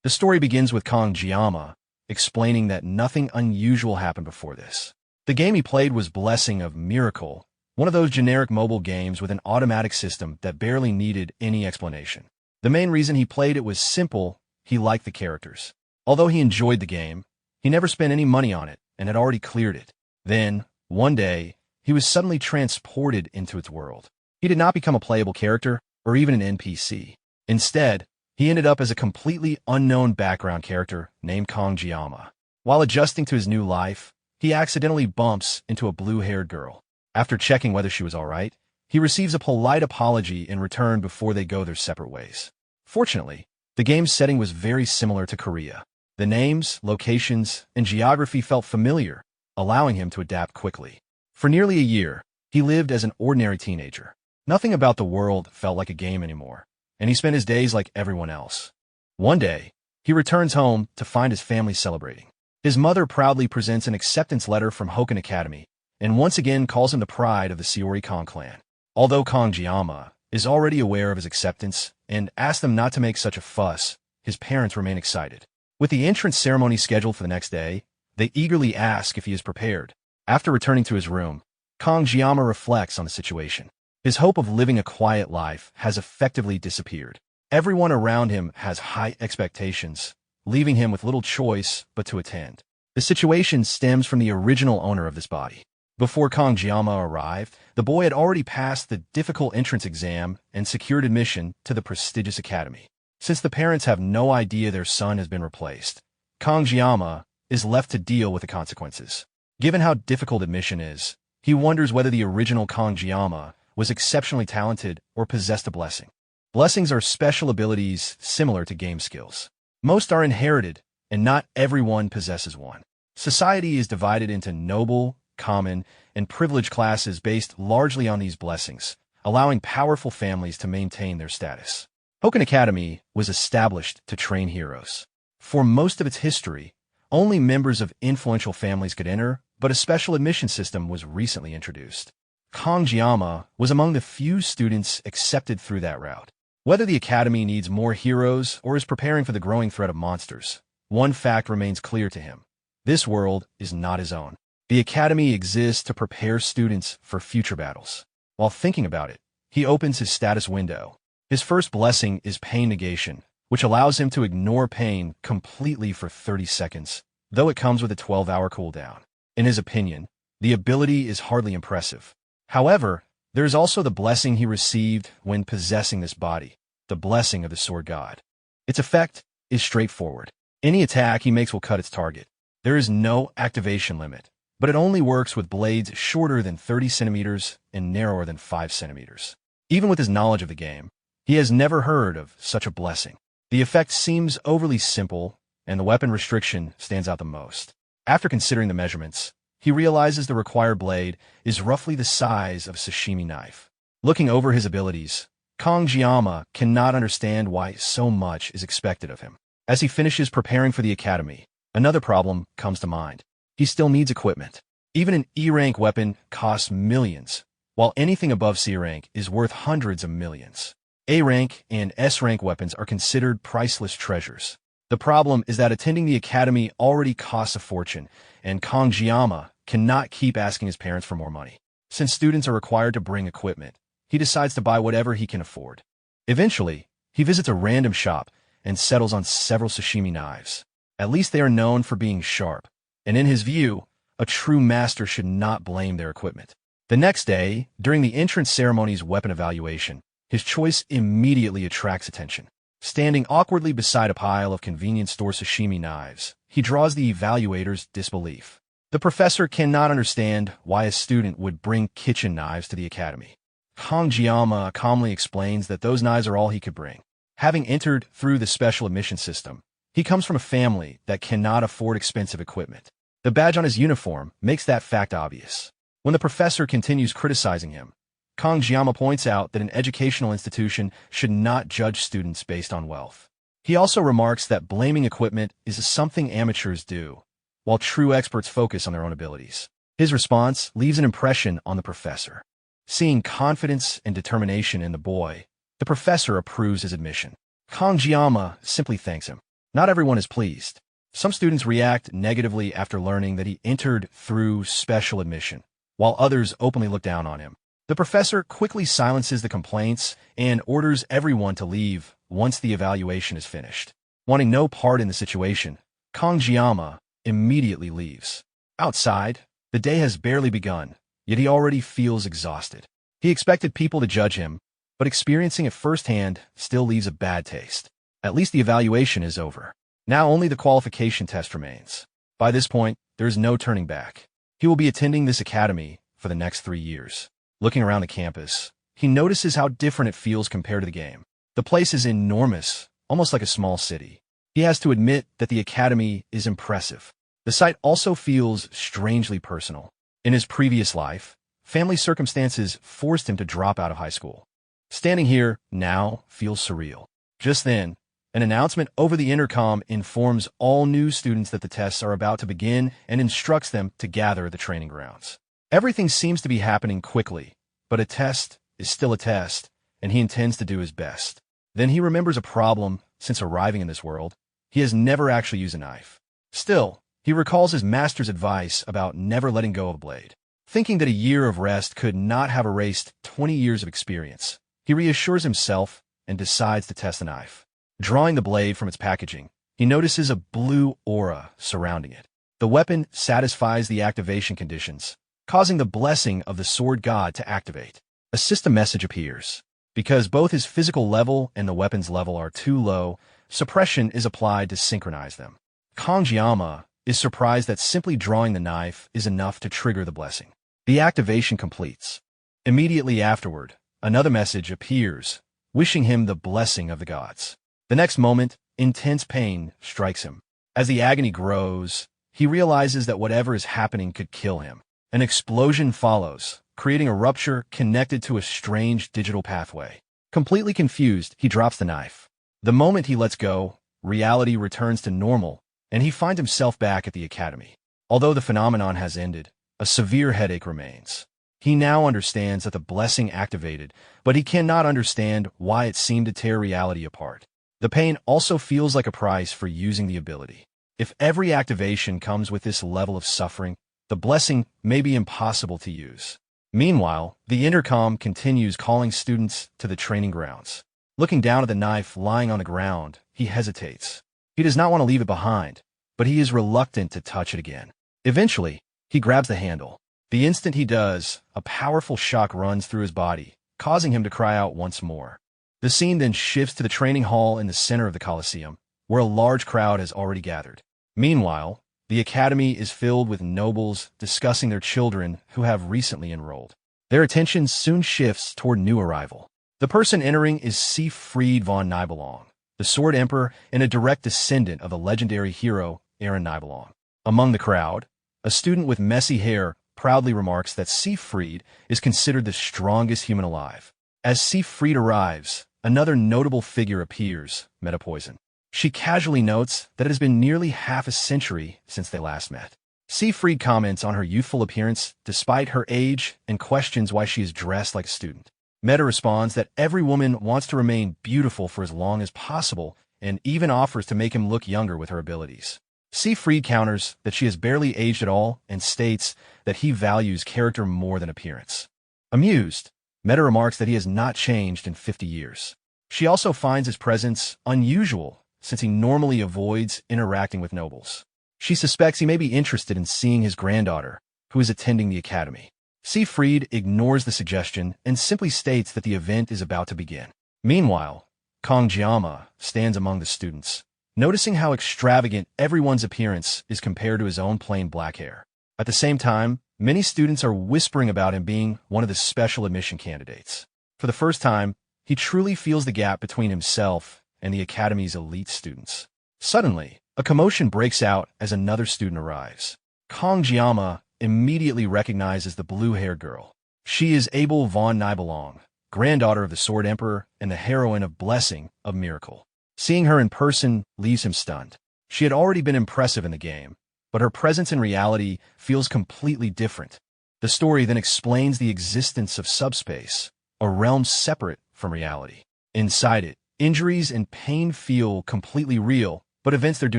The story begins with Kong Jiama explaining that nothing unusual happened before this. The game he played was Blessing of Miracle, one of those generic mobile games with an automatic system that barely needed any explanation. The main reason he played it was simple: he liked the characters. Although he enjoyed the game, he never spent any money on it and had already cleared it. Then, one day, he was suddenly transported into its world. He did not become a playable character or even an NPC. Instead, he ended up as a completely unknown background character named Kong Jiama. While adjusting to his new life, he accidentally bumps into a blue-haired girl. After checking whether she was all right, he receives a polite apology in return before they go their separate ways. Fortunately, the game's setting was very similar to Korea. The names, locations, and geography felt familiar, allowing him to adapt quickly. For nearly a year, he lived as an ordinary teenager. Nothing about the world felt like a game anymore, and he spent his days like everyone else. One day, he returns home to find his family celebrating. His mother proudly presents an acceptance letter from Hoken Academy, and once again calls him the pride of the Seori Kong clan. Although Kong Jiama is already aware of his acceptance and asks them not to make such a fuss, his parents remain excited. With the entrance ceremony scheduled for the next day, they eagerly ask if he is prepared. After returning to his room, Kong Jiama reflects on the situation. His hope of living a quiet life has effectively disappeared. Everyone around him has high expectations, leaving him with little choice but to attend. The situation stems from the original owner of this body. Before Kong Jiama arrived, the boy had already passed the difficult entrance exam and secured admission to the prestigious academy. Since the parents have no idea their son has been replaced, Kong Jiama is left to deal with the consequences. Given how difficult admission is, he wonders whether the original Kong Jiama was exceptionally talented or possessed a blessing. Blessings are special abilities similar to game skills. Most are inherited, and not everyone possesses one. Society is divided into noble, common, and privileged classes based largely on these blessings, allowing powerful families to maintain their status. Hoken Academy was established to train heroes. For most of its history, only members of influential families could enter, but a special admission system was recently introduced. Kong Jiama was among the few students accepted through that route. Whether the academy needs more heroes or is preparing for the growing threat of monsters, one fact remains clear to him: this world is not his own. The academy exists to prepare students for future battles. While thinking about it, he opens his status window. His first blessing is pain negation, which allows him to ignore pain completely for 30 seconds, though it comes with a 12-hour cooldown. In his opinion, the ability is hardly impressive. However, there is also the blessing he received when possessing this body, the blessing of the sword god. Its effect is straightforward. Any attack he makes will cut its target. There is no activation limit, but it only works with blades shorter than 30 centimeters and narrower than 5 centimeters. Even with his knowledge of the game, he has never heard of such a blessing. The effect seems overly simple, and the weapon restriction stands out the most. After considering the measurements, he realizes the required blade is roughly the size of a sashimi knife. Looking over his abilities, Kong Jiama cannot understand why so much is expected of him. As he finishes preparing for the academy, another problem comes to mind. He still needs equipment. Even an E-rank weapon costs millions, while anything above C rank is worth hundreds of millions. A-rank and S-rank weapons are considered priceless treasures. The problem is that attending the academy already costs a fortune, and Kong Jiama cannot keep asking his parents for more money. Since students are required to bring equipment, he decides to buy whatever he can afford. Eventually, he visits a random shop and settles on several sashimi knives. At least they are known for being sharp, and in his view, a true master should not blame their equipment. The next day, during the entrance ceremony's weapon evaluation, his choice immediately attracts attention. Standing awkwardly beside a pile of convenience store sashimi knives, he draws the evaluator's disbelief. The professor cannot understand why a student would bring kitchen knives to the academy. Kong Jiama calmly explains that those knives are all he could bring. Having entered through the special admission system, he comes from a family that cannot afford expensive equipment. The badge on his uniform makes that fact obvious. When the professor continues criticizing him, Kong Jiama points out that an educational institution should not judge students based on wealth. He also remarks that blaming equipment is something amateurs do, while true experts focus on their own abilities. His response leaves an impression on the professor. Seeing confidence and determination in the boy, the professor approves his admission. Kong Jiama simply thanks him. Not everyone is pleased. Some students react negatively after learning that he entered through special admission, while others openly look down on him. The professor quickly silences the complaints and orders everyone to leave once the evaluation is finished. Wanting no part in the situation, Kangjiyama immediately leaves. Outside, the day has barely begun, yet he already feels exhausted. He expected people to judge him, but experiencing it firsthand still leaves a bad taste. At least the evaluation is over. Now only the qualification test remains. By this point, there is no turning back. He will be attending this academy for the next 3 years. Looking around the campus, he notices how different it feels compared to the game. The place is enormous, almost like a small city. He has to admit that the academy is impressive. The site also feels strangely personal. In his previous life, family circumstances forced him to drop out of high school. Standing here now feels surreal. Just then, an announcement over the intercom informs all new students that the tests are about to begin and instructs them to gather at the training grounds. Everything seems to be happening quickly, but a test is still a test, and he intends to do his best. Then he remembers a problem since arriving in this world. He has never actually used a knife. Still, he recalls his master's advice about never letting go of a blade. Thinking that a year of rest could not have erased 20 years of experience, he reassures himself and decides to test the knife. Drawing the blade from its packaging, he notices a blue aura surrounding it. The weapon satisfies the activation conditions, causing the blessing of the sword god to activate. A system message appears. Because both his physical level and the weapon's level are too low, suppression is applied to synchronize them. Kangjiyama is surprised that simply drawing the knife is enough to trigger the blessing. The activation completes. Immediately afterward, another message appears, wishing him the blessing of the gods. The next moment, intense pain strikes him. As the agony grows, he realizes that whatever is happening could kill him. An explosion follows, creating a rupture connected to a strange digital pathway. Completely confused, he drops the knife. The moment he lets go, reality returns to normal, and he finds himself back at the academy. Although the phenomenon has ended, a severe headache remains. He now understands that the blessing activated, but he cannot understand why it seemed to tear reality apart. The pain also feels like a price for using the ability. If every activation comes with this level of suffering, the blessing may be impossible to use. Meanwhile, the intercom continues calling students to the training grounds. Looking down at the knife lying on the ground, he hesitates. He does not want to leave it behind, but he is reluctant to touch it again. Eventually, he grabs the handle. The instant he does, a powerful shock runs through his body, causing him to cry out once more. The scene then shifts to the training hall in the center of the Colosseum, where a large crowd has already gathered. Meanwhile, the academy is filled with nobles discussing their children who have recently enrolled. Their attention soon shifts toward new arrival. The person entering is Siegfried von Nibelung, the Sword Emperor and a direct descendant of the legendary hero Aaron Nibelung. Among the crowd, a student with messy hair proudly remarks that Siegfried is considered the strongest human alive. As Siegfried arrives, another notable figure appears, Metapoison. She casually notes that it has been nearly half a century since they last met. Siegfried comments on her youthful appearance despite her age and questions why she is dressed like a student. Meta responds that every woman wants to remain beautiful for as long as possible and even offers to make him look younger with her abilities. Siegfried counters that she has barely aged at all and states that he values character more than appearance. Amused, Meta remarks that he has not changed in 50 years. She also finds his presence unusual since he normally avoids interacting with nobles. She suspects he may be interested in seeing his granddaughter, who is attending the academy. Siegfried ignores the suggestion and simply states that the event is about to begin. Meanwhile, Kangjiyama stands among the students, noticing how extravagant everyone's appearance is compared to his own plain black hair. At the same time, many students are whispering about him being one of the special admission candidates. For the first time, he truly feels the gap between himself and the academy's elite students. Suddenly, a commotion breaks out as another student arrives. Kangjiyama immediately recognizes the blue-haired girl. She is Abel von Nibelung, granddaughter of the Sword Emperor and the heroine of Blessing of Miracle. Seeing her in person leaves him stunned. She had already been impressive in the game, but her presence in reality feels completely different. The story then explains the existence of subspace, a realm separate from reality. Inside it, injuries and pain feel completely real, but events there do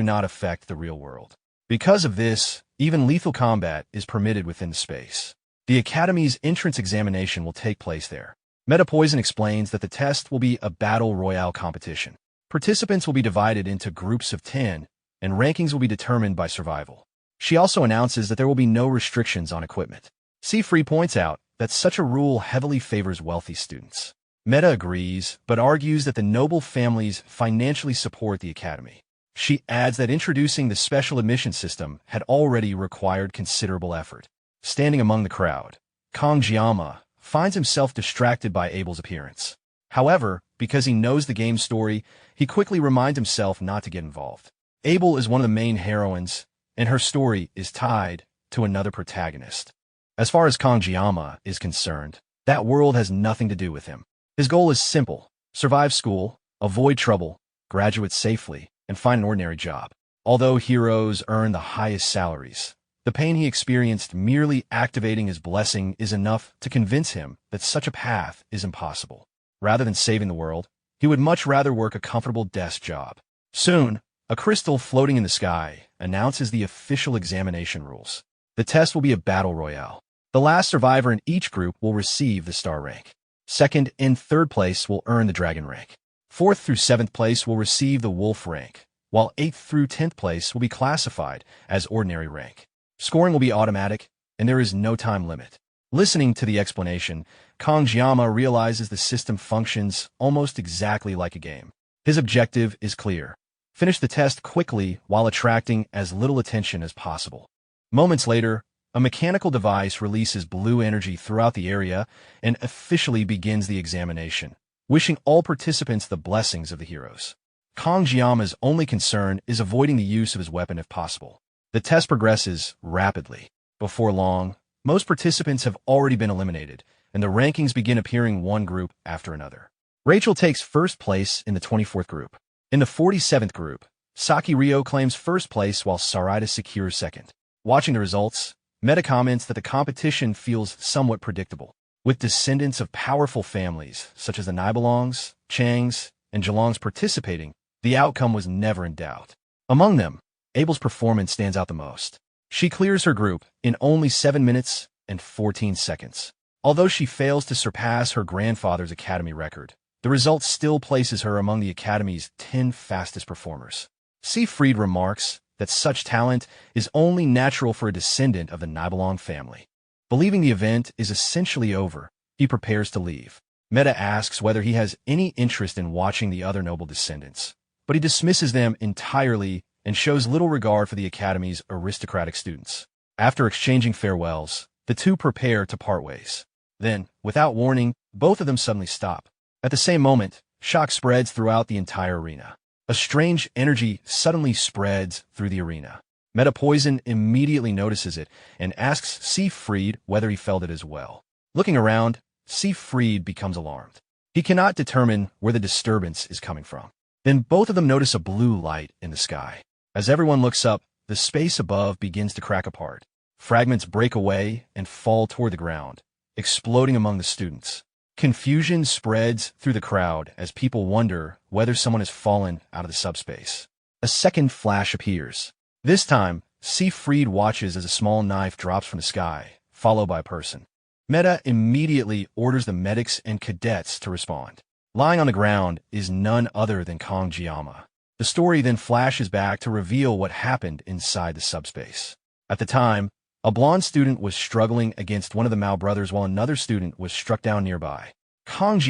not affect the real world. Because of this, even lethal combat is permitted within the space. The Academy's entrance examination will take place there. Metapoison explains that the test will be a battle royale competition. Participants will be divided into groups of 10, and rankings will be determined by survival. She also announces that there will be no restrictions on equipment. C-Free points out that such a rule heavily favors wealthy students. Meta agrees, but argues that the noble families financially support the Academy. She adds that introducing the special admission system had already required considerable effort. Standing among the crowd, Kong finds himself distracted by Abel's appearance. However, because he knows the game's story, he quickly reminds himself not to get involved. Abel is one of the main heroines, and her story is tied to another protagonist. As far as Kong is concerned, that world has nothing to do with him. His goal is simple: survive school, avoid trouble, graduate safely, and find an ordinary job. Although heroes earn the highest salaries, the pain he experienced merely activating his blessing is enough to convince him that such a path is impossible. Rather than saving the world, he would much rather work a comfortable desk job. Soon, a crystal floating in the sky announces the official examination rules. The test will be a battle royale. The last survivor in each group will receive the star rank. Second and third place will earn the dragon rank. Fourth through seventh place will receive the wolf rank, while 8th through 10th place will be classified as ordinary rank. Scoring will be automatic, and there is no time limit. Listening to the explanation, Kong realizes the system functions almost exactly like a game. His objective is clear: finish the test quickly while attracting as little attention as possible. Moments later, a mechanical device releases blue energy throughout the area and officially begins the examination, wishing all participants the blessings of the heroes. Kong only concern is avoiding the use of his weapon if possible. The test progresses rapidly. Before long, most participants have already been eliminated, and the rankings begin appearing one group after another. Rachel takes first place in the 24th group. In the 47th group, Saki Ryo claims first place while Sarita secures second. Watching the results, Meta comments that the competition feels somewhat predictable. With descendants of powerful families, such as the Nibelongs, Changs, and Jelongs participating, the outcome was never in doubt. Among them, Abel's performance stands out the most. She clears her group in only 7 minutes and 14 seconds. Although she fails to surpass her grandfather's Academy record, the result still places her among the Academy's 10 fastest performers. Siegfried remarks that such talent is only natural for a descendant of the Nibelung family. Believing the event is essentially over, he prepares to leave. Meta asks whether he has any interest in watching the other noble descendants, but he dismisses them entirely and shows little regard for the Academy's aristocratic students. After exchanging farewells, the two prepare to part ways. Then, without warning, both of them suddenly stop. At the same moment, shock spreads throughout the entire arena. A strange energy suddenly spreads through the arena. Metapoison immediately notices it and asks Siegfried whether he felt it as well. Looking around, Siegfried becomes alarmed. He cannot determine where the disturbance is coming from. Then both of them notice a blue light in the sky. As everyone looks up, the space above begins to crack apart. Fragments break away and fall toward the ground, exploding among the students. Confusion spreads through the crowd as people wonder whether someone has fallen out of the subspace. A second flash appears. This time, Siegfried watches as a small knife drops from the sky, followed by a person. Meta immediately orders the medics and cadets to respond. Lying on the ground is none other than Kong. The story then flashes back to reveal what happened inside the subspace. At the time, a blonde student was struggling against one of the Mao brothers while another student was struck down nearby. Kong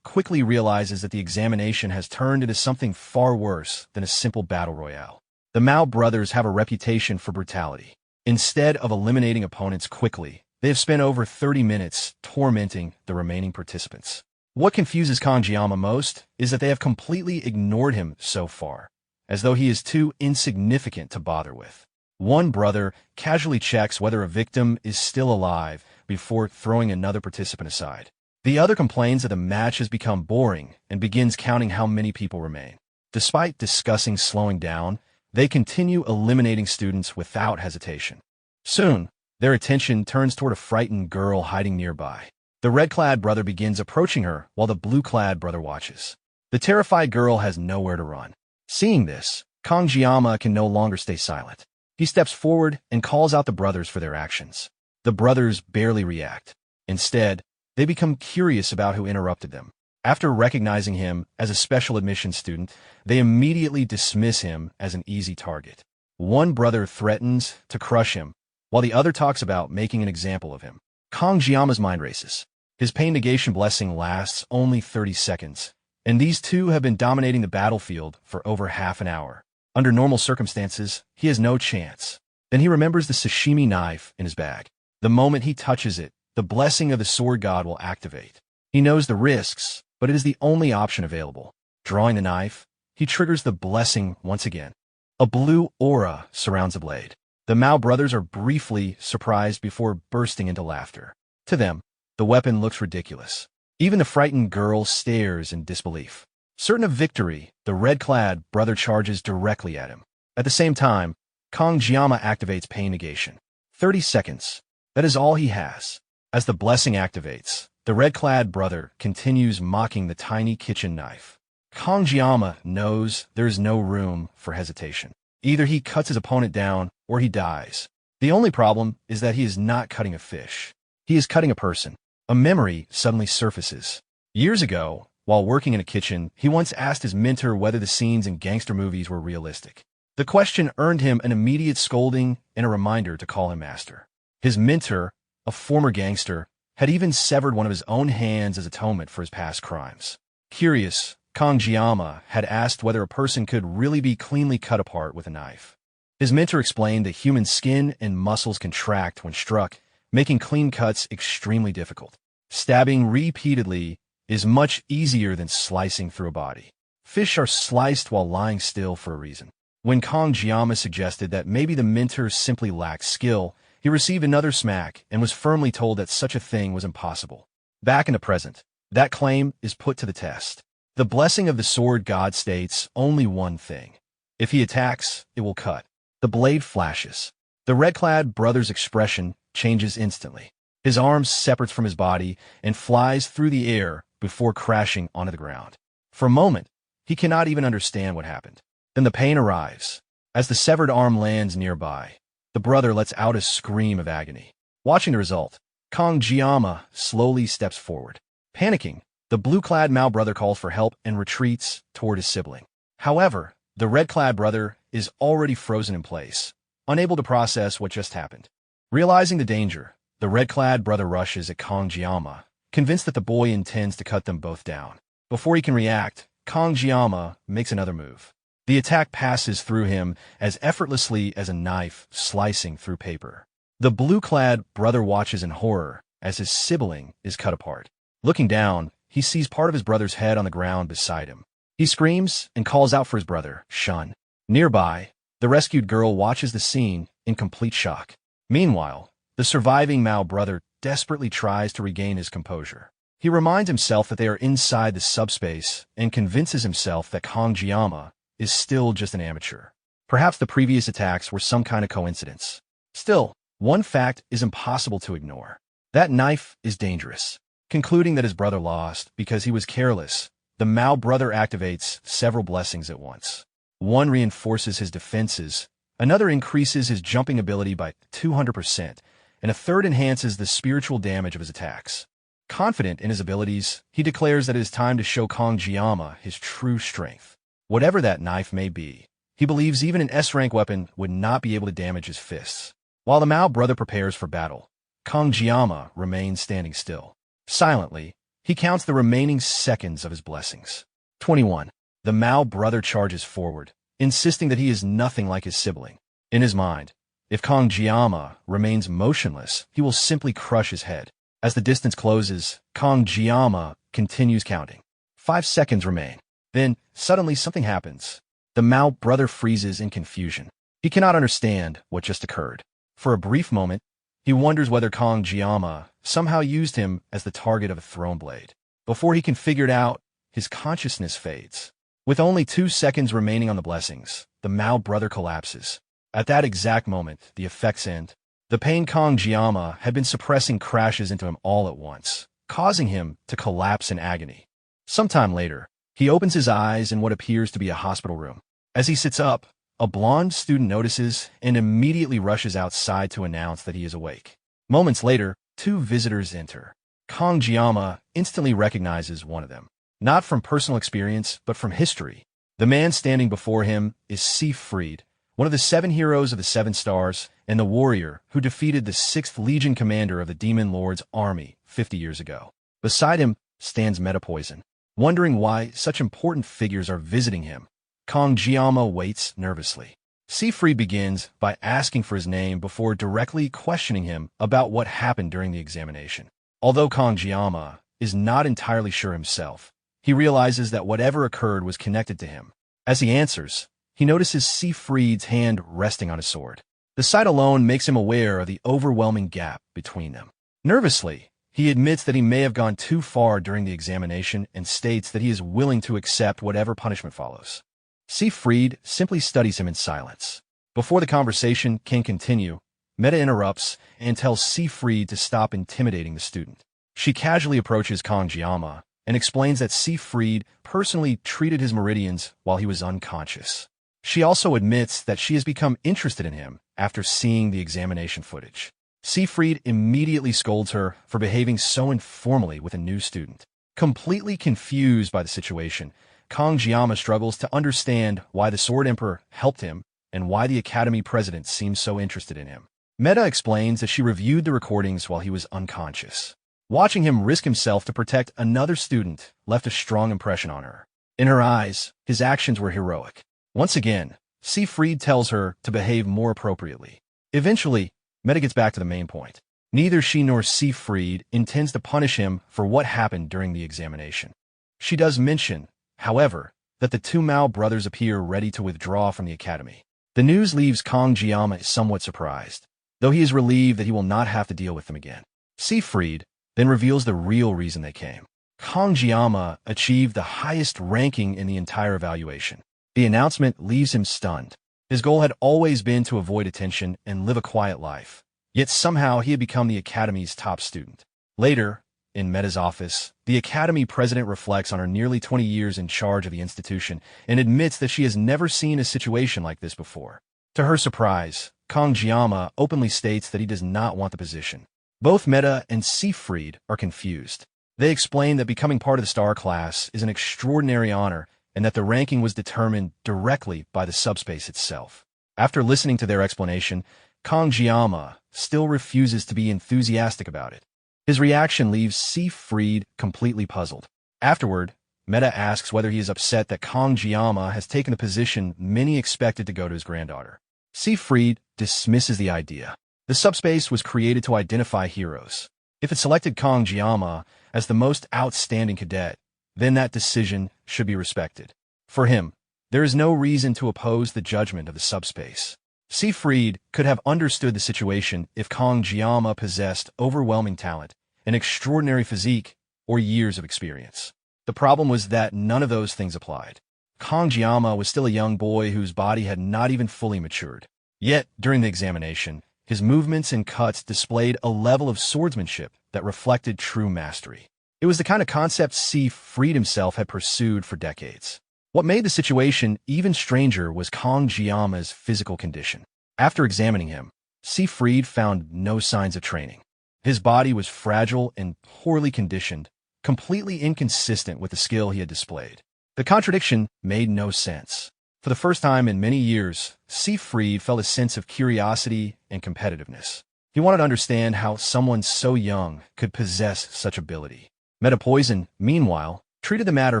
quickly realizes that the examination has turned into something far worse than a simple battle royale. The Mao brothers have a reputation for brutality. Instead of eliminating opponents quickly, they have spent over 30 minutes tormenting the remaining participants. What confuses Kong most is that they have completely ignored him so far, as though he is too insignificant to bother with. One brother casually checks whether a victim is still alive before throwing another participant aside. The other complains that the match has become boring and begins counting how many people remain. Despite discussing slowing down, they continue eliminating students without hesitation. Soon, their attention turns toward a frightened girl hiding nearby. The red-clad brother begins approaching her while the blue-clad brother watches. The terrified girl has nowhere to run. Seeing this, Kangjiyama can no longer stay silent. He steps forward and calls out the brothers for their actions. The brothers barely react. Instead, they become curious about who interrupted them. After recognizing him as a special admission student, they immediately dismiss him as an easy target. One brother threatens to crush him, while the other talks about making an example of him. Kangjiyama's mind races. His pain negation blessing lasts only 30 seconds, and these two have been dominating the battlefield for over half an hour. Under normal circumstances, he has no chance. Then he remembers the sashimi knife in his bag. The moment he touches it, the blessing of the sword god will activate. He knows the risks, but it is the only option available. Drawing the knife, he triggers the blessing once again. A blue aura surrounds the blade. The Mao brothers are briefly surprised before bursting into laughter. To them, the weapon looks ridiculous. Even the frightened girl stares in disbelief. Certain of victory, the red-clad brother charges directly at him. At the same time, Kangjiyama activates pain negation. 30 seconds. That is all he has. As the blessing activates, the red-clad brother continues mocking the tiny kitchen knife. Kangjiyama knows there is no room for hesitation. Either he cuts his opponent down or he dies. The only problem is that he is not cutting a fish. He is cutting a person. A memory suddenly surfaces. Years ago, while working in a kitchen, he once asked his mentor whether the scenes in gangster movies were realistic. The question earned him an immediate scolding and a reminder to call him master. His mentor, a former gangster, had even severed one of his own hands as atonement for his past crimes. Curious, Kangjiyama had asked whether a person could really be cleanly cut apart with a knife. His mentor explained that human skin and muscles contract when struck, making clean cuts extremely difficult. Stabbing repeatedly is much easier than slicing through a body. Fish are sliced while lying still for a reason. When Kangjiyama suggested that maybe the mentor simply lacked skill, he received another smack and was firmly told that such a thing was impossible. Back in the present, that claim is put to the test. The blessing of the sword god states only one thing. If he attacks, it will cut. The blade flashes. The red-clad brother's expression changes instantly. His arm separates from his body and flies through the air before crashing onto the ground. For a moment, he cannot even understand what happened. Then the pain arrives. As the severed arm lands nearby, the brother lets out a scream of agony. Watching the result, Kangjiyama slowly steps forward. Panicking, the blue-clad Mao brother calls for help and retreats toward his sibling. However, the red-clad brother is already frozen in place, unable to process what just happened. Realizing the danger, the red-clad brother rushes at Kangjiyama, convinced that the boy intends to cut them both down. Before he can react, Kangjiyama makes another move. The attack passes through him as effortlessly as a knife slicing through paper. The blue-clad brother watches in horror as his sibling is cut apart. Looking down, he sees part of his brother's head on the ground beside him. He screams and calls out for his brother, Shun. Nearby, the rescued girl watches the scene in complete shock. Meanwhile, the surviving Mao brother desperately tries to regain his composure. He reminds himself that they are inside the subspace and convinces himself that Kangjiyama is still just an amateur. Perhaps the previous attacks were some kind of coincidence. Still, one fact is impossible to ignore. That knife is dangerous. Concluding that his brother lost because he was careless, the Mao brother activates several blessings at once. One reinforces his defenses, another increases his jumping ability by 200%, and a third enhances the spiritual damage of his attacks. Confident in his abilities, he declares that it is time to show Kangjiyama his true strength. Whatever that knife may be, he believes even an S-rank weapon would not be able to damage his fists. While the Mao brother prepares for battle, Kangjiyama remains standing still. Silently, he counts the remaining seconds of his blessings. 21. The Mao brother charges forward, insisting that he is nothing like his sibling. In his mind, if Kangjiyama remains motionless, he will simply crush his head. As the distance closes, Kangjiyama continues counting. 5 seconds remain. Then, suddenly something happens. The Mao brother freezes in confusion. He cannot understand what just occurred. For a brief moment, he wonders whether Kangjiyama somehow used him as the target of a thrown blade. Before he can figure it out, his consciousness fades. With only 2 seconds remaining on the blessings, the Mao brother collapses. At that exact moment, the effects end. The pain Kangjiyama had been suppressing crashes into him all at once, causing him to collapse in agony. Sometime later, he opens his eyes in what appears to be a hospital room. As he sits up, a blonde student notices and immediately rushes outside to announce that he is awake. Moments later, two visitors enter. Kangjiyama instantly recognizes one of them, not from personal experience, but from history. The man standing before him is Siegfried, one of the 7 heroes of the 7 Stars, and the warrior who defeated the 6th Legion commander of the Demon Lord's army 50 years ago. Beside him stands Metapoison. Wondering why such important figures are visiting him, Kangjiyama waits nervously. Siegfried begins by asking for his name before directly questioning him about what happened during the examination. Although Kangjiyama is not entirely sure himself, he realizes that whatever occurred was connected to him. As he answers, he notices Siegfried's hand resting on his sword. The sight alone makes him aware of the overwhelming gap between them. Nervously, he admits that he may have gone too far during the examination and states that he is willing to accept whatever punishment follows. Siegfried simply studies him in silence. Before the conversation can continue, Meta interrupts and tells Siegfried to stop intimidating the student. She casually approaches Kangjiyama and explains that Siegfried personally treated his meridians while he was unconscious. She also admits that she has become interested in him after seeing the examination footage. Siegfried immediately scolds her for behaving so informally with a new student. Completely confused by the situation, Kangjiyama struggles to understand why the Sword Emperor helped him and why the Academy president seems so interested in him. Meta explains that she reviewed the recordings while he was unconscious. Watching him risk himself to protect another student left a strong impression on her. In her eyes, his actions were heroic. Once again, Siegfried tells her to behave more appropriately. Eventually, Meta gets back to the main point. Neither she nor Siegfried intends to punish him for what happened during the examination. She does mention, however, that the 2 Mao brothers appear ready to withdraw from the academy. The news leaves Kangjiyama somewhat surprised, though he is relieved that he will not have to deal with them again. Siegfried then reveals the real reason they came. Kangjiyama achieved the highest ranking in the entire evaluation. The announcement leaves him stunned. His goal had always been to avoid attention and live a quiet life, yet somehow he had become the Academy's top student. Later, in Meta's office, the Academy president reflects on her nearly 20 years in charge of the institution and admits that she has never seen a situation like this before. To her surprise, Kangjiyama openly states that he does not want the position. Both Meta and Siegfried are confused. They explain that becoming part of the star class is an extraordinary honor and that the ranking was determined directly by the subspace itself. After listening to their explanation, Kangjiyama still refuses to be enthusiastic about it. His reaction leaves Siegfried completely puzzled. Afterward, Meta asks whether he is upset that Kangjiyama has taken the position many expected to go to his granddaughter. Siegfried dismisses the idea. The subspace was created to identify heroes. If it selected Kangjiyama as the most outstanding cadet, then that decision should be respected. For him, there is no reason to oppose the judgment of the subspace. Siegfried could have understood the situation if Kangjiyama possessed overwhelming talent, an extraordinary physique, or years of experience. The problem was that none of those things applied. Kangjiyama was still a young boy whose body had not even fully matured. Yet, during the examination, his movements and cuts displayed a level of swordsmanship that reflected true mastery. It was the kind of concept Siegfried himself had pursued for decades. What made the situation even stranger was Kangjiyama's physical condition. After examining him, Siegfried found no signs of training. His body was fragile and poorly conditioned, completely inconsistent with the skill he had displayed. The contradiction made no sense. For the first time in many years, Siegfried felt a sense of curiosity and competitiveness. He wanted to understand how someone so young could possess such ability. Metapoison, meanwhile, treated the matter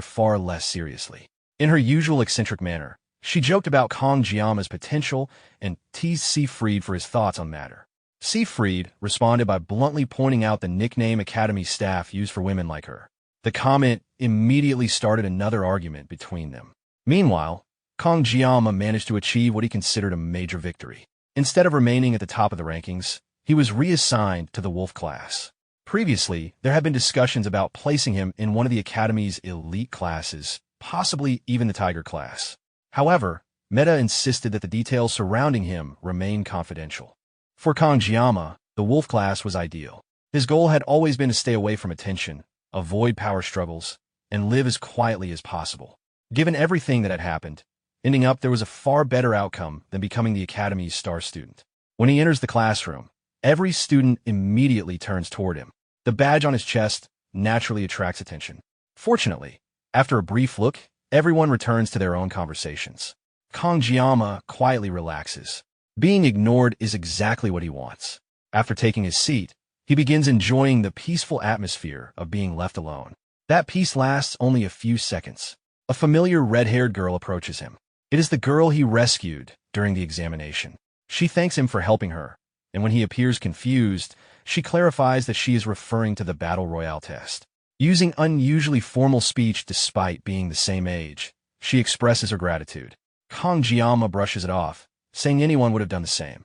far less seriously. In her usual eccentric manner, she joked about Kangjiyama's potential and teased Siegfried for his thoughts on the matter. Siegfried responded by bluntly pointing out the nickname Academy staff used for women like her. The comment immediately started another argument between them. Meanwhile, Kangjiyama managed to achieve what he considered a major victory. Instead of remaining at the top of the rankings, he was reassigned to the Wolf class. Previously, there had been discussions about placing him in one of the Academy's elite classes, possibly even the Tiger class. However, Meta insisted that the details surrounding him remain confidential. For Kangjiyama, the Wolf class was ideal. His goal had always been to stay away from attention, avoid power struggles, and live as quietly as possible. Given everything that had happened, ending up there was a far better outcome than becoming the Academy's star student. When he enters the classroom, every student immediately turns toward him. The badge on his chest naturally attracts attention. Fortunately, after a brief look, everyone returns to their own conversations. Kangjiyama quietly relaxes. Being ignored is exactly what he wants. After taking his seat, he begins enjoying the peaceful atmosphere of being left alone. That peace lasts only a few seconds. A familiar red-haired girl approaches him. It is the girl he rescued during the examination. She thanks him for helping her, and when he appears confused, she clarifies that she is referring to the Battle Royale test. Using unusually formal speech despite being the same age, she expresses her gratitude. Kangjiyama brushes it off, saying anyone would have done the same.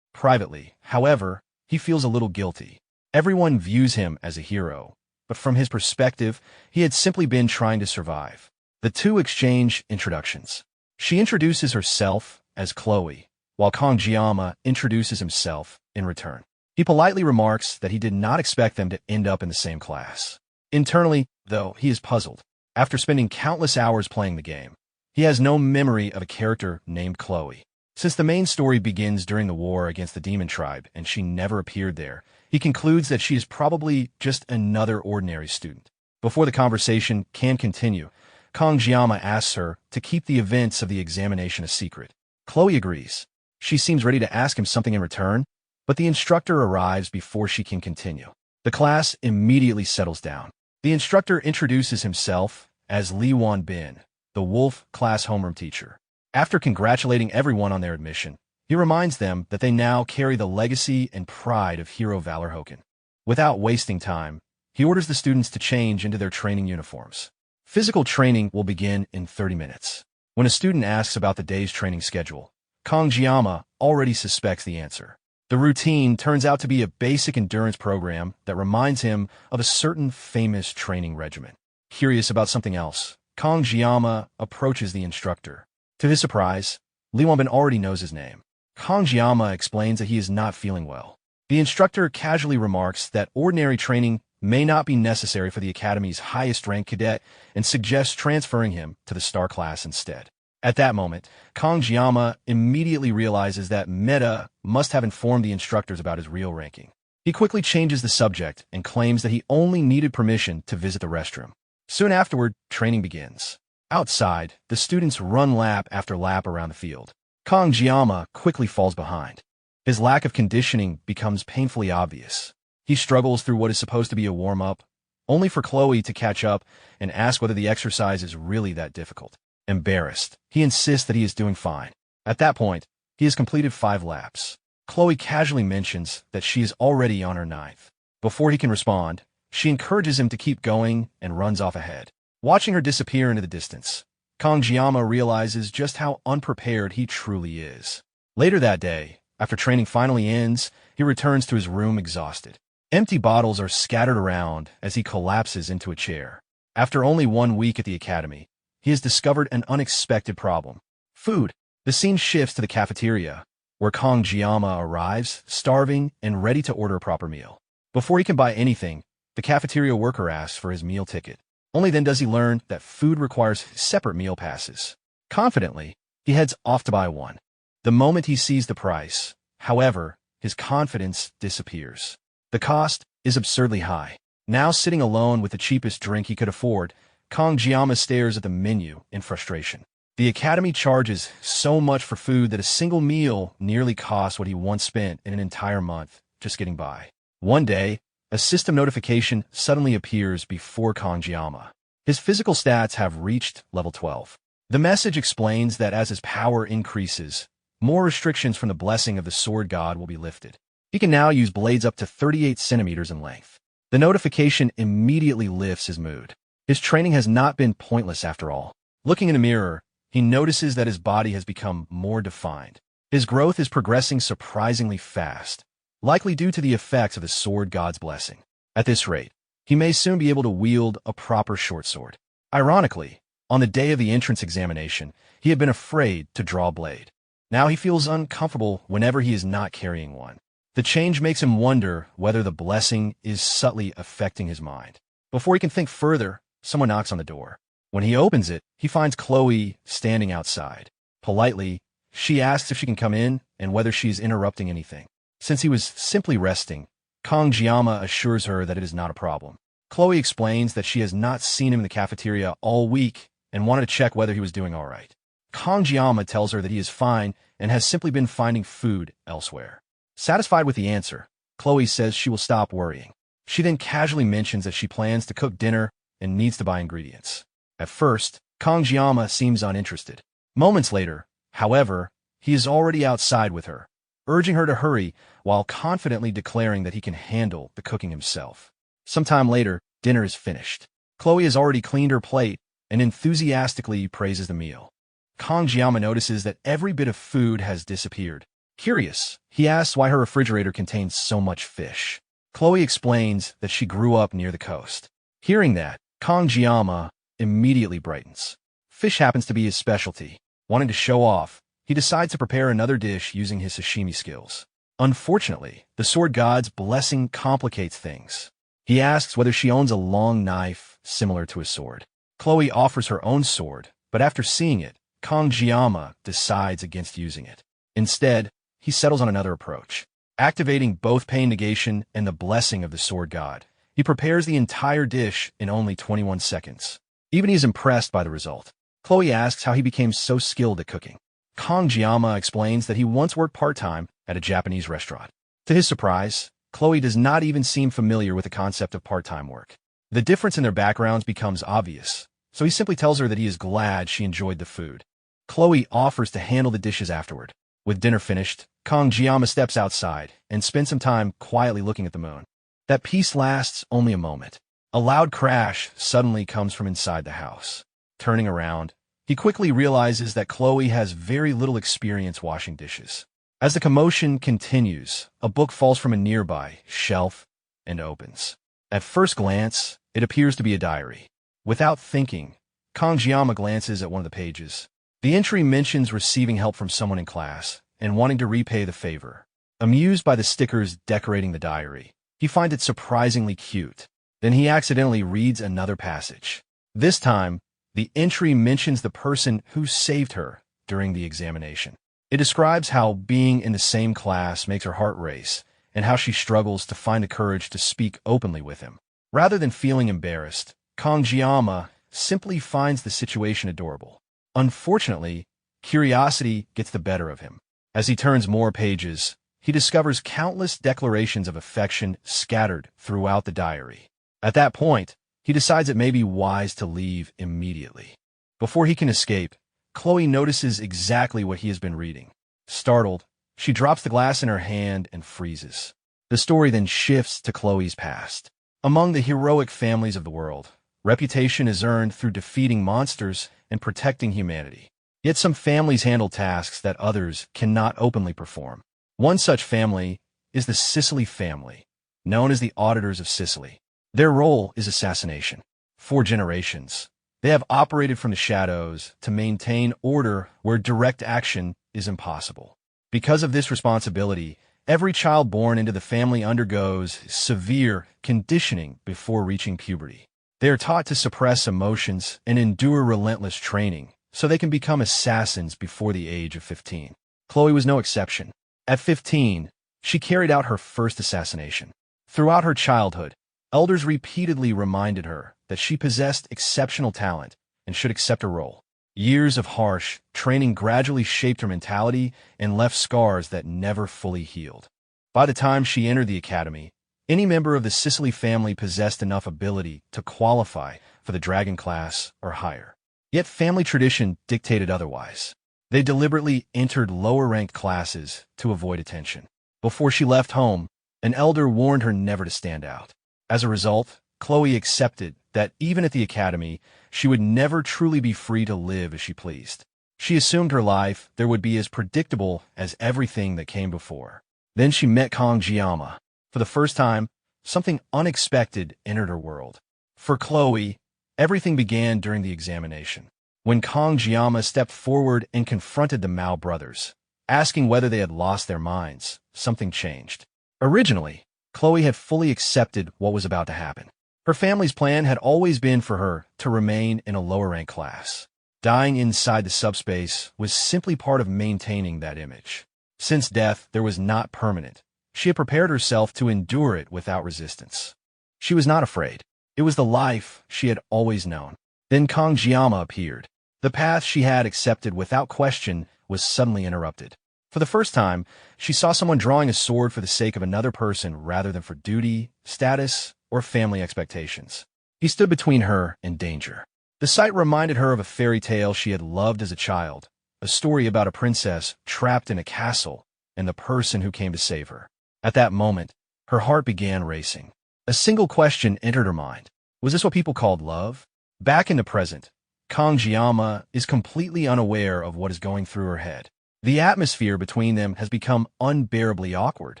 Privately, however, he feels a little guilty. Everyone views him as a hero, but from his perspective, he had simply been trying to survive. The two exchange introductions. She introduces herself as Chloe, while Kangjiyama introduces himself in return. He politely remarks that he did not expect them to end up in the same class. Internally, though, he is puzzled. After spending countless hours playing the game, he has no memory of a character named Chloe. Since the main story begins during the war against the demon tribe and she never appeared there, he concludes that she is probably just another ordinary student. Before the conversation can continue, Kangjiyama asks her to keep the events of the examination a secret. Chloe agrees. She seems ready to ask him something in return, but the instructor arrives before she can continue. The class immediately settles down. The instructor introduces himself as Lee Won-bin, the Wolf class homeroom teacher. After congratulating everyone on their admission, he reminds them that they now carry the legacy and pride of Hero Valor Hoken. Without wasting time, he orders the students to change into their training uniforms. Physical training will begin in 30 minutes. When a student asks about the day's training schedule, Kangjiyama already suspects the answer. The routine turns out to be a basic endurance program that reminds him of a certain famous training regimen. Curious about something else, Kangjiyama approaches the instructor. To his surprise, Lee Won-bin already knows his name. Kangjiyama explains that he is not feeling well. The instructor casually remarks that ordinary training may not be necessary for the Academy's highest-ranked cadet and suggests transferring him to the star class instead. At that moment, Kangjiyama immediately realizes that Meta must have informed the instructors about his real ranking. He quickly changes the subject and claims that he only needed permission to visit the restroom. Soon afterward, training begins. Outside, the students run lap after lap around the field. Kangjiyama quickly falls behind. His lack of conditioning becomes painfully obvious. He struggles through what is supposed to be a warm-up, only for Chloe to catch up and ask whether the exercise is really that difficult. Embarrassed, he insists that he is doing fine. At that point, he has completed 5 laps. Chloe casually mentions that she is already on her 9th. Before he can respond, she encourages him to keep going and runs off ahead. Watching her disappear into the distance, Kangjiyama realizes just how unprepared he truly is. Later that day, after training finally ends, he returns to his room exhausted. Empty bottles are scattered around as he collapses into a chair. After only 1 week at the Academy, he has discovered an unexpected problem. Food. The scene shifts to the cafeteria, where Kangjiyama arrives, starving and ready to order a proper meal. Before he can buy anything, the cafeteria worker asks for his meal ticket. Only then does he learn that food requires separate meal passes. Confidently, he heads off to buy one. The moment he sees the price, however, his confidence disappears. The cost is absurdly high. Now sitting alone with the cheapest drink he could afford, Kangjiyama stares at the menu in frustration. The Academy charges so much for food that a single meal nearly costs what he once spent in an entire month just getting by. One day, a system notification suddenly appears before Kangjiyama. His physical stats have reached level 12. The message explains that as his power increases, more restrictions from the blessing of the sword god will be lifted. He can now use blades up to 38 centimeters in length. The notification immediately lifts his mood. His training has not been pointless after all. Looking in a mirror, he notices that his body has become more defined. His growth is progressing surprisingly fast, likely due to the effects of the sword god's blessing. At this rate, he may soon be able to wield a proper short sword. Ironically, on the day of the entrance examination, he had been afraid to draw a blade. Now he feels uncomfortable whenever he is not carrying one. The change makes him wonder whether the blessing is subtly affecting his mind. Before he can think further, someone knocks on the door. When he opens it, he finds Chloe standing outside. Politely, she asks if she can come in and whether she's interrupting anything. Since he was simply resting, Kangjiyama assures her that it is not a problem. Chloe explains that she has not seen him in the cafeteria all week and wanted to check whether he was doing all right. Kangjiyama tells her that he is fine and has simply been finding food elsewhere. Satisfied with the answer, Chloe says she will stop worrying. She then casually mentions that she plans to cook dinner and needs to buy ingredients. At first, Kangjiyama seems uninterested. Moments later, however, he is already outside with her, urging her to hurry while confidently declaring that he can handle the cooking himself. Sometime later, dinner is finished. Chloe has already cleaned her plate and enthusiastically praises the meal. Kangjiyama notices that every bit of food has disappeared. Curious, he asks why her refrigerator contains so much fish. Chloe explains that she grew up near the coast. Hearing that, Kangjiyama immediately brightens. Fish happens to be his specialty. Wanting to show off, he decides to prepare another dish using his sashimi skills. Unfortunately, the sword god's blessing complicates things. He asks whether she owns a long knife similar to a sword. Chloe offers her own sword, but after seeing it, Kangjiyama decides against using it. Instead, he settles on another approach. Activating both pain negation and the blessing of the sword god, he prepares the entire dish in only 21 seconds. Even he is impressed by the result. Chloe asks how he became so skilled at cooking. Kangjiyama explains that he once worked part-time at a Japanese restaurant. To his surprise, Chloe does not even seem familiar with the concept of part-time work. The difference in their backgrounds becomes obvious, so he simply tells her that he is glad she enjoyed the food. Chloe offers to handle the dishes afterward. With dinner finished, Kangjiyama steps outside and spends some time quietly looking at the moon. That peace lasts only a moment. A loud crash suddenly comes from inside the house. Turning around, he quickly realizes that Chloe has very little experience washing dishes. As the commotion continues, a book falls from a nearby shelf and opens. At first glance, it appears to be a diary. Without thinking, Kangjiyama glances at one of the pages. The entry mentions receiving help from someone in class and wanting to repay the favor. Amused by the stickers decorating the diary, he finds it surprisingly cute. Then he accidentally reads another passage. This time, the entry mentions the person who saved her during the examination. It describes how being in the same class makes her heart race and how she struggles to find the courage to speak openly with him. Rather than feeling embarrassed, Kangjiyama simply finds the situation adorable. Unfortunately, curiosity gets the better of him. As he turns more pages, he discovers countless declarations of affection scattered throughout the diary. At that point, he decides it may be wise to leave immediately. Before he can escape, Chloe notices exactly what he has been reading. Startled, she drops the glass in her hand and freezes. The story then shifts to Chloe's past. Among the heroic families of the world, reputation is earned through defeating monsters and protecting humanity. Yet some families handle tasks that others cannot openly perform. One such family is the Sicily family, known as the Auditors of Sicily. Their role is assassination. For generations, they have operated from the shadows to maintain order where direct action is impossible. Because of this responsibility, every child born into the family undergoes severe conditioning before reaching puberty. They are taught to suppress emotions and endure relentless training so they can become assassins before the age of 15. Chloe was no exception. At 15, she carried out her first assassination. Throughout her childhood, elders repeatedly reminded her that she possessed exceptional talent and should accept her role. Years of harsh training gradually shaped her mentality and left scars that never fully healed. By the time she entered the academy, any member of the Sicily family possessed enough ability to qualify for the dragon class or higher. Yet family tradition dictated otherwise. They deliberately entered lower-ranked classes to avoid attention. Before she left home, an elder warned her never to stand out. As a result, Chloe accepted that even at the academy, she would never truly be free to live as she pleased. She assumed her life there would be as predictable as everything that came before. Then she met Kangjiyama. For the first time, something unexpected entered her world. For Chloe, everything began during the examination. When Kangjiyama stepped forward and confronted the Mao brothers, asking whether they had lost their minds, something changed. Originally, Chloe had fully accepted what was about to happen. Her family's plan had always been for her to remain in a lower-rank class. Dying inside the subspace was simply part of maintaining that image. Since death there was not permanent, she had prepared herself to endure it without resistance. She was not afraid. It was the life she had always known. Then Kangjiyama appeared. The path she had accepted without question was suddenly interrupted. For the first time, she saw someone drawing a sword for the sake of another person rather than for duty, status, or family expectations. He stood between her and danger. The sight reminded her of a fairy tale she had loved as a child, a story about a princess trapped in a castle and the person who came to save her. At that moment, her heart began racing. A single question entered her mind. Was this what people called love? Back in the present, Kangjiyama is completely unaware of what is going through her head. The atmosphere between them has become unbearably awkward.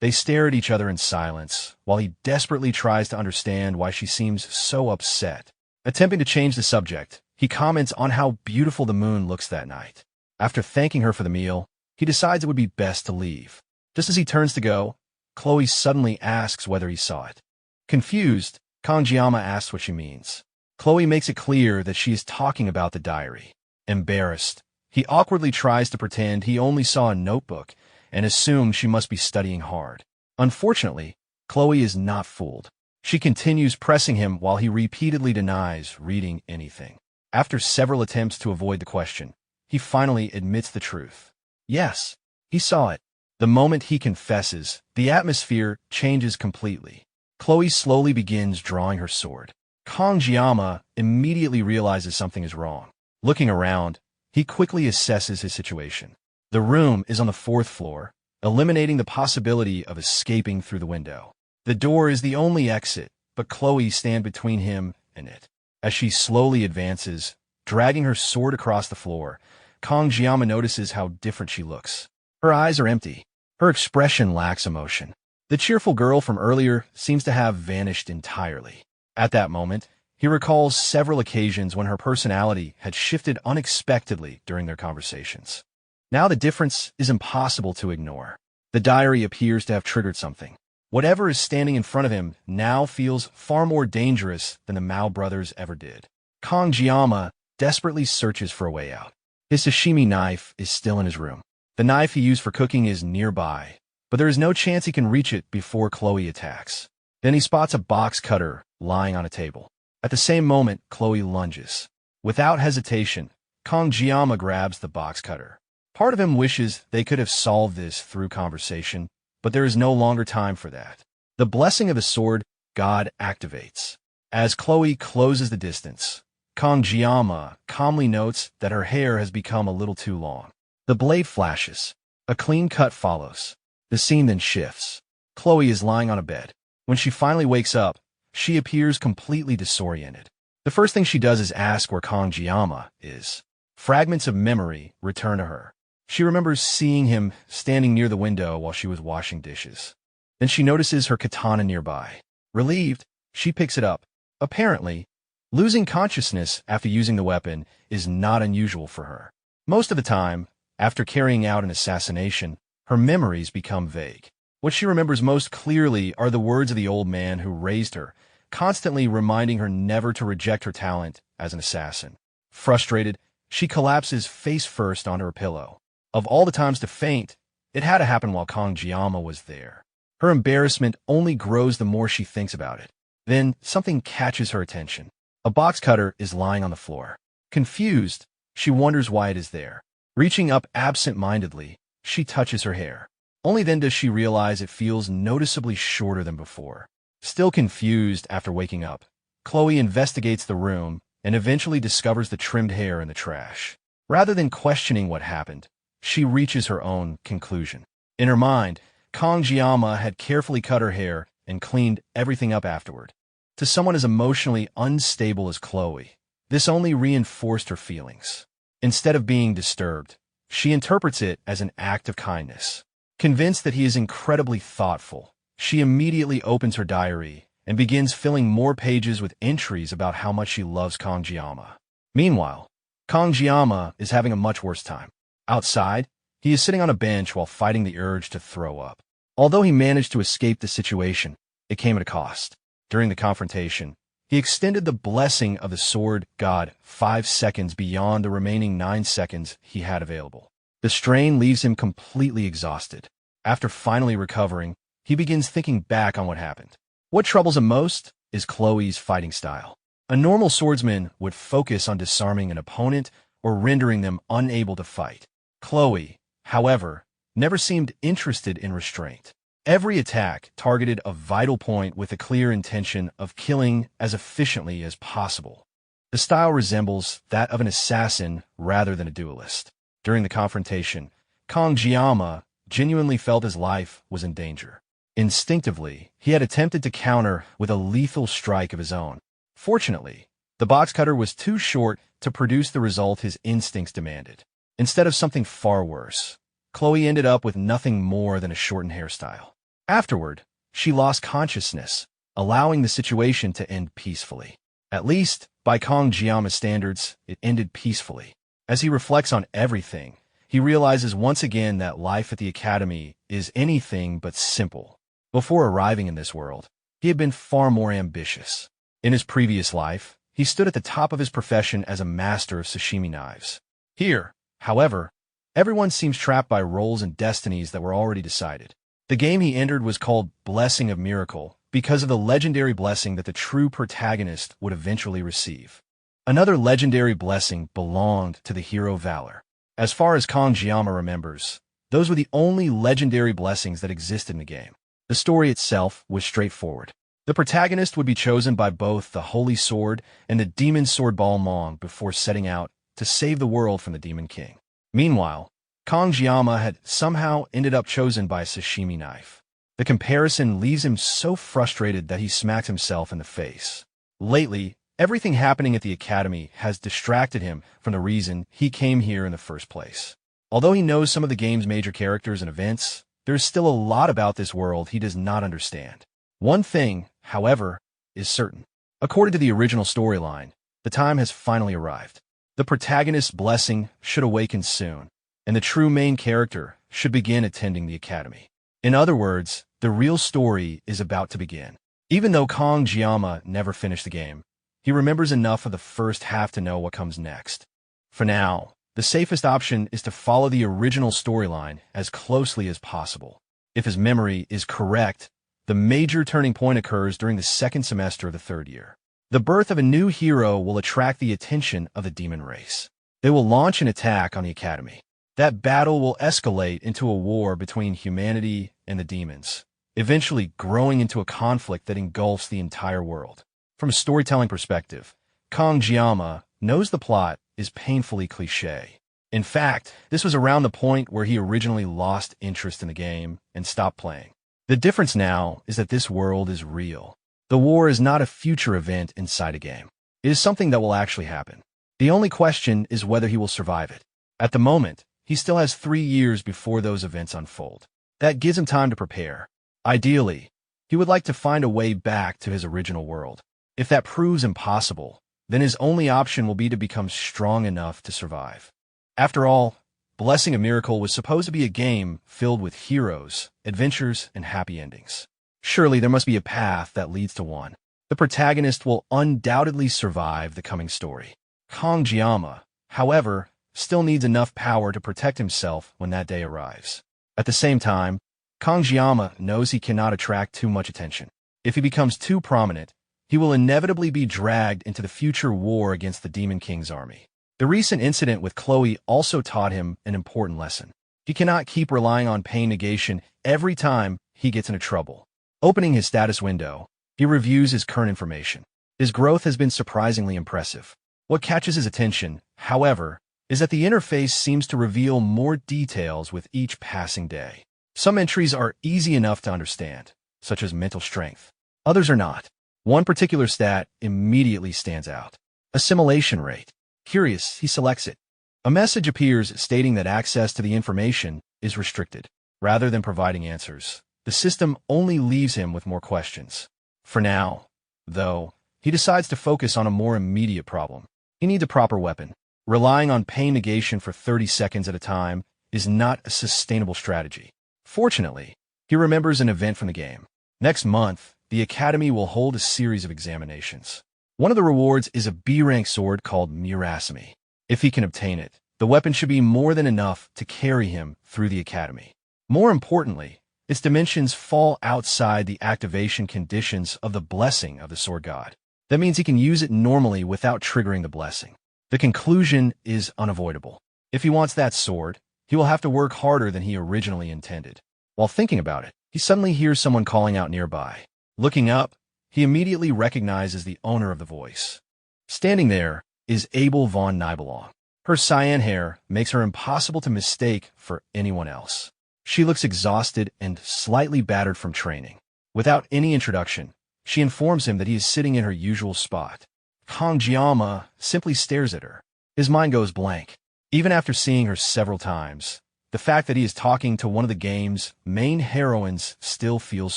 They stare at each other in silence, while he desperately tries to understand why she seems so upset. Attempting to change the subject, he comments on how beautiful the moon looks that night. After thanking her for the meal, he decides it would be best to leave. Just as he turns to go, Chloe suddenly asks whether he saw it. Confused, Kangjiyama asks what she means. Chloe makes it clear that she is talking about the diary. Embarrassed, he awkwardly tries to pretend he only saw a notebook and assumes she must be studying hard. Unfortunately, Chloe is not fooled. She continues pressing him while he repeatedly denies reading anything. After several attempts to avoid the question, he finally admits the truth. Yes, he saw it. The moment he confesses, the atmosphere changes completely. Chloe slowly begins drawing her sword. Kangjiyama immediately realizes something is wrong. Looking around, he quickly assesses his situation. The room is on the 4th floor, eliminating the possibility of escaping through the window. The door is the only exit, but Chloe stands between him and it. As she slowly advances, dragging her sword across the floor, Kangjiyama notices how different she looks. Her eyes are empty. Her expression lacks emotion. The cheerful girl from earlier seems to have vanished entirely. At that moment, he recalls several occasions when her personality had shifted unexpectedly during their conversations. Now the difference is impossible to ignore. The diary appears to have triggered something. Whatever is standing in front of him now feels far more dangerous than the Mao brothers ever did. Kangjiyama desperately searches for a way out. His sashimi knife is still in his room. The knife he used for cooking is nearby, but there is no chance he can reach it before Chloe attacks. Then he spots a box cutter lying on a table. At the same moment, Chloe lunges. Without hesitation, Kangjiyama grabs the box cutter. Part of him wishes they could have solved this through conversation, but there is no longer time for that. The blessing of the sword god activates. As Chloe closes the distance, Kangjiyama calmly notes that her hair has become a little too long. The blade flashes. A clean cut follows. The scene then shifts. Chloe is lying on a bed. When she finally wakes up, she appears completely disoriented. The first thing she does is ask where Kangjiyama is. Fragments of memory return to her. She remembers seeing him standing near the window while she was washing dishes. Then she notices her katana nearby. Relieved, she picks it up. Apparently, losing consciousness after using the weapon is not unusual for her. Most of the time, after carrying out an assassination, her memories become vague. What she remembers most clearly are the words of the old man who raised her, constantly reminding her never to reject her talent as an assassin. Frustrated, she collapses face first onto her pillow. Of all the times to faint, it had to happen while Kangjiyama was there. Her embarrassment only grows the more she thinks about it. Then, something catches her attention. A box cutter is lying on the floor. Confused, she wonders why it is there. Reaching up absent-mindedly, she touches her hair. Only then does she realize it feels noticeably shorter than before. Still confused after waking up, Chloe investigates the room and eventually discovers the trimmed hair in the trash. Rather than questioning what happened, she reaches her own conclusion. In her mind, Kangjiyama had carefully cut her hair and cleaned everything up afterward. To someone as emotionally unstable as Chloe, this only reinforced her feelings. Instead of being disturbed, she interprets it as an act of kindness. Convinced that he is incredibly thoughtful, she immediately opens her diary and begins filling more pages with entries about how much she loves Kangjiyama. Meanwhile, Kangjiyama is having a much worse time. Outside, he is sitting on a bench while fighting the urge to throw up. Although he managed to escape the situation, it came at a cost. During the confrontation, He extended the blessing of the sword god 5 seconds beyond the remaining 9 seconds he had available. The strain leaves him completely exhausted. After finally recovering, he begins thinking back on what happened. What troubles him most is Chloe's fighting style. A normal swordsman would focus on disarming an opponent or rendering them unable to fight. Chloe, however, never seemed interested in restraint. Every attack targeted a vital point with a clear intention of killing as efficiently as possible. The style resembles that of an assassin rather than a duelist. During the confrontation, Kong-jiama genuinely felt his life was in danger. Instinctively, he had attempted to counter with a lethal strike of his own. Fortunately, the box cutter was too short to produce the result his instincts demanded. Instead of something far worse, Chloe ended up with nothing more than a shortened hairstyle. Afterward, she lost consciousness, allowing the situation to end peacefully. At least, by Kong-jiama's standards, it ended peacefully. As he reflects on everything, he realizes once again that life at the academy is anything but simple. Before arriving in this world, he had been far more ambitious. In his previous life, he stood at the top of his profession as a master of sashimi knives. Here, however, everyone seems trapped by roles and destinies that were already decided. The game he entered was called Blessing of Miracle because of the legendary blessing that the true protagonist would eventually receive. Another legendary blessing belonged to the hero Valor. As far as Kong-jiama remembers, those were the only legendary blessings that existed in the game. The story itself was straightforward. The protagonist would be chosen by both the Holy Sword and the Demon Sword Balmong before setting out to save the world from the Demon King. Meanwhile, Kong-jiama had somehow ended up chosen by a sashimi knife. The comparison leaves him so frustrated that he smacks himself in the face. Lately, everything happening at the academy has distracted him from the reason he came here in the first place. Although he knows some of the game's major characters and events, there is still a lot about this world he does not understand. One thing, however, is certain. According to the original storyline, the time has finally arrived. The protagonist's blessing should awaken soon, and the true main character should begin attending the academy. In other words, the real story is about to begin. Even though Kong-jiama never finished the game, he remembers enough of the first half to know what comes next. For now, the safest option is to follow the original storyline as closely as possible. If his memory is correct, the major turning point occurs during the second semester of the third year. The birth of a new hero will attract the attention of the demon race. They will launch an attack on the academy. That battle will escalate into a war between humanity and the demons, eventually growing into a conflict that engulfs the entire world. From a storytelling perspective, Kong-jiama knows the plot is painfully cliché. In fact, this was around the point where he originally lost interest in the game and stopped playing. The difference now is that this world is real. The war is not a future event inside a game. It is something that will actually happen. The only question is whether he will survive it. At the moment, he still has 3 years before those events unfold. That gives him time to prepare. Ideally, he would like to find a way back to his original world. If that proves impossible, then his only option will be to become strong enough to survive. After all, Blessing of Miracle was supposed to be a game filled with heroes, adventures, and happy endings. Surely there must be a path that leads to one. The protagonist will undoubtedly survive the coming story. Kong-jiama, however, still needs enough power to protect himself when that day arrives. At the same time, Kong-jiama knows he cannot attract too much attention. If he becomes too prominent, he will inevitably be dragged into the future war against the Demon King's army. The recent incident with Chloe also taught him an important lesson. He cannot keep relying on pain negation every time he gets into trouble. Opening his status window, he reviews his current information. His growth has been surprisingly impressive. What catches his attention, however, is that the interface seems to reveal more details with each passing day. Some entries are easy enough to understand, such as mental strength. Others are not. One particular stat immediately stands out. Assimilation rate. Curious, he selects it. A message appears stating that access to the information is restricted. Rather than providing answers, the system only leaves him with more questions. For now, though, he decides to focus on a more immediate problem. He needs a proper weapon. Relying on pain negation for 30 seconds at a time is not a sustainable strategy. Fortunately, he remembers an event from the game. Next month, the Academy will hold a series of examinations. One of the rewards is a B-rank sword called Murasame. If he can obtain it, the weapon should be more than enough to carry him through the academy. More importantly, its dimensions fall outside the activation conditions of the blessing of the sword god. That means he can use it normally without triggering the blessing. The conclusion is unavoidable. If he wants that sword, he will have to work harder than he originally intended. While thinking about it, he suddenly hears someone calling out nearby. Looking up, he immediately recognizes the owner of the voice. Standing there is Abel von Nibelung. Her cyan hair makes her impossible to mistake for anyone else. She looks exhausted and slightly battered from training. Without any introduction, she informs him that he is sitting in her usual spot. Kangjiyama simply stares at her. His mind goes blank. Even after seeing her several times, the fact that he is talking to one of the game's main heroines still feels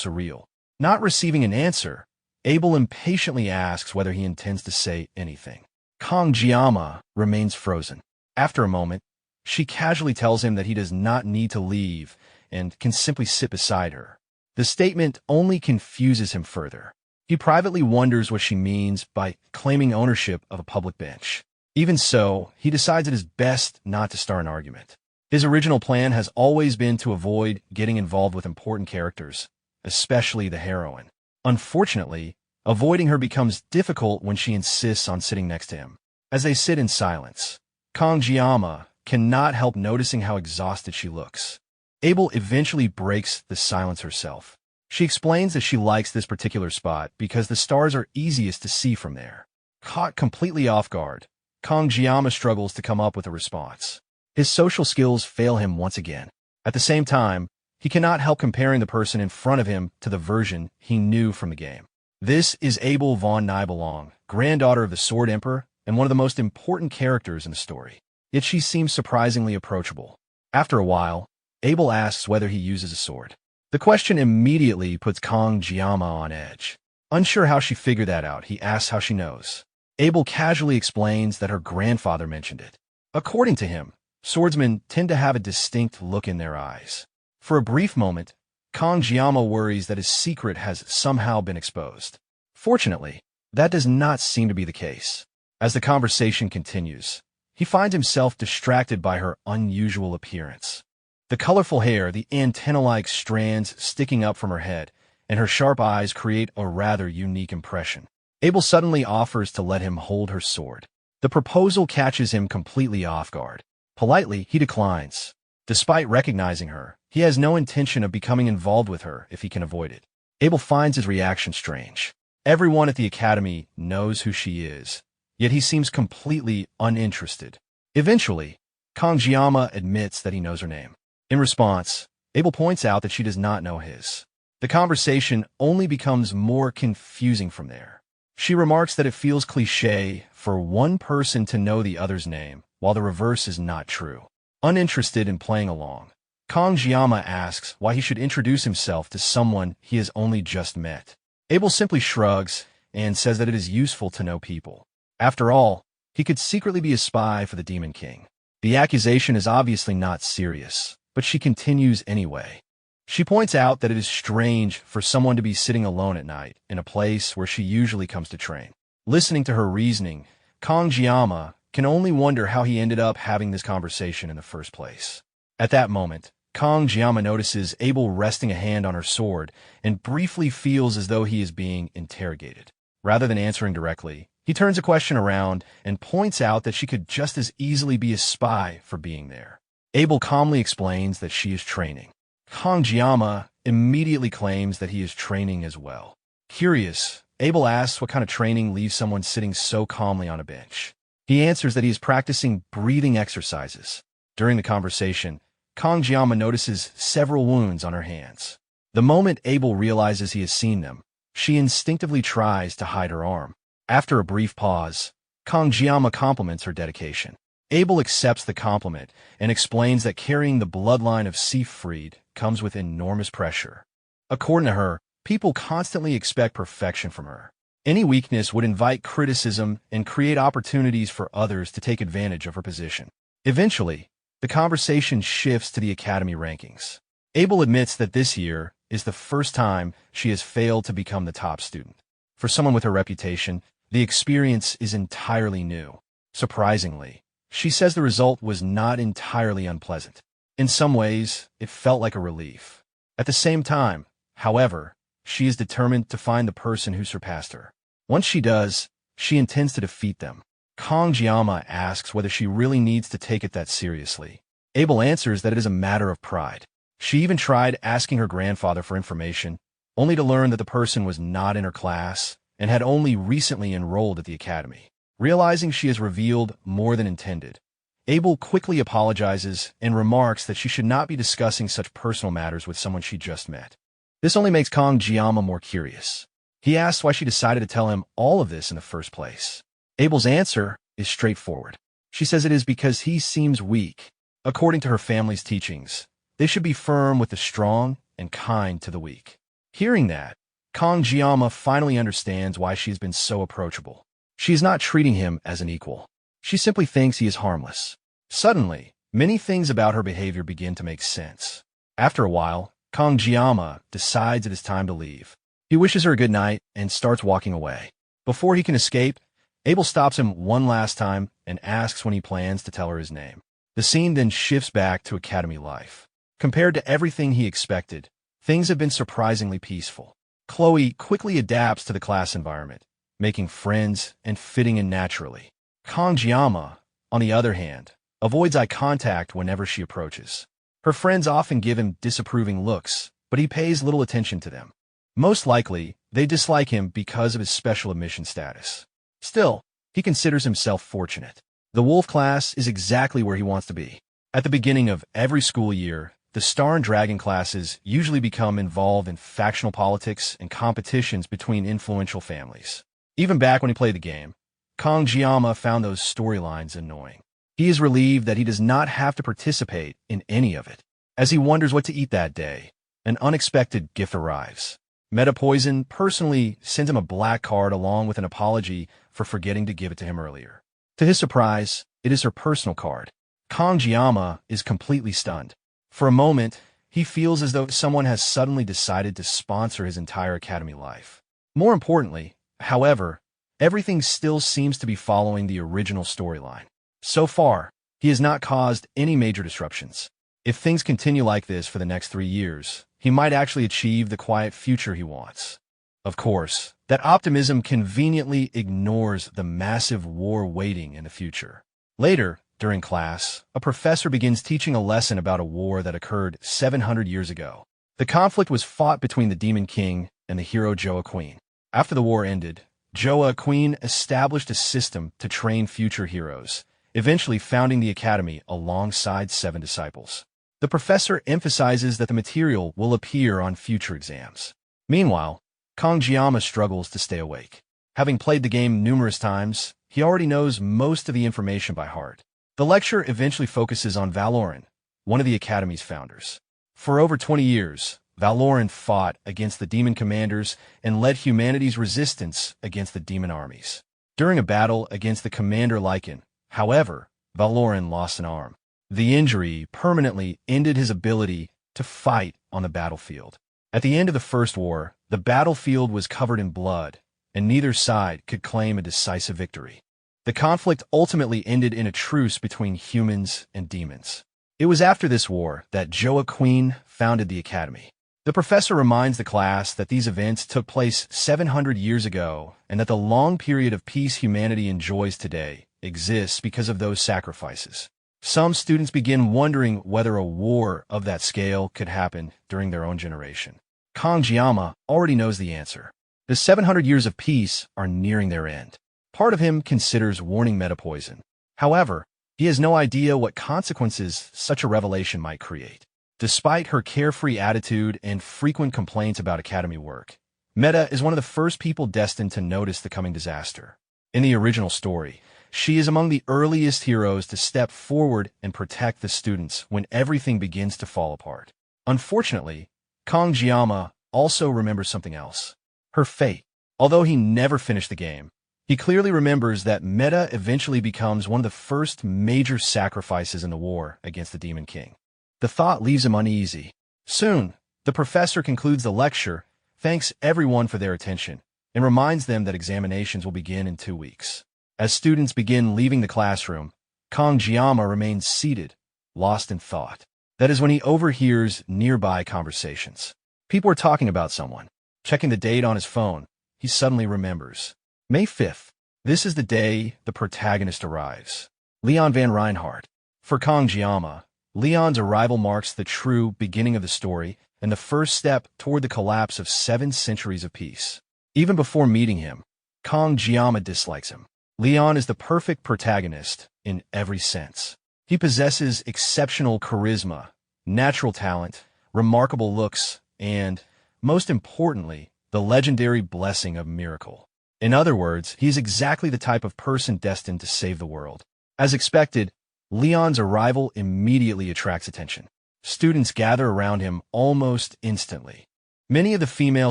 surreal. Not receiving an answer, Abel impatiently asks whether he intends to say anything. Kangjiyama remains frozen. After a moment, she casually tells him that he does not need to leave and can simply sit beside her. The statement only confuses him further. He privately wonders what she means by claiming ownership of a public bench. Even so, he decides it is best not to start an argument. His original plan has always been to avoid getting involved with important characters, especially the heroine. Unfortunately, avoiding her becomes difficult when she insists on sitting next to him. As they sit in silence, Kangjiyama cannot help noticing how exhausted she looks. Abel eventually breaks the silence herself. She explains that she likes this particular spot because the stars are easiest to see from there. Caught completely off guard, Kangjiyama struggles to come up with a response. His social skills fail him once again. At the same time, he cannot help comparing the person in front of him to the version he knew from the game. This is Abel von Nibelung, granddaughter of the Sword Emperor and one of the most important characters in the story. Yet she seems surprisingly approachable. After a while, Abel asks whether he uses a sword. The question immediately puts Kangjiyama on edge. Unsure how she figured that out, he asks how she knows. Abel casually explains that her grandfather mentioned it. According to him, swordsmen tend to have a distinct look in their eyes. For a brief moment, Kangjiyama worries that his secret has somehow been exposed. Fortunately, that does not seem to be the case. As the conversation continues, he finds himself distracted by her unusual appearance. The colorful hair, the antenna-like strands sticking up from her head, and her sharp eyes create a rather unique impression. Abel suddenly offers to let him hold her sword. The proposal catches him completely off guard. Politely, he declines. Despite recognizing her, he has no intention of becoming involved with her if he can avoid it. Abel finds his reaction strange. Everyone at the academy knows who she is, yet he seems completely uninterested. Eventually, Kangjiyama admits that he knows her name. In response, Abel points out that she does not know his. The conversation only becomes more confusing from there. She remarks that it feels cliché for one person to know the other's name, while the reverse is not true. Uninterested in playing along, Kangjiyama asks why he should introduce himself to someone he has only just met. Abel simply shrugs and says that it is useful to know people. After all, he could secretly be a spy for the Demon King. The accusation is obviously not serious, but she continues anyway. She points out that it is strange for someone to be sitting alone at night in a place where she usually comes to train. Listening to her reasoning, Kangjiyama can only wonder how he ended up having this conversation in the first place. At that moment, Kangjiyama notices Abel resting a hand on her sword and briefly feels as though he is being interrogated. Rather than answering directly, he turns the question around and points out that she could just as easily be a spy for being there. Abel calmly explains that she is training. Kangjiyama immediately claims that he is training as well. Curious, Abel asks what kind of training leaves someone sitting so calmly on a bench. He answers that he is practicing breathing exercises. During the conversation, Kangjiyama notices several wounds on her hands. The moment Abel realizes he has seen them, she instinctively tries to hide her arm. After a brief pause, Kangjiyama compliments her dedication. Abel accepts the compliment and explains that carrying the bloodline of Siegfried comes with enormous pressure. According to her, people constantly expect perfection from her. Any weakness would invite criticism and create opportunities for others to take advantage of her position. Eventually, the conversation shifts to the academy rankings. Abel admits that this year is the first time she has failed to become the top student. For someone with her reputation, The experience is entirely new. Surprisingly, she says the result was not entirely unpleasant. In some ways, it felt like a relief. At the same time, however, she is determined to find the person who surpassed her. Once she does, she intends to defeat them. Kangjiyama asks whether she really needs to take it that seriously. Abel answers that it is a matter of pride. She even tried asking her grandfather for information, only to learn that the person was not in her class and had only recently enrolled at the academy. Realizing she has revealed more than intended, Abel quickly apologizes and remarks that she should not be discussing such personal matters with someone she just met. This only makes Kangjiyama more curious. He asks why she decided to tell him all of this in the first place. Abel's answer is straightforward. She says it is because he seems weak. According to her family's teachings, they should be firm with the strong and kind to the weak. Hearing that, Kangjiyama finally understands why she's been so approachable. She is not treating him as an equal. She simply thinks he is harmless. Suddenly, many things about her behavior begin to make sense. After a while, Kangjiyama decides it is time to leave. He wishes her a good night and starts walking away. Before he can escape, Abel stops him one last time and asks when he plans to tell her his name. The scene then shifts back to academy life. Compared to everything he expected, things have been surprisingly peaceful. Chloe quickly adapts to the class environment, making friends and fitting in naturally. Kangjiyama, on the other hand, avoids eye contact whenever she approaches. Her friends often give him disapproving looks, but he pays little attention to them. Most likely, they dislike him because of his special admission status. Still, he considers himself fortunate. The Wolf class is exactly where he wants to be. At the beginning of every school year, the Star and Dragon classes usually become involved in factional politics and competitions between influential families. Even back when he played the game, Kangjiyama found those storylines annoying. He is relieved that he does not have to participate in any of it. As he wonders what to eat that day, an unexpected gift arrives. Metapoison personally sends him a black card along with an apology for forgetting to give it to him earlier. To his surprise, it is her personal card. Kangjiyama is completely stunned. For a moment, he feels as though someone has suddenly decided to sponsor his entire academy life. More importantly, however, everything still seems to be following the original storyline. So far, he has not caused any major disruptions. If things continue like this for the next 3 years, he might actually achieve the quiet future he wants. Of course, that optimism conveniently ignores the massive war waiting in the future. Later, during class, a professor begins teaching a lesson about a war that occurred 700 years ago. The conflict was fought between the Demon King and the hero Joa Queen. After the war ended, Joa Queen established a system to train future heroes, eventually founding the academy alongside 7 disciples. The professor emphasizes that the material will appear on future exams. Meanwhile, Kangjiyama struggles to stay awake. Having played the game numerous times, he already knows most of the information by heart. The lecture eventually focuses on Valoran, one of the academy's founders. For over 20 years, Valoran fought against the demon commanders and led humanity's resistance against the demon armies. During a battle against the commander Lycan, however, Valoran lost an arm. The injury permanently ended his ability to fight on the battlefield. At the end of the First War, the battlefield was covered in blood, and neither side could claim a decisive victory. The conflict ultimately ended in a truce between humans and demons. It was after this war that Joa Queen founded the academy. The professor reminds the class that these events took place 700 years ago and that the long period of peace humanity enjoys today exists because of those sacrifices. Some students begin wondering whether a war of that scale could happen during their own generation. Kangjiyama already knows the answer. The 700 years of peace are nearing their end. Part of him considers warning Metapoison. However, he has no idea what consequences such a revelation might create. Despite her carefree attitude and frequent complaints about academy work, Meta is one of the first people destined to notice the coming disaster. In the original story, she is among the earliest heroes to step forward and protect the students when everything begins to fall apart. Unfortunately, Kangjiyama also remembers something else: her fate. Although he never finished the game, he clearly remembers that Meta eventually becomes one of the first major sacrifices in the war against the Demon King. The thought leaves him uneasy. Soon, the professor concludes the lecture, thanks everyone for their attention, and reminds them that examinations will begin in 2 weeks. As students begin leaving the classroom, Kangjiyama remains seated, lost in thought. That is when he overhears nearby conversations. People are talking about someone. Checking the date on his phone, he suddenly remembers. May 5th. This is the day the protagonist arrives. Leon van Reinhardt. For Kangjiyama, Leon's arrival marks the true beginning of the story and the first step toward the collapse of 7 centuries of peace. Even before meeting him, Kangjiyama dislikes him. Leon is the perfect protagonist in every sense. He possesses exceptional charisma, natural talent, remarkable looks, and, most importantly, the legendary blessing of miracle. In other words, he is exactly the type of person destined to save the world. As expected, Leon's arrival immediately attracts attention. Students gather around him almost instantly. Many of the female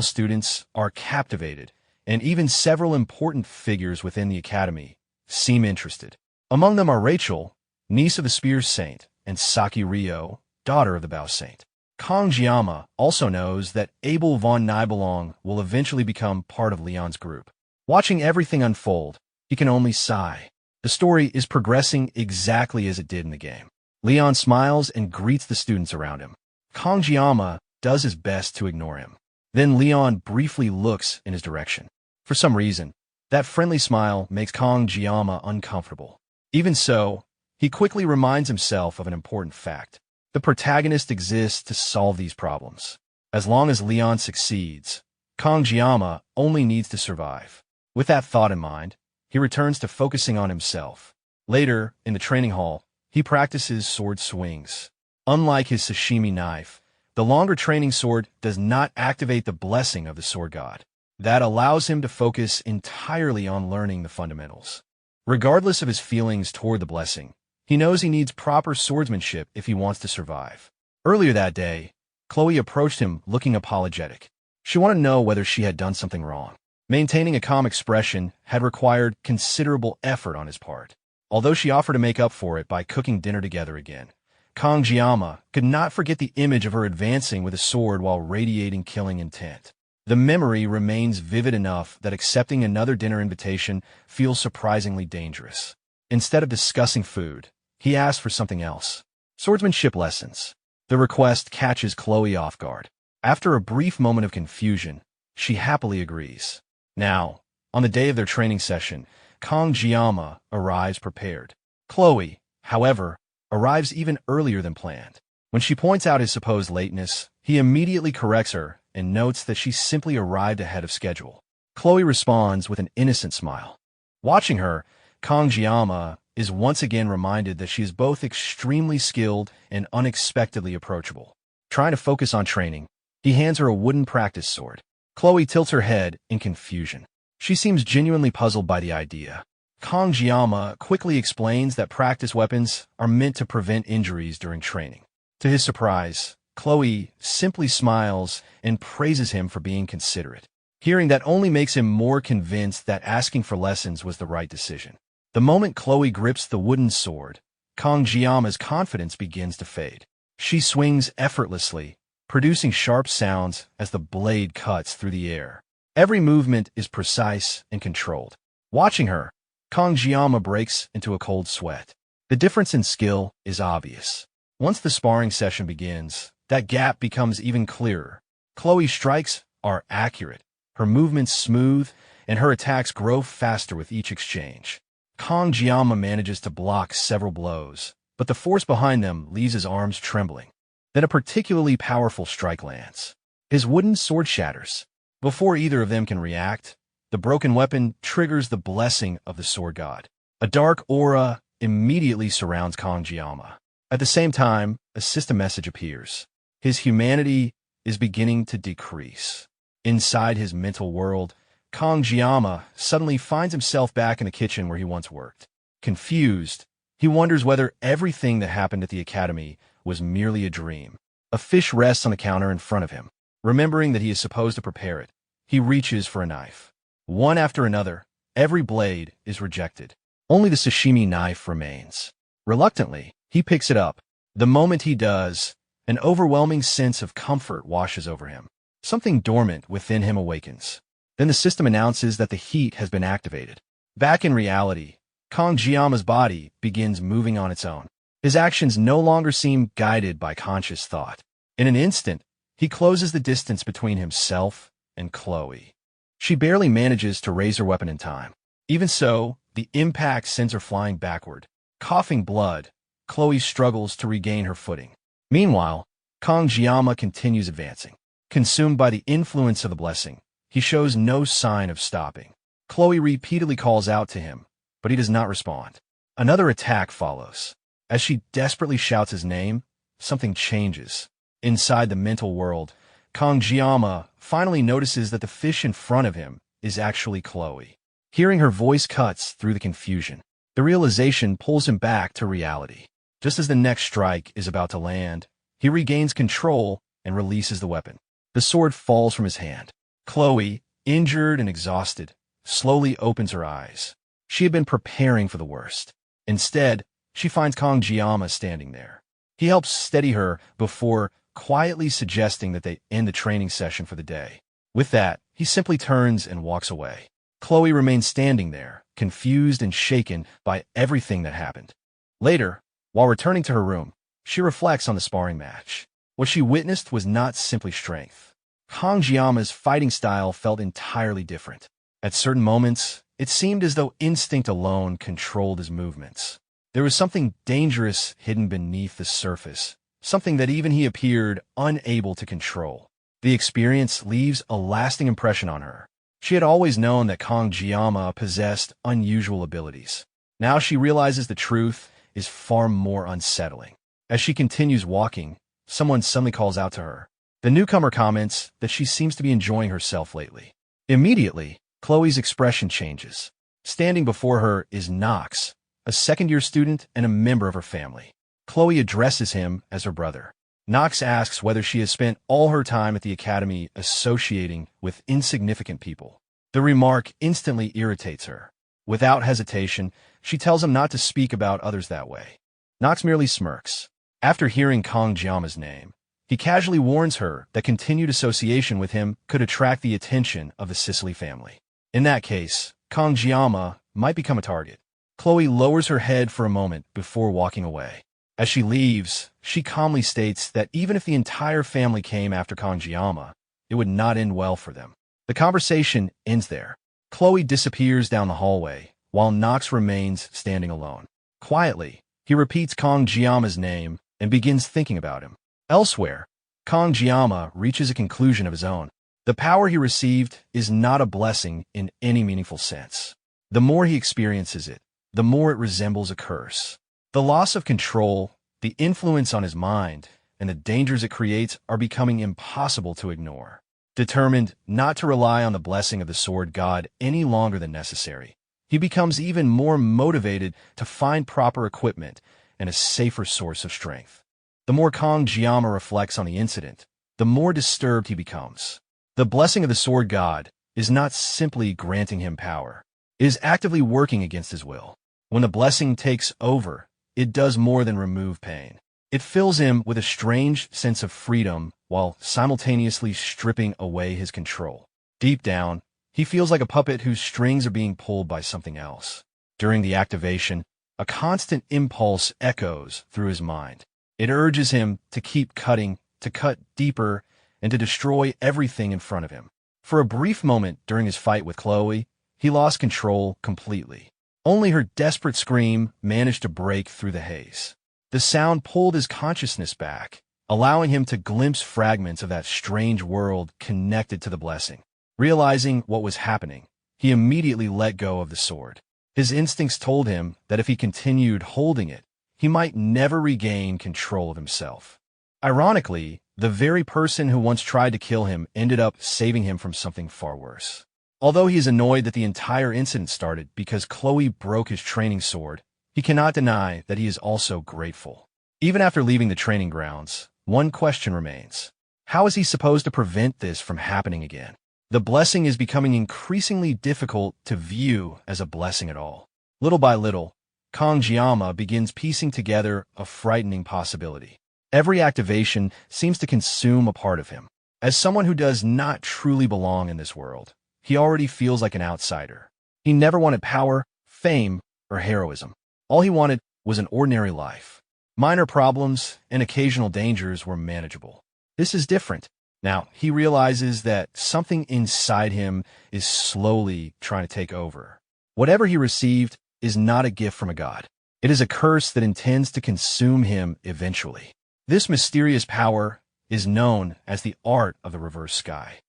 students are captivated, and even several important figures within the academy seem interested. Among them are Rachel, niece of the Spear Saint, and Saki Ryo, daughter of the Bow Saint. Kangjiyama also knows that Abel von Nibelung will eventually become part of Leon's group. Watching everything unfold, he can only sigh. The story is progressing exactly as it did in the game. Leon smiles and greets the students around him. Kangjiyama does his best to ignore him. Then Leon briefly looks in his direction. For some reason, that friendly smile makes Kangjiyama uncomfortable. Even so, he quickly reminds himself of an important fact. The protagonist exists to solve these problems. As long as Leon succeeds, Kangjiyama only needs to survive. With that thought in mind, he returns to focusing on himself. Later, in the training hall, he practices sword swings. Unlike his sashimi knife, the longer training sword does not activate the blessing of the sword god. That allows him to focus entirely on learning the fundamentals. Regardless of his feelings toward the blessing, he knows he needs proper swordsmanship if he wants to survive. Earlier that day, Chloe approached him looking apologetic. She wanted to know whether she had done something wrong. Maintaining a calm expression had required considerable effort on his part. Although she offered to make up for it by cooking dinner together again, Kangjiyama could not forget the image of her advancing with a sword while radiating killing intent. The memory remains vivid enough that accepting another dinner invitation feels surprisingly dangerous. Instead of discussing food, he asked for something else. Swordsmanship lessons. The request catches Chloe off guard. After a brief moment of confusion, she happily agrees. Now, on the day of their training session, Kangjiyama arrives prepared. Chloe, however, arrives even earlier than planned. When she points out his supposed lateness, he immediately corrects her and notes that she simply arrived ahead of schedule. Chloe responds with an innocent smile. Watching her, Kangjiyama is once again reminded that she is both extremely skilled and unexpectedly approachable. Trying to focus on training, he hands her a wooden practice sword. Chloe tilts her head in confusion. She seems genuinely puzzled by the idea. Kangjiyama quickly explains that practice weapons are meant to prevent injuries during training. To his surprise, Chloe simply smiles and praises him for being considerate. Hearing that only makes him more convinced that asking for lessons was the right decision. The moment Chloe grips the wooden sword, Kangjiyama's confidence begins to fade. She swings effortlessly, producing sharp sounds as the blade cuts through the air. Every movement is precise and controlled. Watching her, Kangjiyama breaks into a cold sweat. The difference in skill is obvious. Once the sparring session begins, that gap becomes even clearer. Chloe's strikes are accurate, her movements smooth, and her attacks grow faster with each exchange. Kangjiyama manages to block several blows, but the force behind them leaves his arms trembling. Then a particularly powerful strike lands. His wooden sword shatters. Before either of them can react, the broken weapon triggers the blessing of the sword god. A dark aura immediately surrounds Kangjiyama. At the same time, a system message appears. His humanity is beginning to decrease. Inside his mental world, Kangjiyama suddenly finds himself back in the kitchen where he once worked. Confused, he wonders whether everything that happened at the academy was merely a dream. A fish rests on the counter in front of him. Remembering that he is supposed to prepare it, he reaches for a knife. One after another, every blade is rejected. Only the sashimi knife remains. Reluctantly, he picks it up. The moment he does, an overwhelming sense of comfort washes over him. Something dormant within him awakens. Then the system announces that the heat has been activated. Back in reality, Kongjiama's body begins moving on its own. His actions no longer seem guided by conscious thought. In an instant, he closes the distance between himself and Chloe. She barely manages to raise her weapon in time. Even so, the impact sends her flying backward. Coughing blood, Chloe struggles to regain her footing. Meanwhile, Kongjiama continues advancing. Consumed by the influence of the blessing, he shows no sign of stopping. Chloe repeatedly calls out to him, but he does not respond. Another attack follows. As she desperately shouts his name, something changes. Inside the mental world, Kongjiama finally notices that the fish in front of him is actually Chloe. Hearing her voice cuts through the confusion. The realization pulls him back to reality. Just as the next strike is about to land, he regains control and releases the weapon. The sword falls from his hand. Chloe, injured and exhausted, slowly opens her eyes. She had been preparing for the worst. Instead, she finds Kongjiama standing there. He helps steady her before quietly suggesting that they end the training session for the day. With that, he simply turns and walks away. Chloe remains standing there, confused and shaken by everything that happened. Later, while returning to her room, she reflects on the sparring match. What she witnessed was not simply strength. Kongjiama's fighting style felt entirely different. At certain moments, it seemed as though instinct alone controlled his movements. There was something dangerous hidden beneath the surface, something that even he appeared unable to control. The experience leaves a lasting impression on her. She had always known that Kongjiama possessed unusual abilities. Now she realizes the truth is far more unsettling. As she continues walking, someone suddenly calls out to her. The newcomer comments that she seems to be enjoying herself lately. Immediately, Chloe's expression changes. Standing before her is Knox, a second-year student and a member of her family. Chloe addresses him as her brother. Knox asks whether she has spent all her time at the academy associating with insignificant people. The remark instantly irritates her. Without hesitation, she tells him not to speak about others that way. Knox merely smirks. After hearing Kongjiama's name, he casually warns her that continued association with him could attract the attention of the Sicily family. In that case, Kongjiama might become a target. Chloe lowers her head for a moment before walking away. As she leaves, she calmly states that even if the entire family came after Kongjiama, it would not end well for them. The conversation ends there. Chloe disappears down the hallway, while Knox remains standing alone. Quietly, he repeats Kongjiama's name and begins thinking about him. Elsewhere, Kongjiama reaches a conclusion of his own. The power he received is not a blessing in any meaningful sense. The more he experiences it, the more it resembles a curse. The loss of control, the influence on his mind, and the dangers it creates are becoming impossible to ignore. Determined not to rely on the blessing of the sword god any longer than necessary, he becomes even more motivated to find proper equipment and a safer source of strength. The more Kongjiama reflects on the incident, the more disturbed he becomes. The blessing of the sword god is not simply granting him power. It is actively working against his will. When the blessing takes over, it does more than remove pain. It fills him with a strange sense of freedom while simultaneously stripping away his control. Deep down, he feels like a puppet whose strings are being pulled by something else. During the activation, a constant impulse echoes through his mind. It urges him to keep cutting, to cut deeper, and to destroy everything in front of him. For a brief moment during his fight with Chloe, he lost control completely. Only her desperate scream managed to break through the haze. The sound pulled his consciousness back, allowing him to glimpse fragments of that strange world connected to the blessing. Realizing what was happening, he immediately let go of the sword. His instincts told him that if he continued holding it, he might never regain control of himself. Ironically, the very person who once tried to kill him ended up saving him from something far worse. Although he is annoyed that the entire incident started because Chloe broke his training sword, he cannot deny that he is also grateful. Even after leaving the training grounds, one question remains. How is he supposed to prevent this from happening again? The blessing is becoming increasingly difficult to view as a blessing at all. Little by little, Kongjiama begins piecing together a frightening possibility. Every activation seems to consume a part of him. As someone who does not truly belong in this world, he already feels like an outsider. He never wanted power, fame, or heroism. All he wanted was an ordinary life. Minor problems and occasional dangers were manageable. This is different. Now, he realizes that something inside him is slowly trying to take over. Whatever he received is not a gift from a god. It is a curse that intends to consume him eventually. This mysterious power is known as the art of the reverse sky.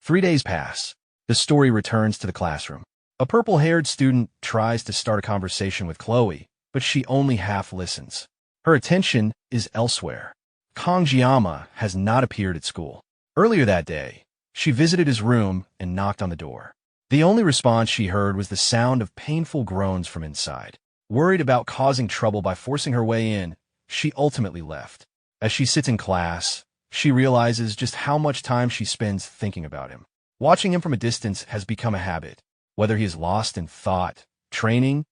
3 days pass. The story returns to the classroom. A purple-haired student tries to start a conversation with Chloe, but she only half listens. Her attention is elsewhere. Kangjiyama has not appeared at school. Earlier that day, she visited his room and knocked on the door. The only response she heard was the sound of painful groans from inside. Worried about causing trouble by forcing her way in, she ultimately left. As she sits in class, she realizes just how much time she spends thinking about him. Watching him from a distance has become a habit. Whether he is lost in thought, training,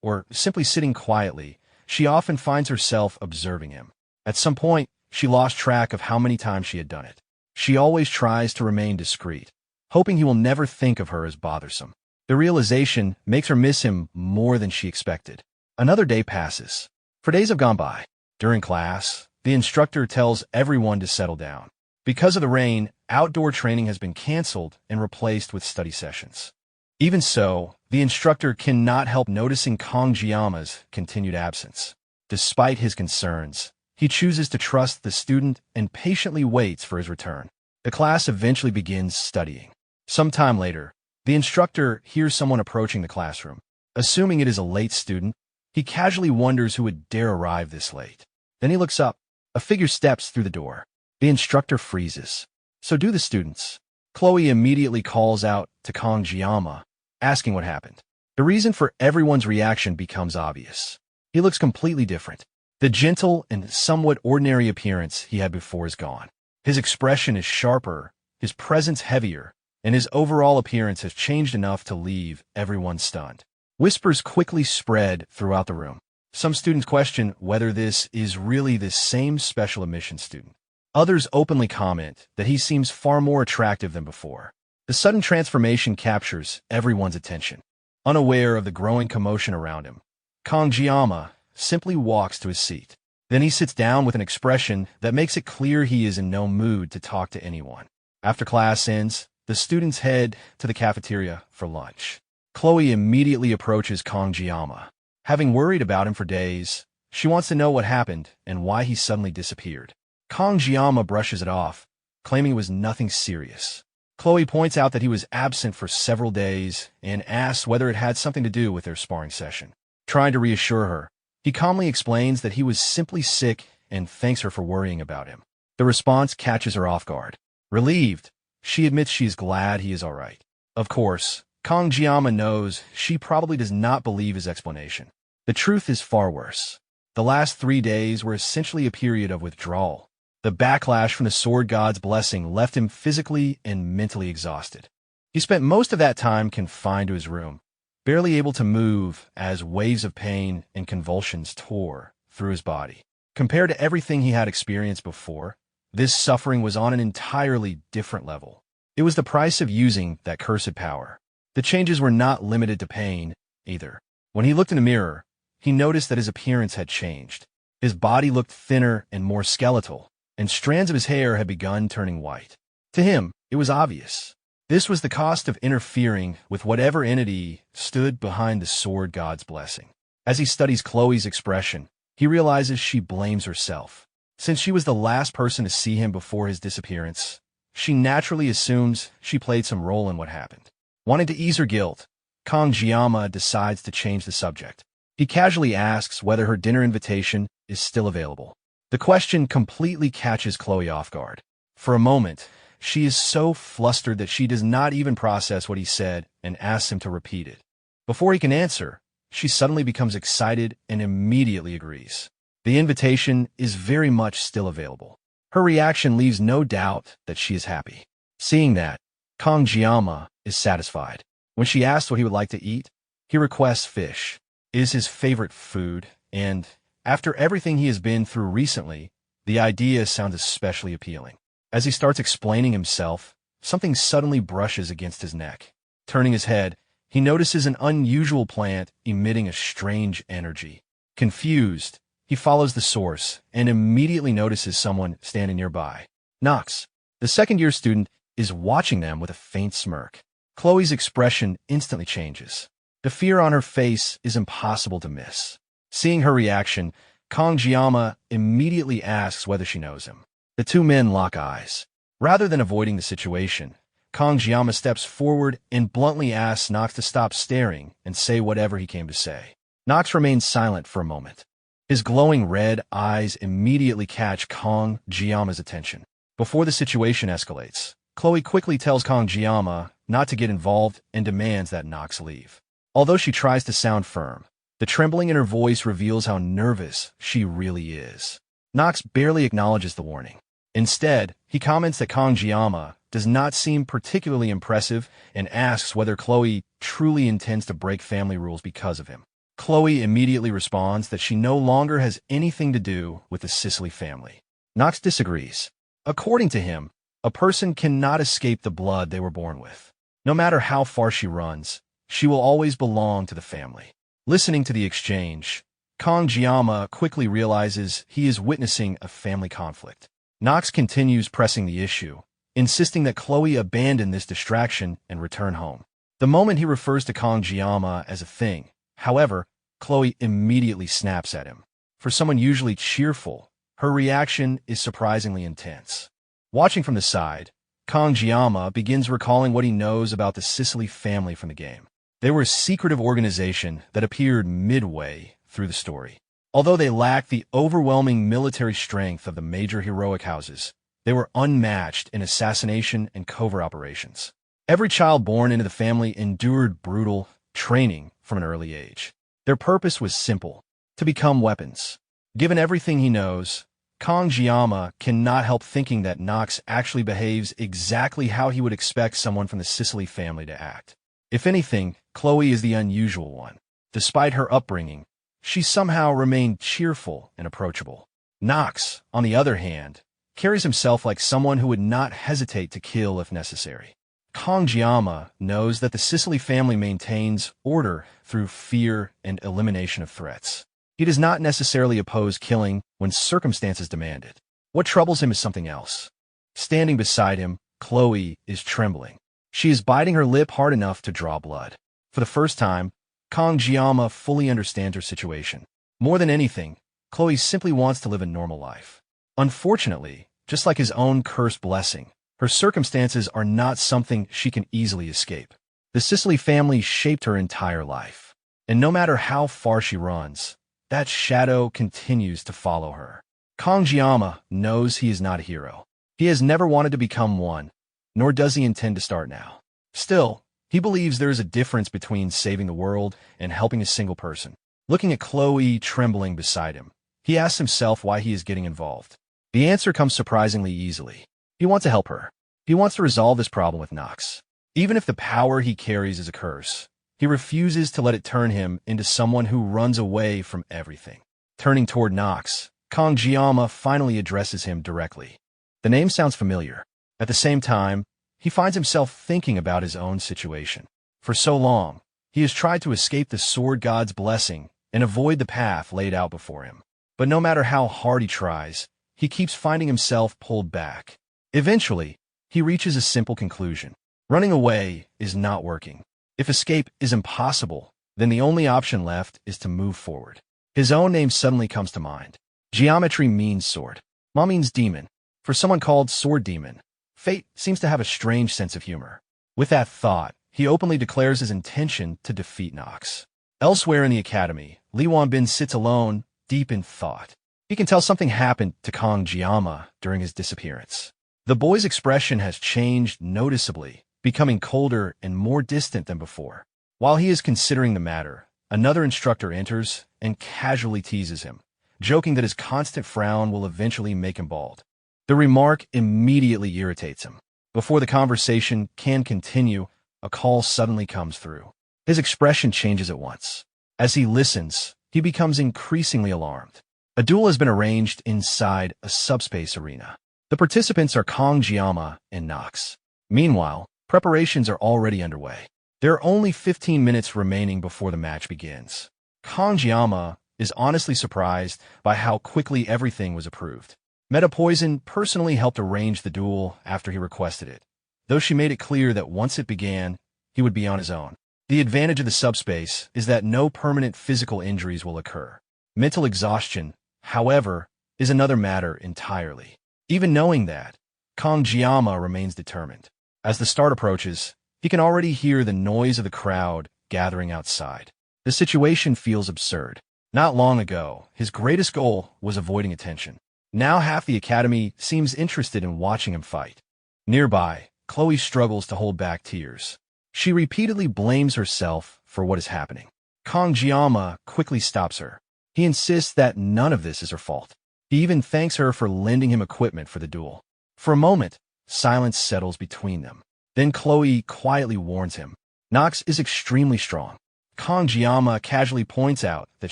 or simply sitting quietly, she often finds herself observing him. At some point, she lost track of how many times she had done it. She always tries to remain discreet, hoping he will never think of her as bothersome. The realization makes her miss him more than she expected. Another day passes. For days have gone by. During class, the instructor tells everyone to settle down. Because of the rain, outdoor training has been canceled and replaced with study sessions. Even so, the instructor cannot help noticing Kangjiyama's continued absence. Despite his concerns, he chooses to trust the student and patiently waits for his return. The class eventually begins studying. Sometime later, the instructor hears someone approaching the classroom. Assuming it is a late student, he casually wonders who would dare arrive this late. Then he looks up. A figure steps through the door. The instructor freezes. So do the students. Chloe immediately calls out to Kangjiyama, asking what happened. The reason for everyone's reaction becomes obvious. He looks completely different. The gentle and somewhat ordinary appearance he had before is gone. His expression is sharper, his presence heavier, and his overall appearance has changed enough to leave everyone stunned. Whispers quickly spread throughout the room. Some students question whether this is really the same special admission student. Others openly comment that he seems far more attractive than before. The sudden transformation captures everyone's attention. Unaware of the growing commotion around him, Kangjiyama simply walks to his seat. Then he sits down with an expression that makes it clear he is in no mood to talk to anyone. After class ends, the students head to the cafeteria for lunch. Chloe immediately approaches Kangjiyama. Having worried about him for days, she wants to know what happened and why he suddenly disappeared. Kangjiyama brushes it off, claiming it was nothing serious. Chloe points out that he was absent for several days and asks whether it had something to do with their sparring session. Trying to reassure her, he calmly explains that he was simply sick and thanks her for worrying about him. The response catches her off guard. Relieved, she admits she is glad he is all right. Of course, Kangjiyama knows she probably does not believe his explanation. The truth is far worse. The last 3 days were essentially a period of withdrawal. The backlash from the sword god's blessing left him physically and mentally exhausted. He spent most of that time confined to his room, barely able to move as waves of pain and convulsions tore through his body. Compared to everything he had experienced before, this suffering was on an entirely different level. It was the price of using that cursed power. The changes were not limited to pain, either. When he looked in the mirror, he noticed that his appearance had changed. His body looked thinner and more skeletal, and strands of his hair had begun turning white. To him, it was obvious. This was the cost of interfering with whatever entity stood behind the sword god's blessing. As he studies Chloe's expression, he realizes she blames herself. Since she was the last person to see him before his disappearance, she naturally assumes she played some role in what happened. Wanting to ease her guilt, Kangjiyama decides to change the subject. He casually asks whether her dinner invitation is still available. The question completely catches Chloe off guard. For a moment, she is so flustered that she does not even process what he said and asks him to repeat it. Before he can answer, she suddenly becomes excited and immediately agrees. The invitation is very much still available. Her reaction leaves no doubt that she is happy. Seeing that, Kangjiyama is satisfied. When she asks what he would like to eat, he requests fish. It is his favorite food, and after everything he has been through recently, the idea sounds especially appealing. As he starts explaining himself, something suddenly brushes against his neck. Turning his head, he notices an unusual plant emitting a strange energy. Confused, he follows the source and immediately notices someone standing nearby. Nox, the second-year student, is watching them with a faint smirk. Chloe's expression instantly changes. The fear on her face is impossible to miss. Seeing her reaction, Kangjiyama immediately asks whether she knows him. The two men lock eyes. Rather than avoiding the situation, Kangjiyama steps forward and bluntly asks Nox to stop staring and say whatever he came to say. Nox remains silent for a moment. His glowing red eyes immediately catch Kangjiyama's attention. Before the situation escalates, Chloe quickly tells Kangjiyama not to get involved and demands that Nox leave. Although she tries to sound firm, the trembling in her voice reveals how nervous she really is. Nox barely acknowledges the warning. Instead, he comments that Kangjiyama does not seem particularly impressive and asks whether Chloe truly intends to break family rules because of him. Chloe immediately responds that she no longer has anything to do with the Sicily family. Nox disagrees. According to him, a person cannot escape the blood they were born with. No matter how far she runs, she will always belong to the family. Listening to the exchange, Kangjiyama quickly realizes he is witnessing a family conflict. Nox continues pressing the issue, insisting that Chloe abandon this distraction and return home. The moment he refers to Kangjiyama as a thing, however, Chloe immediately snaps at him. For someone usually cheerful, her reaction is surprisingly intense. Watching from the side, Kangjiyama begins recalling what he knows about the Sicily family from the game. They were a secretive organization that appeared midway through the story. Although they lacked the overwhelming military strength of the major heroic houses, they were unmatched in assassination and covert operations. Every child born into the family endured brutal training from an early age. Their purpose was simple: to become weapons. Given everything he knows, Kangjiyama cannot help thinking that Nox actually behaves exactly how he would expect someone from the Sicily family to act. If anything, Chloe is the unusual one. Despite her upbringing, she somehow remained cheerful and approachable. Nox, on the other hand, carries himself like someone who would not hesitate to kill if necessary. Kangjiyama knows that the Sicily family maintains order through fear and elimination of threats. He does not necessarily oppose killing when circumstances demand it. What troubles him is something else. Standing beside him, Chloe is trembling. She is biting her lip hard enough to draw blood. For the first time, Kangjiyama fully understands her situation. More than anything, Chloe simply wants to live a normal life. Unfortunately, just like his own cursed blessing, her circumstances are not something she can easily escape. The Sicily family shaped her entire life, and no matter how far she runs, that shadow continues to follow her. Kangjiyama knows he is not a hero. He has never wanted to become one, nor does he intend to start now. Still, he believes there is a difference between saving the world and helping a single person. Looking at Chloe trembling beside him, he asks himself why he is getting involved. The answer comes surprisingly easily. He wants to help her. He wants to resolve this problem with Nox. Even if the power he carries is a curse, he refuses to let it turn him into someone who runs away from everything. Turning toward Nox, Kangjiyama finally addresses him directly. The name sounds familiar. At the same time, he finds himself thinking about his own situation. For so long, he has tried to escape the sword god's blessing and avoid the path laid out before him. But no matter how hard he tries, he keeps finding himself pulled back. Eventually, he reaches a simple conclusion. Running away is not working. If escape is impossible, then the only option left is to move forward. His own name suddenly comes to mind. Geometry means sword. Ma means demon. For someone called Sword Demon, fate seems to have a strange sense of humor. With that thought, he openly declares his intention to defeat Nox. Elsewhere in the academy, Li Wanbin sits alone, deep in thought. He can tell something happened to Kangjiyama during his disappearance. The boy's expression has changed noticeably, becoming colder and more distant than before. While he is considering the matter, another instructor enters and casually teases him, joking that his constant frown will eventually make him bald. The remark immediately irritates him. Before the conversation can continue, a call suddenly comes through. His expression changes at once. As he listens, he becomes increasingly alarmed. A duel has been arranged inside a subspace arena. The participants are Kangjiyama and Nox. Meanwhile, preparations are already underway. There are only 15 minutes remaining before the match begins. Kanjiyama is honestly surprised by how quickly everything was approved. Metapoison personally helped arrange the duel after he requested it, though she made it clear that once it began, he would be on his own. The advantage of the subspace is that no permanent physical injuries will occur. Mental exhaustion, however, is another matter entirely. Even knowing that, Kanjiyama remains determined. As the start approaches, he can already hear the noise of the crowd gathering outside. The situation feels absurd. Not long ago, his greatest goal was avoiding attention. Now half the academy seems interested in watching him fight. Nearby, Chloe struggles to hold back tears. She repeatedly blames herself for what is happening. Kanjiyama quickly stops her. He insists that none of this is her fault. He even thanks her for lending him equipment for the duel. For a moment, silence settles between them. Then Chloe quietly warns him. Nox is extremely strong. Kanjiyama casually points out that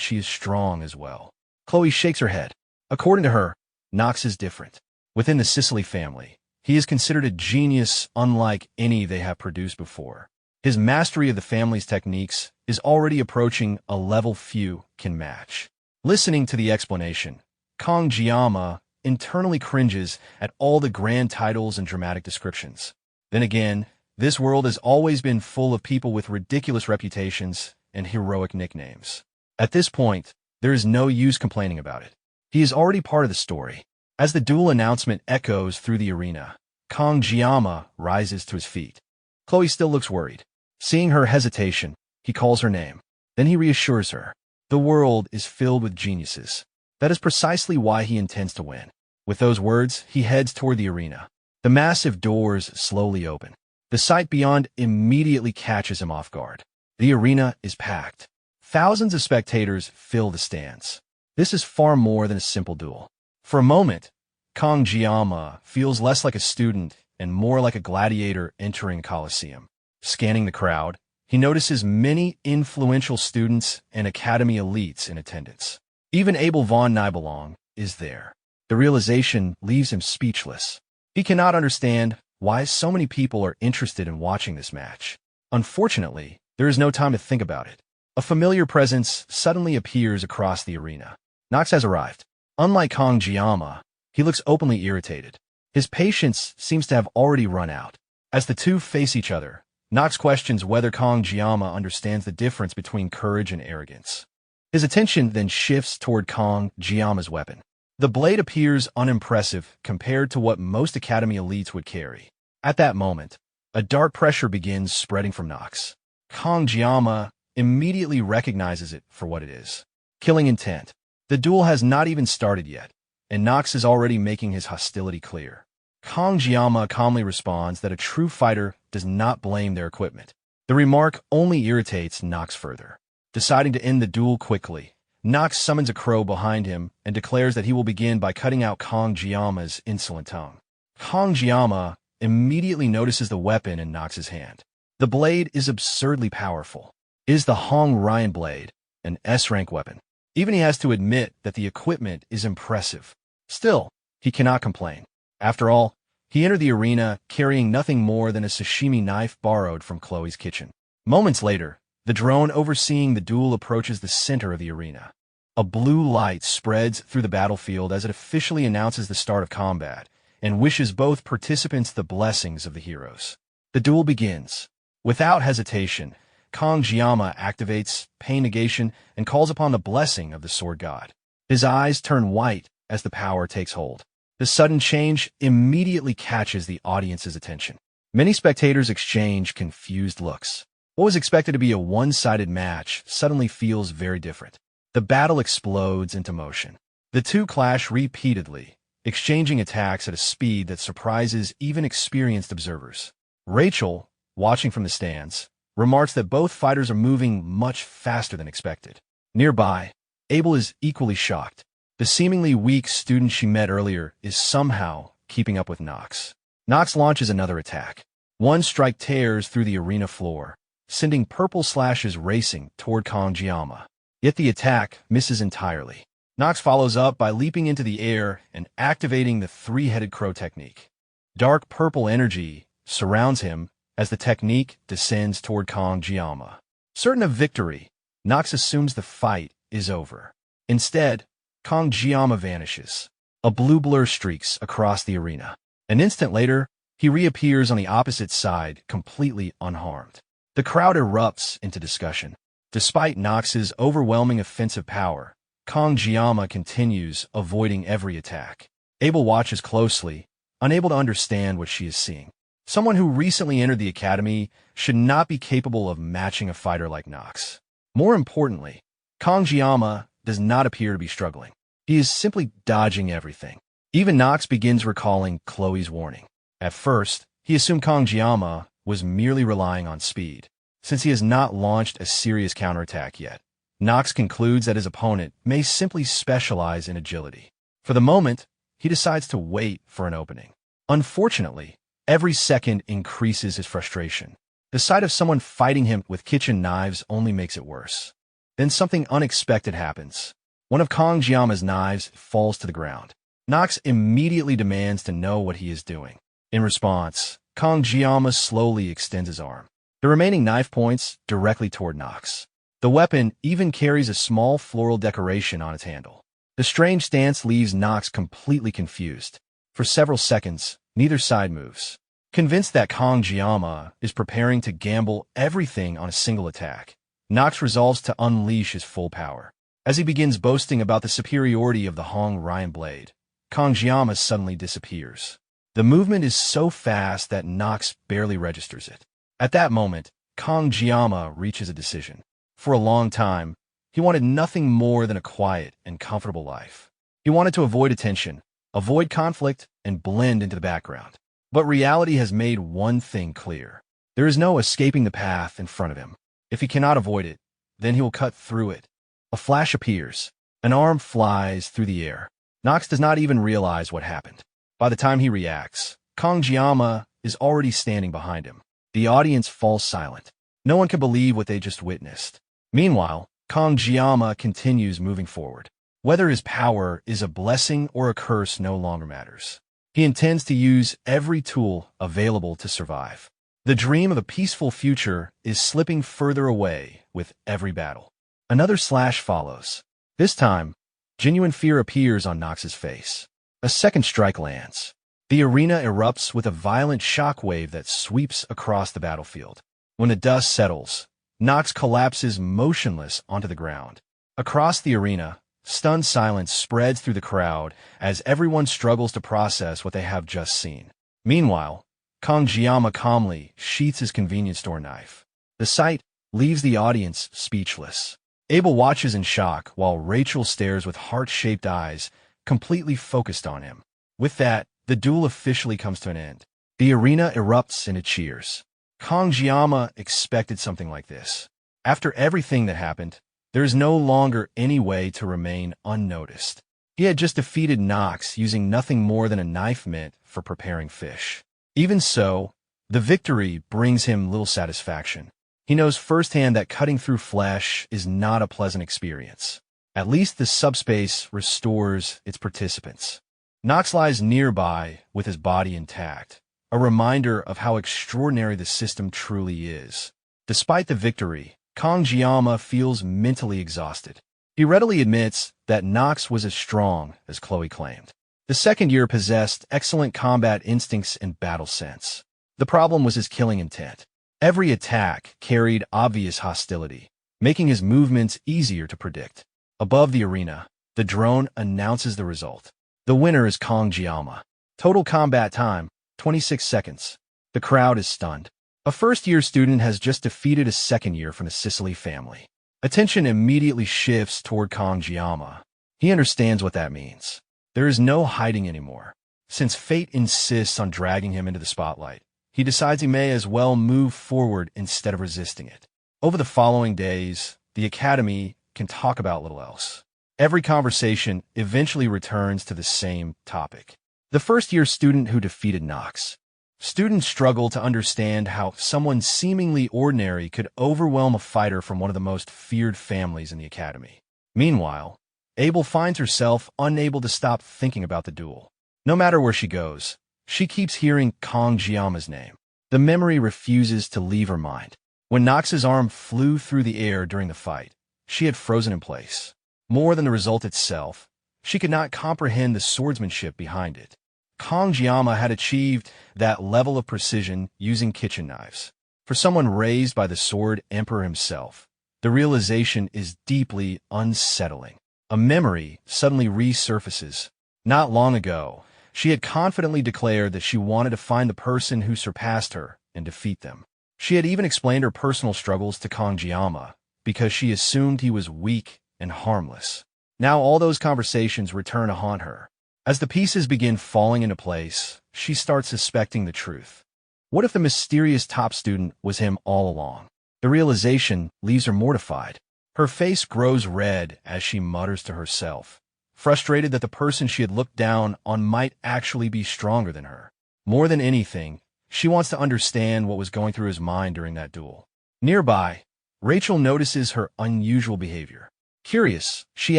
she is strong as well. Chloe shakes her head. According to her, Nox is different. Within the Sicily family, he is considered a genius unlike any they have produced before. His mastery of the family's techniques is already approaching a level few can match. Listening to the explanation, Kanjiyama internally cringes at all the grand titles and dramatic descriptions. Then again, this world has always been full of people with ridiculous reputations and heroic nicknames. At this point, there is no use complaining about it. He is already part of the story. As the duel announcement echoes through the arena, Kanjiyama rises to his feet. Chloe still looks worried. Seeing her hesitation, he calls her name. Then he reassures her. The world is filled with geniuses. That is precisely why he intends to win. With those words, he heads toward the arena. The massive doors slowly open. The sight beyond immediately catches him off guard. The arena is packed. Thousands of spectators fill the stands. This is far more than a simple duel. For a moment, Kanjiyama feels less like a student and more like a gladiator entering a coliseum. Scanning the crowd, he notices many influential students and academy elites in attendance. Even Abel von Nibelung is there. The realization leaves him speechless. He cannot understand why so many people are interested in watching this match. Unfortunately, there is no time to think about it. A familiar presence suddenly appears across the arena. Nox has arrived. Unlike Kanjiyama, he looks openly irritated. His patience seems to have already run out. As the two face each other, Nox questions whether Kanjiyama understands the difference between courage and arrogance. His attention then shifts toward Kanjiyama's weapon. The blade appears unimpressive compared to what most academy elites would carry. At that moment, a dark pressure begins spreading from Nox. Kanjiyama immediately recognizes it for what it is. Killing intent. The duel has not even started yet, and Nox is already making his hostility clear. Kanjiyama calmly responds that a true fighter does not blame their equipment. The remark only irritates Nox further. Deciding to end the duel quickly, Nox summons a crow behind him and declares that he will begin by cutting out Kanjiyama's insolent tongue. Kanjiyama immediately notices the weapon in Nox's hand. The blade is absurdly powerful. It is the Hong Ryan blade, an S-rank weapon. Even he has to admit that the equipment is impressive. Still, he cannot complain. After all, he entered the arena carrying nothing more than a sashimi knife borrowed from Chloe's kitchen. Moments later, the drone overseeing the duel approaches the center of the arena. A blue light spreads through the battlefield as it officially announces the start of combat and wishes both participants the blessings of the heroes. The duel begins. Without hesitation, Kanjiyama activates pain negation and calls upon the blessing of the sword god. His eyes turn white as the power takes hold. The sudden change immediately catches the audience's attention. Many spectators exchange confused looks. What was expected to be a one-sided match suddenly feels very different. The battle explodes into motion. The two clash repeatedly, exchanging attacks at a speed that surprises even experienced observers. Rachel, watching from the stands, remarks that both fighters are moving much faster than expected. Nearby, Abel is equally shocked. The seemingly weak student she met earlier is somehow keeping up with Nox. Nox launches another attack. One strike tears through the arena floor, sending purple slashes racing toward Kanjiyama. Yet the attack misses entirely. Nox follows up by leaping into the air and activating the three-headed crow technique. Dark purple energy surrounds him, as the technique descends toward Kong-Jiyama. Certain of victory, Nox assumes the fight is over. Instead, Kong-Jiyama vanishes. A blue blur streaks across the arena. An instant later, he reappears on the opposite side, completely unharmed. The crowd erupts into discussion. Despite Nox's overwhelming offensive power, Kong-Jiyama continues, avoiding every attack. Abel watches closely, unable to understand what she is seeing. Someone who recently entered the academy should not be capable of matching a fighter like Nox. More importantly, Kong-Jiyama does not appear to be struggling. He is simply dodging everything. Even Nox begins recalling Chloe's warning. At first, he assumed Kong-Jiyama was merely relying on speed, since he has not launched a serious counterattack yet. Nox concludes that his opponent may simply specialize in agility. For the moment, he decides to wait for an opening. Unfortunately, every second increases his frustration. The sight of someone fighting him with kitchen knives only makes it worse. Then something unexpected happens. One of Kong-Jiyama's knives falls to the ground. Nox immediately demands to know what he is doing. In response, Kong-Jiyama slowly extends his arm. The remaining knife points directly toward Nox. The weapon even carries a small floral decoration on its handle. The strange stance leaves Nox completely confused. For several seconds, neither side moves. Convinced that Kong-Jiyama is preparing to gamble everything on a single attack, Nox resolves to unleash his full power. As he begins boasting about the superiority of the Hong Ryan blade, Kong-Jiyama suddenly disappears. The movement is so fast that Nox barely registers it. At that moment, Kong-Jiyama reaches a decision. For a long time, he wanted nothing more than a quiet and comfortable life. He wanted to avoid attention, avoid conflict, and blend into the background. But reality has made one thing clear. There is no escaping the path in front of him. If he cannot avoid it, then he will cut through it. A flash appears. An arm flies through the air. Nox does not even realize what happened. By the time he reacts, Kong-Jiyama is already standing behind him. The audience falls silent. No one can believe what they just witnessed. Meanwhile, Kong-Jiyama continues moving forward. Whether his power is a blessing or a curse no longer matters. He intends to use every tool available to survive. The dream of a peaceful future is slipping further away with every battle. Another slash follows. This time, genuine fear appears on Nox's face. A second strike lands. The arena erupts with a violent shockwave that sweeps across the battlefield. When the dust settles, Nox collapses motionless onto the ground. Across the arena, stunned silence spreads through the crowd as everyone struggles to process what they have just seen. Meanwhile, Kong-Jiyama calmly sheaths his convenience store knife. The sight leaves the audience speechless. Abel watches in shock while Rachel stares with heart-shaped eyes, completely focused on him. With that, the duel officially comes to an end. The arena erupts into cheers. Kong-Jiyama expected something like this. After everything that happened, there is no longer any way to remain unnoticed. He had just defeated Nox using nothing more than a knife meant for preparing fish. Even so, the victory brings him little satisfaction. He knows firsthand that cutting through flesh is not a pleasant experience. At least the subspace restores its participants. Nox lies nearby with his body intact, a reminder of how extraordinary the system truly is. Despite the victory, Kong-Jiyama feels mentally exhausted. He readily admits that Nox was as strong as Chloe claimed. The second year possessed excellent combat instincts and battle sense. The problem was his killing intent. Every attack carried obvious hostility, making his movements easier to predict. Above the arena, the drone announces the result. The winner is Kong-Jiyama. Total combat time, 26 seconds. The crowd is stunned. A first-year student has just defeated a second year from the Sicily family. Attention immediately shifts toward Kong-Jiyama. He understands what that means. There is no hiding anymore. Since fate insists on dragging him into the spotlight, he decides he may as well move forward instead of resisting it. Over the following days, the academy can talk about little else. Every conversation eventually returns to the same topic. The first-year student who defeated Nox. Students struggle to understand how someone seemingly ordinary could overwhelm a fighter from one of the most feared families in the academy. Meanwhile, Abel finds herself unable to stop thinking about the duel. No matter where she goes, she keeps hearing Kong-Jiyama's name. The memory refuses to leave her mind. When Nox's arm flew through the air during the fight, she had frozen in place. More than the result itself, she could not comprehend the swordsmanship behind it. Kangjiyama had achieved that level of precision using kitchen knives. For someone raised by the sword emperor himself, the realization is deeply unsettling. A memory suddenly resurfaces. Not long ago, she had confidently declared that she wanted to find the person who surpassed her and defeat them. She had even explained her personal struggles to Kangjiyama because she assumed he was weak and harmless. Now all those conversations return to haunt her. As the pieces begin falling into place, she starts suspecting the truth. What if the mysterious top student was him all along? The realization leaves her mortified. Her face grows red as she mutters to herself, frustrated that the person she had looked down on might actually be stronger than her. More than anything, she wants to understand what was going through his mind during that duel. Nearby, Rachel notices her unusual behavior. Curious, she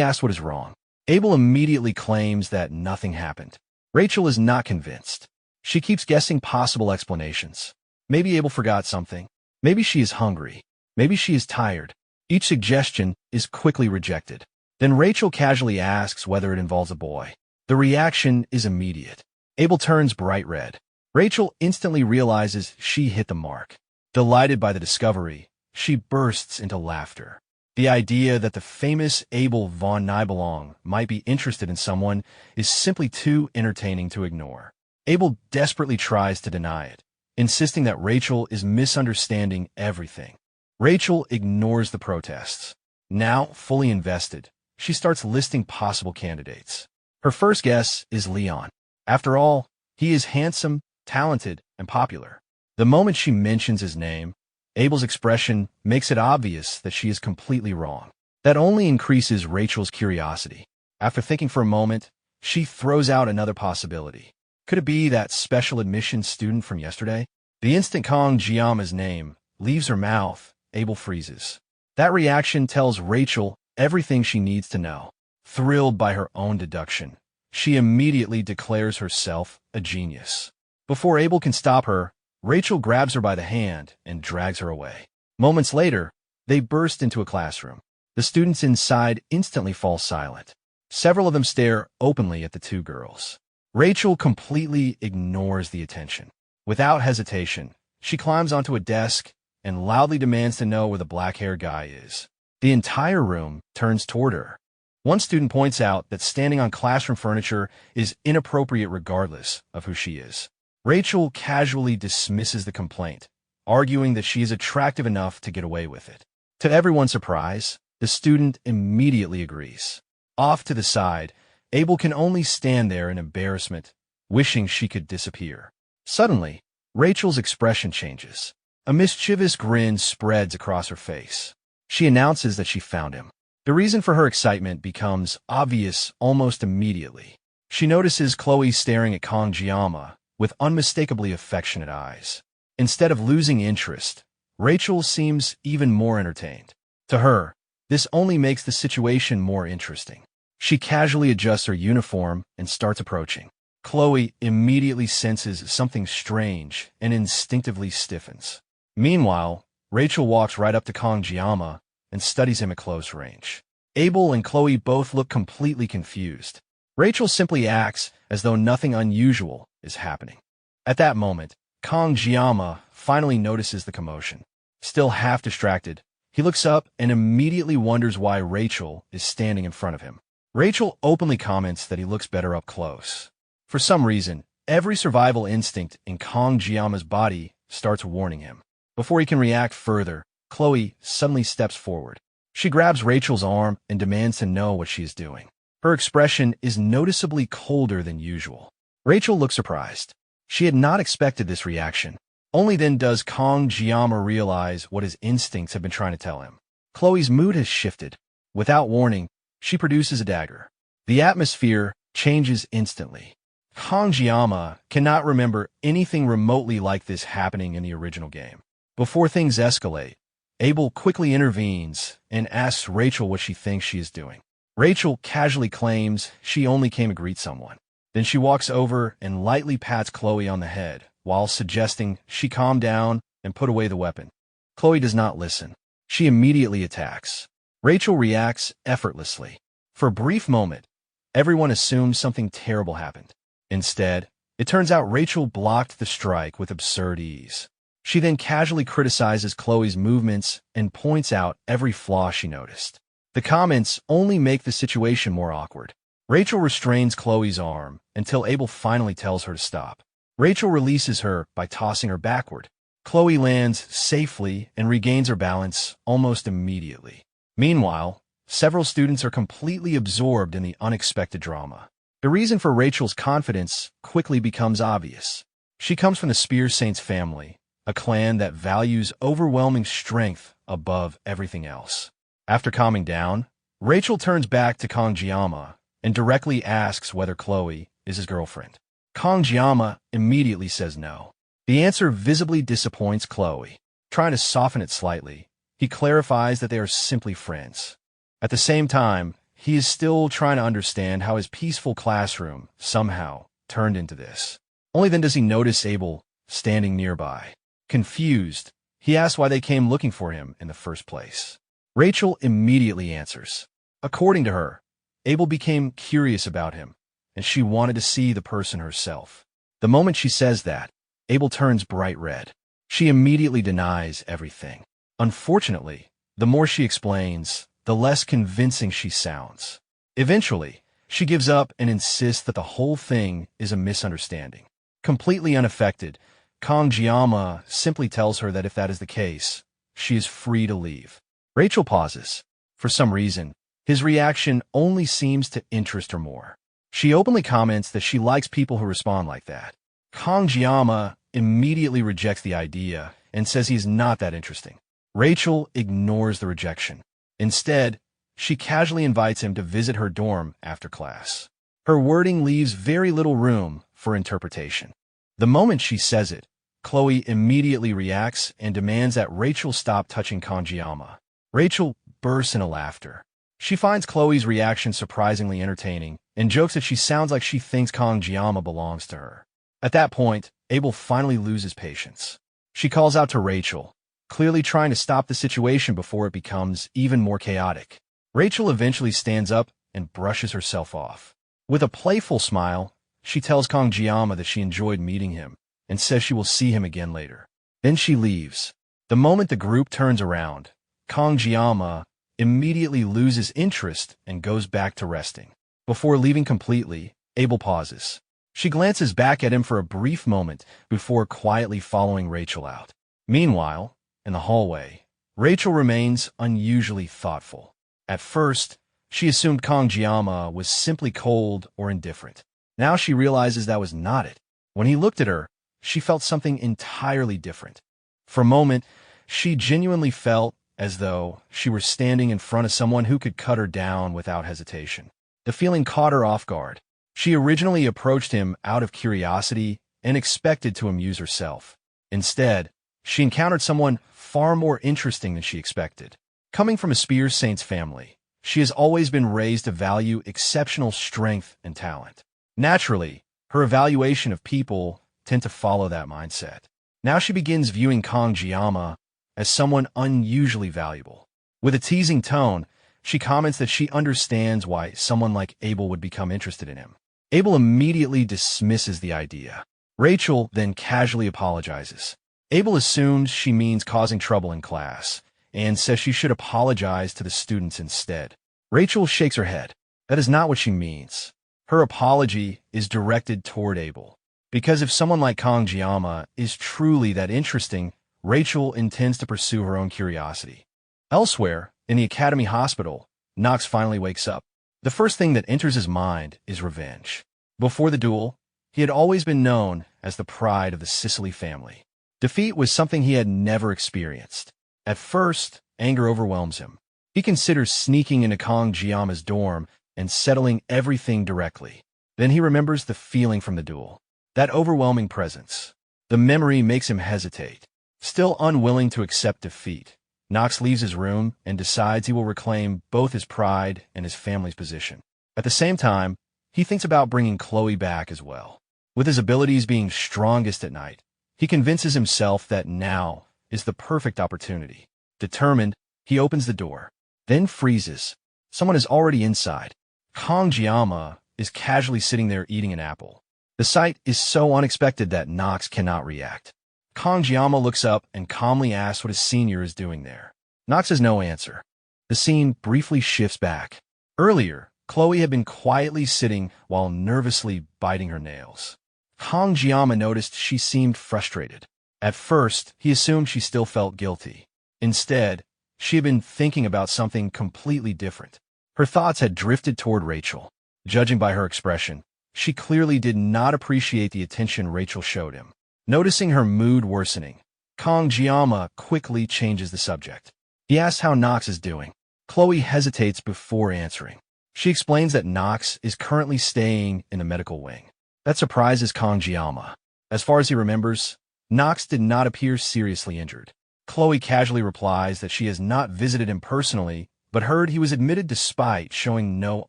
asks what is wrong. Abel immediately claims that nothing happened. Rachel is not convinced. She keeps guessing possible explanations. Maybe Abel forgot something. Maybe she is hungry. Maybe she is tired. Each suggestion is quickly rejected. Then Rachel casually asks whether it involves a boy. The reaction is immediate. Abel turns bright red. Rachel instantly realizes she hit the mark. Delighted by the discovery, she bursts into laughter. The idea that the famous Abel von Nibelung might be interested in someone is simply too entertaining to ignore. Abel desperately tries to deny it, insisting that Rachel is misunderstanding everything. Rachel ignores the protests. Now, fully invested, she starts listing possible candidates. Her first guess is Leon. After all, he is handsome, talented, and popular. The moment she mentions his name, Abel's expression makes it obvious that she is completely wrong. That only increases Rachel's curiosity. After thinking for a moment, she throws out another possibility. Could it be that special admissions student from yesterday? The instant Kangjiyama's name leaves her mouth, Abel freezes. That reaction tells Rachel everything she needs to know. Thrilled by her own deduction, she immediately declares herself a genius. Before Abel can stop her, Rachel grabs her by the hand and drags her away. Moments later, they burst into a classroom. The students inside instantly fall silent. Several of them stare openly at the two girls. Rachel completely ignores the attention. Without hesitation, she climbs onto a desk and loudly demands to know where the black-haired guy is. The entire room turns toward her. One student points out that standing on classroom furniture is inappropriate regardless of who she is. Rachel casually dismisses the complaint, arguing that she is attractive enough to get away with it. To everyone's surprise, the student immediately agrees. Off to the side, Abel can only stand there in embarrassment, wishing she could disappear. Suddenly, Rachel's expression changes. A mischievous grin spreads across her face. She announces that she found him. The reason for her excitement becomes obvious almost immediately. She notices Chloe staring at Kangjiyama with unmistakably affectionate eyes. Instead of losing interest, Rachel seems even more entertained. To her, this only makes the situation more interesting. She casually adjusts her uniform and starts approaching. Chloe immediately senses something strange and instinctively stiffens. Meanwhile, Rachel walks right up to Kangjiyama and studies him at close range. Abel and Chloe both look completely confused. Rachel simply acts as though nothing unusual is happening. At that moment, Kangjiyama finally notices the commotion. Still half distracted, he looks up and immediately wonders why Rachel is standing in front of him. Rachel openly comments that he looks better up close. For some reason, every survival instinct in Kangjiyama's body starts warning him. Before he can react further, Chloe suddenly steps forward. She grabs Rachel's arm and demands to know what she is doing. Her expression is noticeably colder than usual. Rachel looks surprised. She had not expected this reaction. Only then does Kangjiyama realize what his instincts have been trying to tell him. Chloe's mood has shifted. Without warning, she produces a dagger. The atmosphere changes instantly. Kangjiyama cannot remember anything remotely like this happening in the original game. Before things escalate, Abel quickly intervenes and asks Rachel what she thinks she is doing. Rachel casually claims she only came to greet someone. Then she walks over and lightly pats Chloe on the head while suggesting she calm down and put away the weapon. Chloe does not listen. She immediately attacks. Rachel reacts effortlessly. For a brief moment, everyone assumes something terrible happened. Instead, it turns out Rachel blocked the strike with absurd ease. She then casually criticizes Chloe's movements and points out every flaw she noticed. The comments only make the situation more awkward. Rachel restrains Chloe's arm until Abel finally tells her to stop. Rachel releases her by tossing her backward. Chloe lands safely and regains her balance almost immediately. Meanwhile, several students are completely absorbed in the unexpected drama. The reason for Rachel's confidence quickly becomes obvious. She comes from the Spear Saints family, a clan that values overwhelming strength above everything else. After calming down, Rachel turns back to Kangjiyama and directly asks whether Chloe is his girlfriend. Kangjiyama immediately says no. The answer visibly disappoints Chloe. Trying to soften it slightly, he clarifies that they are simply friends. At the same time, he is still trying to understand how his peaceful classroom somehow turned into this. Only then does he notice Abel standing nearby. Confused, he asks why they came looking for him in the first place. Rachel immediately answers. According to her, Abel became curious about him, and she wanted to see the person herself. The moment she says that, Abel turns bright red. She immediately denies everything. Unfortunately, the more she explains, the less convincing she sounds. Eventually, she gives up and insists that the whole thing is a misunderstanding. Completely unaffected, Kangjiyama simply tells her that if that is the case, she is free to leave. Rachel pauses. For some reason, his reaction only seems to interest her more. She openly comments that she likes people who respond like that. Kangjiyama immediately rejects the idea and says he's not that interesting. Rachel ignores the rejection. Instead, she casually invites him to visit her dorm after class. Her wording leaves very little room for interpretation. The moment she says it, Chloe immediately reacts and demands that Rachel stop touching Kangjiyama. Rachel bursts into laughter. She finds Chloe's reaction surprisingly entertaining and jokes that she sounds like she thinks Kangjiyama belongs to her. At that point, Abel finally loses patience. She calls out to Rachel, clearly trying to stop the situation before it becomes even more chaotic. Rachel eventually stands up and brushes herself off. With a playful smile, she tells Kangjiyama that she enjoyed meeting him and says she will see him again later. Then she leaves. The moment the group turns around, Kangjiyama immediately loses interest and goes back to resting. Before leaving completely, Abel pauses. She glances back at him for a brief moment before quietly following Rachel out. Meanwhile, in the hallway, Rachel remains unusually thoughtful. At first, she assumed Kangjiyama was simply cold or indifferent. Now she realizes that was not it. When he looked at her, she felt something entirely different. For a moment, she genuinely felt as though she were standing in front of someone who could cut her down without hesitation. The feeling caught her off guard. She originally approached him out of curiosity and expected to amuse herself. Instead, she encountered someone far more interesting than she expected. Coming from a Spear Saints family, she has always been raised to value exceptional strength and talent. Naturally, her evaluation of people tend to follow that mindset. Now she begins viewing Kangjiyama as someone unusually valuable. With a teasing tone, she comments that she understands why someone like Abel would become interested in him. Abel immediately dismisses the idea. Rachel then casually apologizes. Abel assumes she means causing trouble in class and says she should apologize to the students instead. Rachel shakes her head. That is not what she means. Her apology is directed toward Abel. Because if someone like Kangjiyama is truly that interesting, Rachel intends to pursue her own curiosity. Elsewhere, in the Academy hospital, Knox finally wakes up. The first thing that enters his mind is revenge. Before the duel, he had always been known as the pride of the Sicily family. Defeat was something he had never experienced. At first, anger overwhelms him. He considers sneaking into Kangjiyama's dorm and settling everything directly. Then he remembers the feeling from the duel. That overwhelming presence. The memory makes him hesitate. Still unwilling to accept defeat, Knox leaves his room and decides he will reclaim both his pride and his family's position. At the same time, he thinks about bringing Chloe back as well. With his abilities being strongest at night, He convinces himself that now is the perfect opportunity. Determined, he opens the door, then freezes. Someone is already inside. Kangjiyama is casually sitting there eating an apple. The sight is so unexpected that Nox cannot react. Kangjiyama looks up and calmly asks what his senior is doing there. Nox has no answer. The scene briefly shifts back. Earlier, Chloe had been quietly sitting while nervously biting her nails. Kangjiyama noticed she seemed frustrated. At first, he assumed she still felt guilty. Instead, she had been thinking about something completely different. Her thoughts had drifted toward Rachel. Judging by her expression, she clearly did not appreciate the attention Rachel showed him. Noticing her mood worsening, Kangjiyama quickly changes the subject. He asks how Nox is doing. Chloe hesitates before answering. She explains that Nox is currently staying in the medical wing. That surprises Kangjiyama. As far as he remembers, Nox did not appear seriously injured. Chloe casually replies that she has not visited him personally, but heard he was admitted despite showing no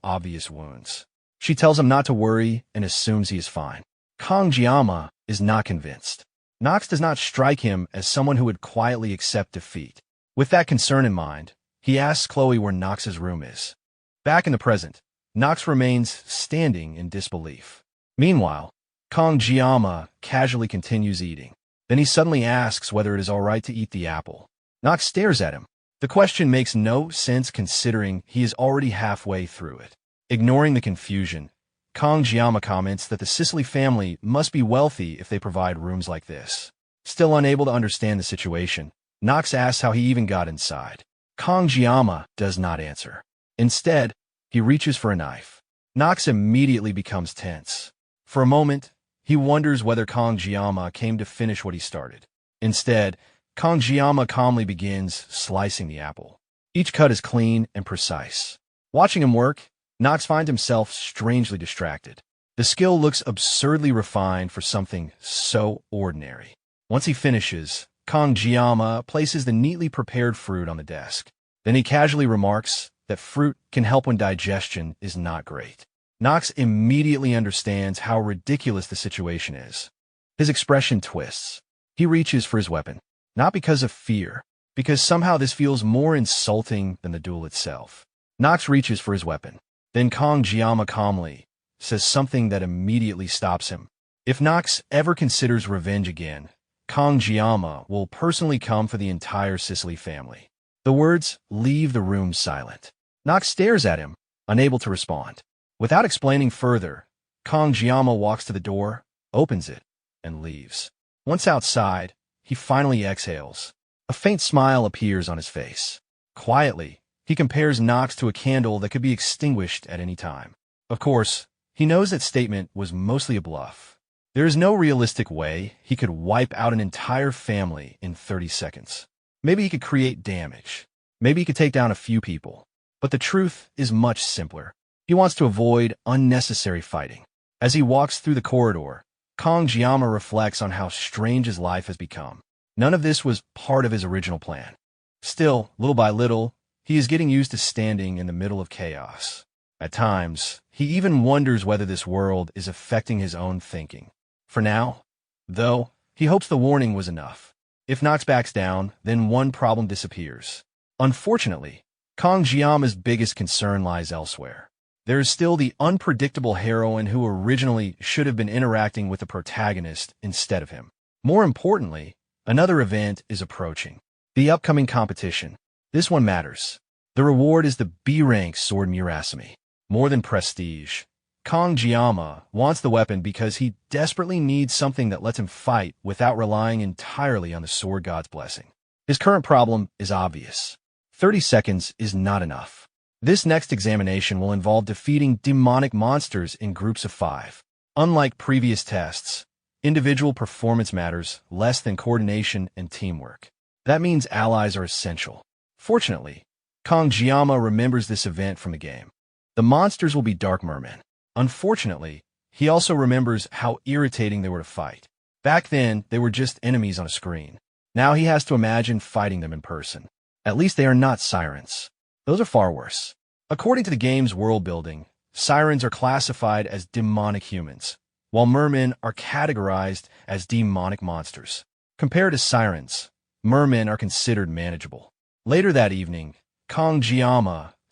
obvious wounds. She tells him not to worry and assumes he is fine. Kangjiyama is not convinced. Nox does not strike him as someone who would quietly accept defeat. With that concern in mind, he asks Chloe where Nox's room is. Back in the present, Nox remains standing in disbelief. Meanwhile, Kangjiyama casually continues eating. Then he suddenly asks whether it is all right to eat the apple. Nox stares at him. The question makes no sense considering he is already halfway through it. Ignoring the confusion, Kangjiyama comments that the Sicily family must be wealthy if they provide rooms like this. Still unable to understand the situation, Nox asks how he even got inside. Kangjiyama does not answer. Instead, he reaches for a knife. Nox immediately becomes tense. For a moment, he wonders whether Kangjiyama came to finish what he started. Instead, Kangjiyama calmly begins slicing the apple. Each cut is clean and precise. Watching him work, Nox finds himself strangely distracted. The skill looks absurdly refined for something so ordinary. Once he finishes, Kangjiyama places the neatly prepared fruit on the desk. Then he casually remarks that fruit can help when digestion is not great. Nox immediately understands how ridiculous the situation is. His expression twists. He reaches for his weapon, not because of fear, because somehow this feels more insulting than the duel itself. Nox reaches for his weapon. Then Kangjiyama calmly says something that immediately stops him. If Nox ever considers revenge again, Kangjiyama will personally come for the entire Sicily family. The words leave the room silent. Nox stares at him, unable to respond. Without explaining further, Kangjiyama walks to the door, opens it, and leaves. Once outside, he finally exhales. A faint smile appears on his face. Quietly, he compares Nox to a candle that could be extinguished at any time. Of course, he knows that statement was mostly a bluff. There is no realistic way he could wipe out an entire family in 30 seconds. Maybe he could create damage. Maybe he could take down a few people. But the truth is much simpler. He wants to avoid unnecessary fighting. As he walks through the corridor, Kangjiyama reflects on how strange his life has become. None of this was part of his original plan. Still, little by little, he is getting used to standing in the middle of chaos. At times, he even wonders whether this world is affecting his own thinking. For now, though, he hopes the warning was enough. If Nox backs down, then one problem disappears. Unfortunately, Kangjiyama's biggest concern lies elsewhere. There is still the unpredictable heroine who originally should have been interacting with the protagonist instead of him. More importantly, another event is approaching. The upcoming competition. This one matters. The reward is the B-rank sword Murasame. More than prestige, Kangjiyama wants the weapon because he desperately needs something that lets him fight without relying entirely on the sword god's blessing. His current problem is obvious. 30 seconds is not enough. This next examination will involve defeating demonic monsters in groups of 5. Unlike previous tests, individual performance matters less than coordination and teamwork. That means allies are essential. Fortunately, Kangjiyama remembers this event from the game. The monsters will be dark mermen. Unfortunately, he also remembers how irritating they were to fight. Back then, they were just enemies on a screen. Now he has to imagine fighting them in person. At least they are not sirens. Those are far worse. According to the game's world building, sirens are classified as demonic humans, while mermen are categorized as demonic monsters. Compared to sirens, mermen are considered manageable. Later that evening, Kong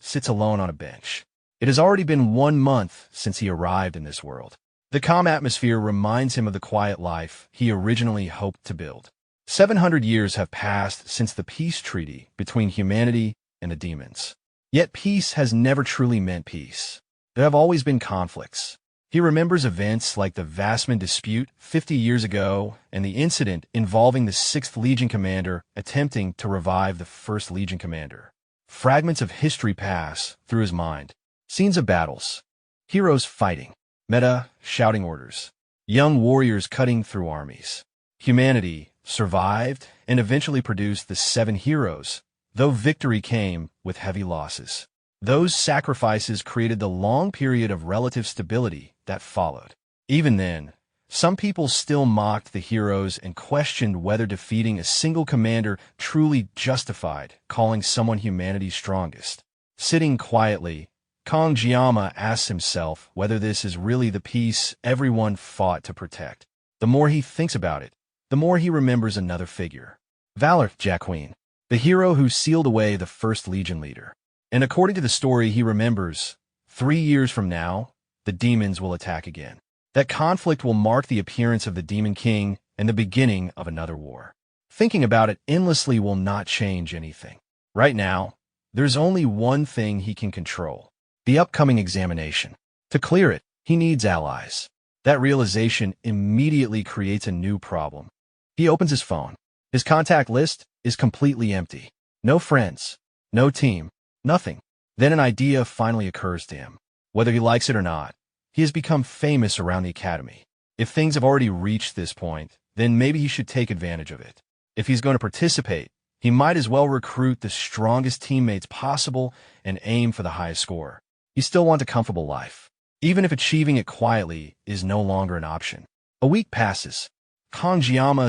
sits alone on a bench. It has already been 1 month since he arrived in this world. The calm atmosphere reminds him of the quiet life he originally hoped to build. 700 years have passed since the peace treaty between humanity and the demons. Yet peace has never truly meant peace. There have always been conflicts. He remembers events like the Vastman dispute 50 years ago and the incident involving the 6th Legion commander attempting to revive the 1st Legion commander. Fragments of history pass through his mind. Scenes of battles. Heroes fighting. Meta shouting orders. Young warriors cutting through armies. Humanity survived and eventually produced the 7 heroes, though victory came with heavy losses. Those sacrifices created the long period of relative stability that followed. Even then, some people still mocked the heroes and questioned whether defeating a single commander truly justified calling someone humanity's strongest. Sitting quietly, Kong asks himself whether this is really the peace everyone fought to protect. The more he thinks about it, the more he remembers another figure. Valor Jacqueline, the hero who sealed away the 1st Legion leader. And according to the story he remembers, 3 years from now, the demons will attack again. That conflict will mark the appearance of the Demon King and the beginning of another war. Thinking about it endlessly will not change anything. Right now, there's only one thing he can control: the upcoming examination. To clear it, he needs allies. That realization immediately creates a new problem. He opens his phone. His contact list is completely empty. No friends, no team, nothing. Then an idea finally occurs to him. Whether he likes it or not, he has become famous around the academy. If things have already reached this point, then maybe he should take advantage of it. If he's going to participate, he might as well recruit the strongest teammates possible and aim for the highest score. He still wants a comfortable life, even if achieving it quietly is no longer an option. A week passes. Kong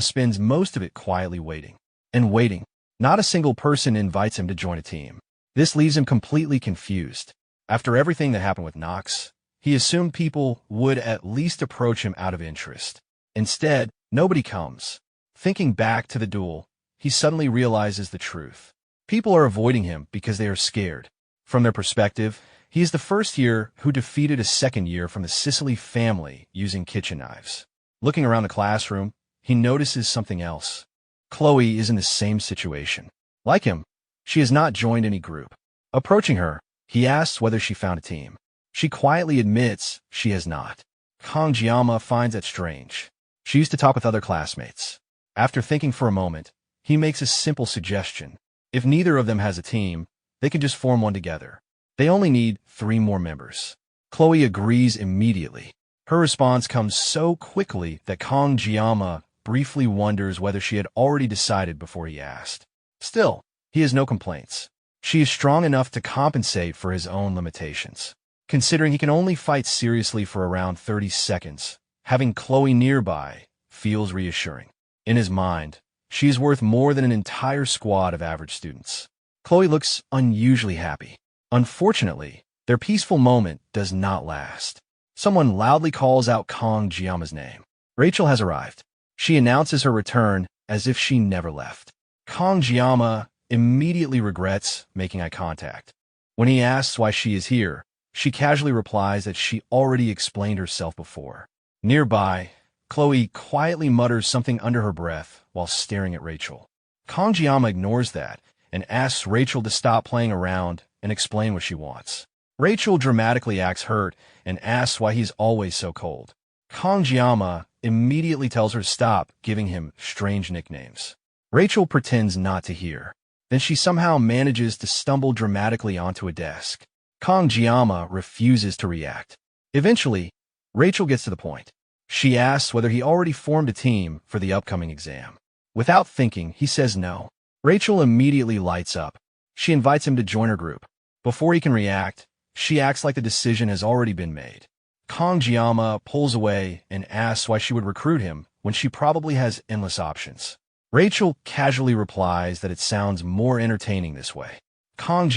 spends most of it quietly waiting. And waiting. Not a single person invites him to join a team. This leaves him completely confused. After everything that happened with Nox, he assumed people would at least approach him out of interest. Instead, nobody comes. Thinking back to the duel, he suddenly realizes the truth. People are avoiding him because they are scared. From their perspective, he is the first year who defeated a second year from the Sicily family using kitchen knives. Looking around the classroom, he notices something else. Chloe is in the same situation. Like him, she has not joined any group. Approaching her, he asks whether she found a team. She quietly admits she has not. Kong finds that strange. She used to talk with other classmates. After thinking for a moment, he makes a simple suggestion. If neither of them has a team, they can just form one together. They only need 3 more members. Chloe agrees immediately. Her response comes so quickly that Kong briefly wonders whether she had already decided before he asked. Still, he has no complaints. She is strong enough to compensate for his own limitations. Considering he can only fight seriously for around 30 seconds, having Chloe nearby feels reassuring. In his mind, she is worth more than an entire squad of average students. Chloe looks unusually happy. Unfortunately, their peaceful moment does not last. Someone loudly calls out Kong name. Rachel has arrived. She announces her return as if she never left. Kong immediately regrets making eye contact. When he asks why she is here, she casually replies that she already explained herself before. Nearby, Chloe quietly mutters something under her breath while staring at Rachel. Kong ignores that and asks Rachel to stop playing around and explain what she wants. Rachel dramatically acts hurt and asks why he's always so cold. Kong immediately tells her to stop giving him strange nicknames. Rachel pretends not to hear. Then she somehow manages to stumble dramatically onto a desk. Kong refuses to react. Eventually, Rachel gets to the point. She asks whether he already formed a team for the upcoming exam. Without thinking, he says no. Rachel immediately lights up. She invites him to join her group. Before he can react, she acts like the decision has already been made. Kong pulls away and asks why she would recruit him when she probably has endless options. Rachel casually replies that it sounds more entertaining this way. Kong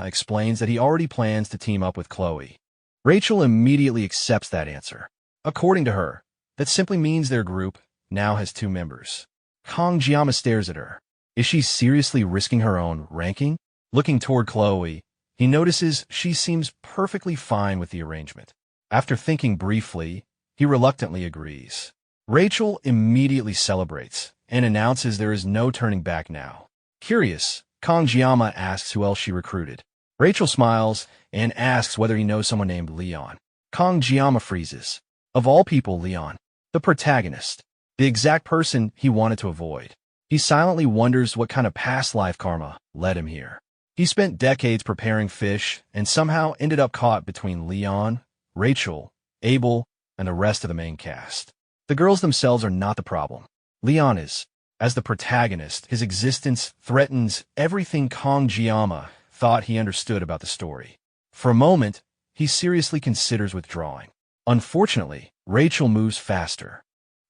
explains that he already plans to team up with Chloe. Rachel immediately accepts that answer. According to her, that simply means their group now has 2 members. Kong Jiama stares at her. Is she seriously risking her own ranking? Looking toward Chloe, he notices she seems perfectly fine with the arrangement. After thinking briefly, he reluctantly agrees. Rachel immediately celebrates and announces there is no turning back now. Curious, Kong Jiama asks who else she recruited. Rachel smiles and asks whether he knows someone named Leon. Kong Jiama freezes. Of all people, Leon, the protagonist, the exact person he wanted to avoid. He silently wonders what kind of past life karma led him here. He spent decades preparing fish and somehow ended up caught between Leon, Rachel, Abel, and the rest of the main cast. The girls themselves are not the problem. Leon is. As the protagonist, his existence threatens everything Kong Jiama thought he understood about the story. For a moment, he seriously considers withdrawing. Unfortunately, Rachel moves faster.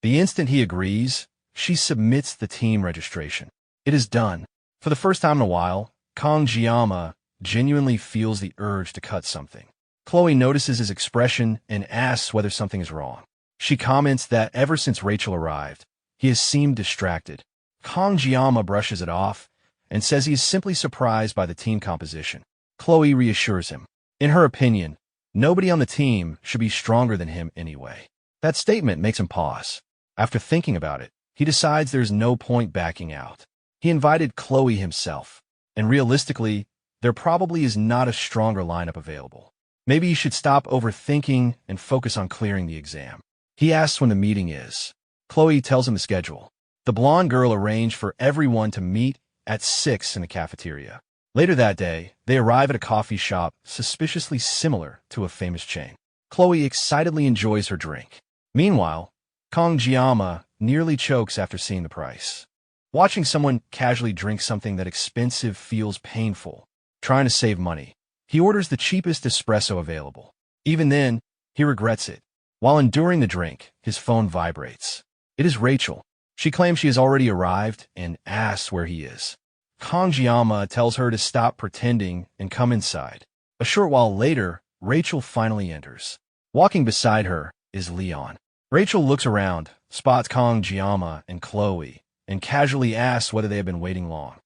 The instant he agrees, she submits the team registration. It is done. For the first time in a while, Kong Jiama genuinely feels the urge to cut something. Chloe notices his expression and asks whether something is wrong. She comments that ever since Rachel arrived, he has seemed distracted. Kong Jiama brushes it off and says he is simply surprised by the team composition. Chloe reassures him. In her opinion, nobody on the team should be stronger than him anyway. That statement makes him pause. After thinking about it, he decides there's no point backing out. He invited Chloe himself, and realistically, there probably is not a stronger lineup available. Maybe he should stop overthinking and focus on clearing the exam. He asks when the meeting is. Chloe tells him the schedule. The blonde girl arranged for everyone to meet at 6 in the cafeteria. Later that day, they arrive at a coffee shop suspiciously similar to a famous chain. Chloe excitedly enjoys her drink. Meanwhile, Kong Jiama nearly chokes after seeing the price. Watching someone casually drink something that expensive feels painful. Trying to save money, he orders the cheapest espresso available. Even then, he regrets it. While enduring the drink, his phone vibrates. It is Rachel. She claims she has already arrived and asks where he is. Kong Jiama tells her to stop pretending and come inside. A short while later, Rachel finally enters. Walking beside her is Leon. Rachel looks around, spots Kong Jiama and Chloe, and casually asks whether they have been waiting long.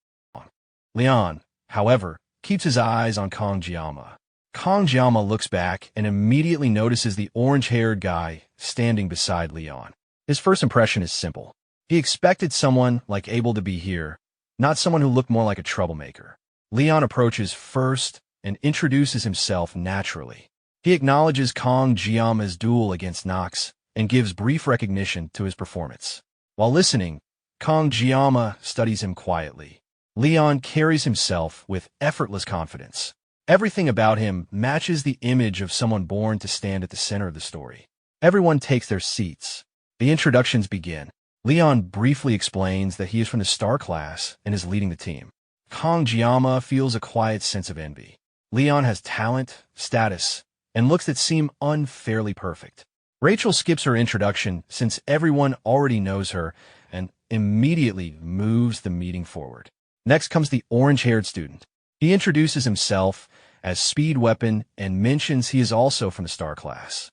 Leon, however, keeps his eyes on Kong Jiama. Kong Jiama looks back and immediately notices the orange-haired guy standing beside Leon. His first impression is simple. He expected someone like Abel to be here, not someone who looked more like a troublemaker. Leon approaches first and introduces himself naturally. He acknowledges Kong Jiama's duel against Nox and gives brief recognition to his performance. While listening, Kong Jiama studies him quietly. Leon carries himself with effortless confidence. Everything about him matches the image of someone born to stand at the center of the story. Everyone takes their seats. The introductions begin. Leon briefly explains that he is from the star class and is leading the team. Kong Jiama feels a quiet sense of envy. Leon has talent, status, and looks that seem unfairly perfect. Rachel skips her introduction since everyone already knows her and immediately moves the meeting forward. Next comes the orange-haired student. He introduces himself as Speed Weapon and mentions he is also from the star class.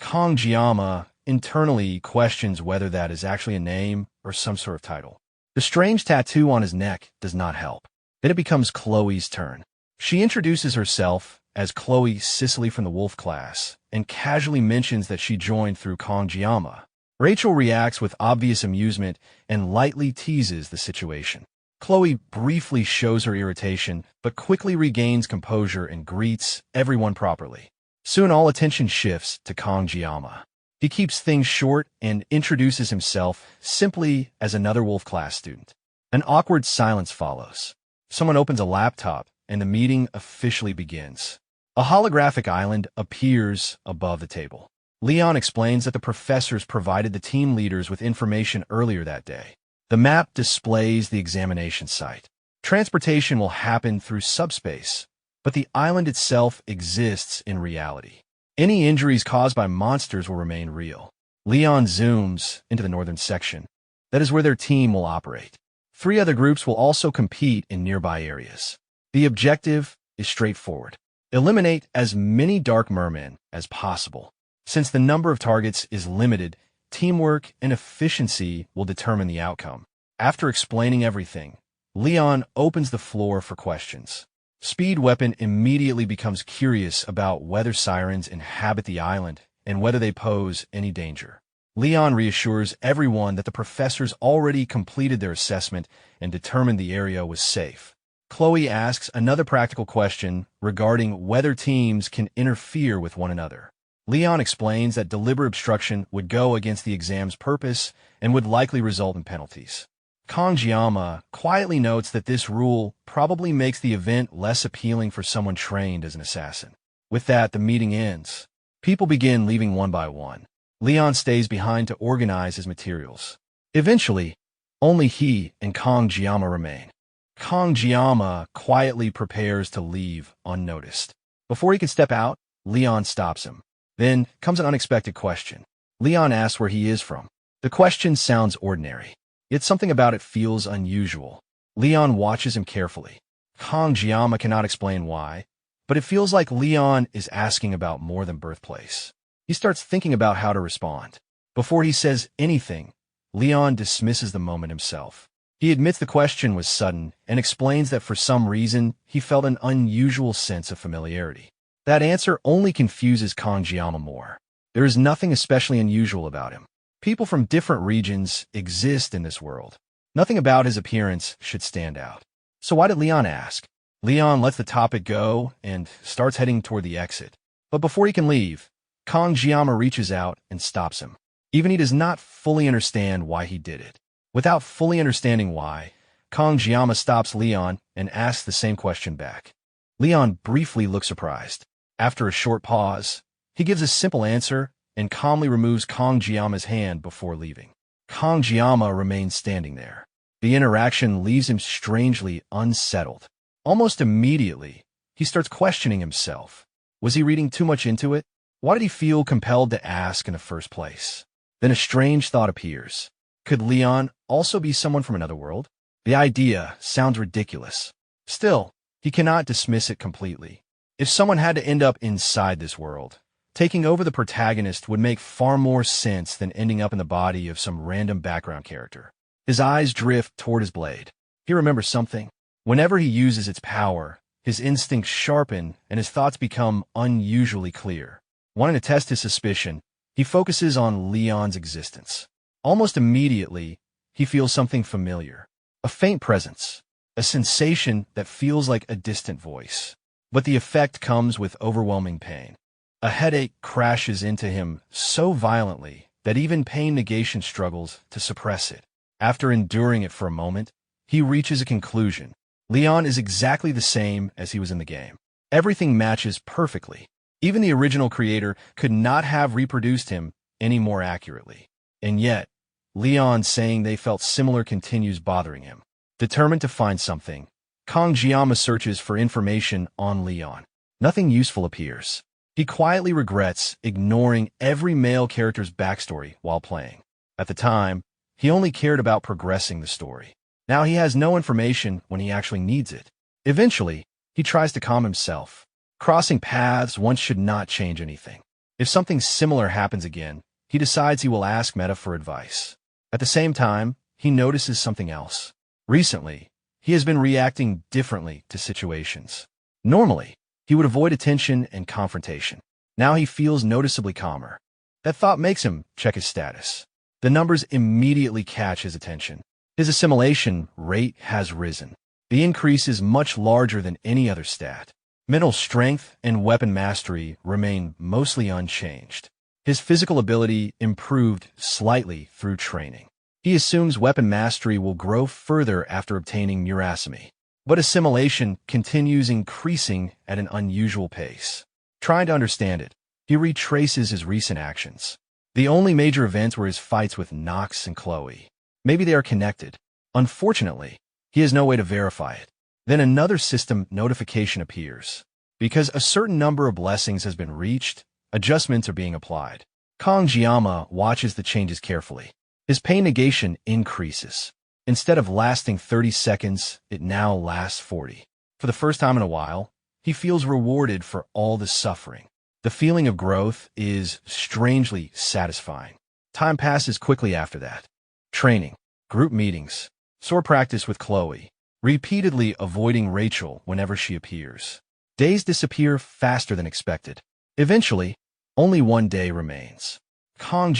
Kong Jiama internally questions whether that is actually a name or some sort of title. The strange tattoo on his neck does not help. Then it becomes Chloe's turn. She introduces herself as Chloe Cicely from the Wolf class and casually mentions that she joined through Kong Jiama. Rachel reacts with obvious amusement and lightly teases the situation. Chloe briefly shows her irritation, but quickly regains composure and greets everyone properly. Soon all attention shifts to Kong Jiama. He keeps things short and introduces himself simply as another Wolf class student. An awkward silence follows. Someone opens a laptop and the meeting officially begins. A holographic island appears above the table. Leon explains that the professors provided the team leaders with information earlier that day. The map displays the examination site. Transportation will happen through subspace, but the island itself exists in reality. Any injuries caused by monsters will remain real. Leon zooms into the northern section. That is where their team will operate. 3 other groups will also compete in nearby areas. The objective is straightforward. Eliminate as many dark mermen as possible. Since the number of targets is limited, teamwork and efficiency will determine the outcome. After explaining everything, Leon opens the floor for questions. Speed Weapon immediately becomes curious about whether sirens inhabit the island and whether they pose any danger. Leon reassures everyone that the professors already completed their assessment and determined the area was safe. Chloe asks another practical question regarding whether teams can interfere with one another. Leon explains that deliberate obstruction would go against the exam's purpose and would likely result in penalties. Kangjiyama quietly notes that this rule probably makes the event less appealing for someone trained as an assassin. With that, the meeting ends. People begin leaving one by one. Leon stays behind to organize his materials. Eventually, only he and Kangjiyama remain. Kangjiyama quietly prepares to leave unnoticed. Before he can step out, Leon stops him. Then comes an unexpected question. Leon asks where he is from. The question sounds ordinary, yet something about it feels unusual. Leon watches him carefully. Kangjiyama cannot explain why, but it feels like Leon is asking about more than birthplace. He starts thinking about how to respond. Before he says anything, Leon dismisses the moment himself. He admits the question was sudden and explains that for some reason he felt an unusual sense of familiarity. That answer only confuses Kangjiyama more. There is nothing especially unusual about him. People from different regions exist in this world. Nothing about his appearance should stand out. So why did Leon ask? Leon lets the topic go and starts heading toward the exit. But before he can leave, Kangjiyama reaches out and stops him. Even he does not fully understand why he did it. Without fully understanding why, Kangjiyama stops Leon and asks the same question back. Leon briefly looks surprised. After a short pause, he gives a simple answer and calmly removes Kangjiyama's hand before leaving. Kangjiyama remains standing there. The interaction leaves him strangely unsettled. Almost immediately, he starts questioning himself. Was he reading too much into it? Why did he feel compelled to ask in the first place? Then a strange thought appears. Could Leon also be someone from another world? The idea sounds ridiculous. Still, he cannot dismiss it completely. If someone had to end up inside this world, taking over the protagonist would make far more sense than ending up in the body of some random background character. His eyes drift toward his blade. He remembers something. Whenever he uses its power, his instincts sharpen and his thoughts become unusually clear. Wanting to test his suspicion, he focuses on Leon's existence. Almost immediately, he feels something familiar. A faint presence. A sensation that feels like a distant voice. But the effect comes with overwhelming pain. A headache crashes into him so violently that even pain negation struggles to suppress it. After enduring it for a moment, he reaches a conclusion. Leon is exactly the same as he was in the game. Everything matches perfectly. Even the original creator could not have reproduced him any more accurately. And yet, Leon saying they felt similar continues bothering him. Determined to find something, Kangjiyama searches for information on Leon. Nothing useful appears. He quietly regrets ignoring every male character's backstory while playing. At the time, he only cared about progressing the story. Now he has no information when he actually needs it. Eventually, he tries to calm himself. Crossing paths once should not change anything. If something similar happens again, he decides he will ask Meta for advice. At the same time, he notices something else. Recently, he has been reacting differently to situations. Normally, he would avoid attention and confrontation. Now he feels noticeably calmer. That thought makes him check his status. The numbers immediately catch his attention. His assimilation rate has risen. The increase is much larger than any other stat. Mental strength and weapon mastery remain mostly unchanged. His physical ability improved slightly through training. He assumes weapon mastery will grow further after obtaining Murasame. But assimilation continues increasing at an unusual pace. Trying to understand it, he retraces his recent actions. The only major events were his fights with Nox and Chloe. Maybe they are connected. Unfortunately, he has no way to verify it. Then another system notification appears. Because a certain number of blessings has been reached, adjustments are being applied. Kangjiyama watches the changes carefully. His pain negation increases. Instead of lasting 30 seconds, it now lasts 40. For the first time in a while, he feels rewarded for all the suffering. The feeling of growth is strangely satisfying. Time passes quickly after that. Training, group meetings, sword practice with Chloe, repeatedly avoiding Rachel whenever she appears. Days disappear faster than expected. Eventually, only one day remains. Kong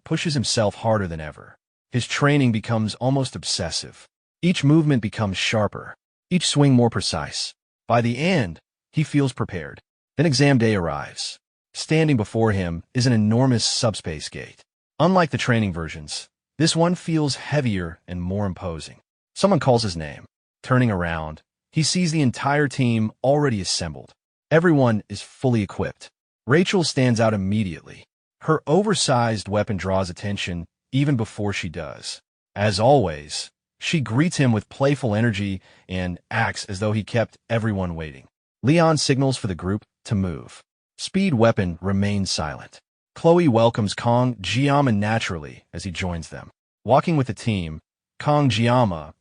pushes himself harder than ever. His training becomes almost obsessive. Each movement becomes sharper, each swing more precise. By the end, he feels prepared. Then exam day arrives. Standing before him is an enormous subspace gate. Unlike the training versions, this one feels heavier and more imposing. Someone calls his name. Turning around, he sees the entire team already assembled. Everyone is fully equipped. Rachel stands out immediately. Her oversized weapon draws attention even before she does. As always, she greets him with playful energy and acts as though he kept everyone waiting. Leon signals for the group to move. Speed Weapon remains silent. Chloe welcomes Kong naturally as he joins them. Walking with the team, Kong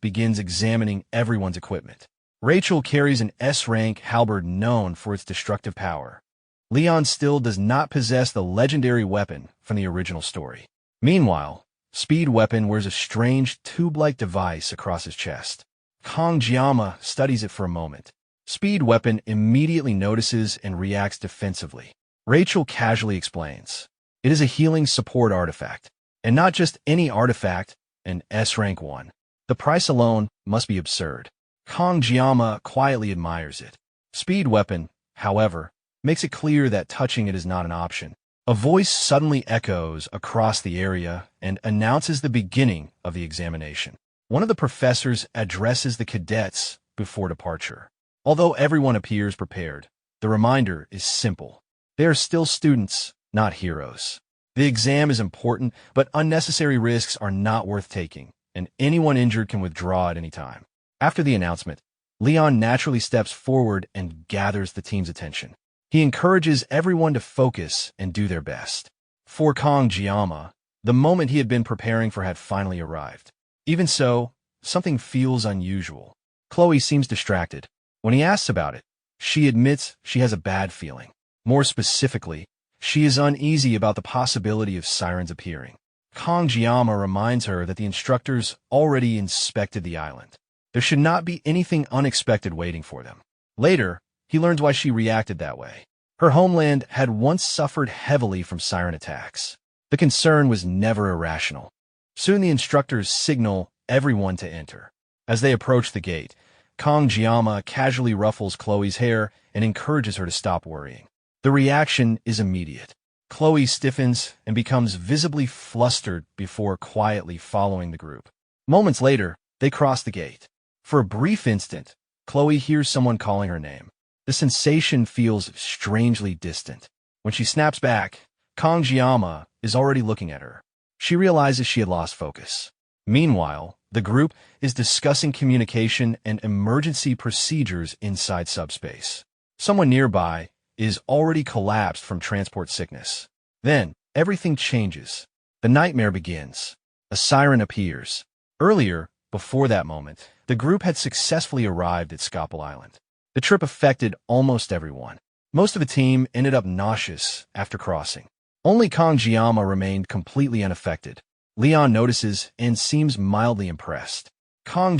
begins examining everyone's equipment. Rachel carries an S-rank halberd known for its destructive power. Leon still does not possess the legendary weapon from the original story. Meanwhile, Speed Weapon wears a strange tube-like device across his chest. Kong studies it for a moment. Speed Weapon immediately notices and reacts defensively. Rachel casually explains. It is a healing support artifact. And not just any artifact, an S-rank one. The price alone must be absurd. Kong quietly admires it. Speed Weapon, however, makes it clear that touching it is not an option. A voice suddenly echoes across the area and announces the beginning of the examination. One of the professors addresses the cadets before departure. Although everyone appears prepared, the reminder is simple. They are still students, not heroes. The exam is important, but unnecessary risks are not worth taking, and anyone injured can withdraw at any time. After the announcement, Leon naturally steps forward and gathers the team's attention. He encourages everyone to focus and do their best. For Kong the moment he had been preparing for had finally arrived. Even so, something feels unusual. Chloe seems distracted. When he asks about it, she admits she has a bad feeling. More specifically, she is uneasy about the possibility of sirens appearing. Kong reminds her that the instructors already inspected the island. There should not be anything unexpected waiting for them. Later, he learns why she reacted that way. Her homeland had once suffered heavily from siren attacks. The concern was never irrational. Soon the instructors signal everyone to enter. As they approach the gate, Kong casually ruffles Chloe's hair and encourages her to stop worrying. The reaction is immediate. Chloe stiffens and becomes visibly flustered before quietly following the group. Moments later, they cross the gate. For a brief instant, Chloe hears someone calling her name. The sensation feels strangely distant. When she snaps back, Kong is already looking at her. She realizes she had lost focus. Meanwhile, the group is discussing communication and emergency procedures inside subspace. Someone nearby is already collapsed from transport sickness. Then, everything changes. The nightmare begins. A siren appears. Earlier, before that moment, the group had successfully arrived at Scalpel Island. The trip affected almost everyone. Most of the team ended up nauseous after crossing. Only Kong remained completely unaffected. Leon notices and seems mildly impressed. Kong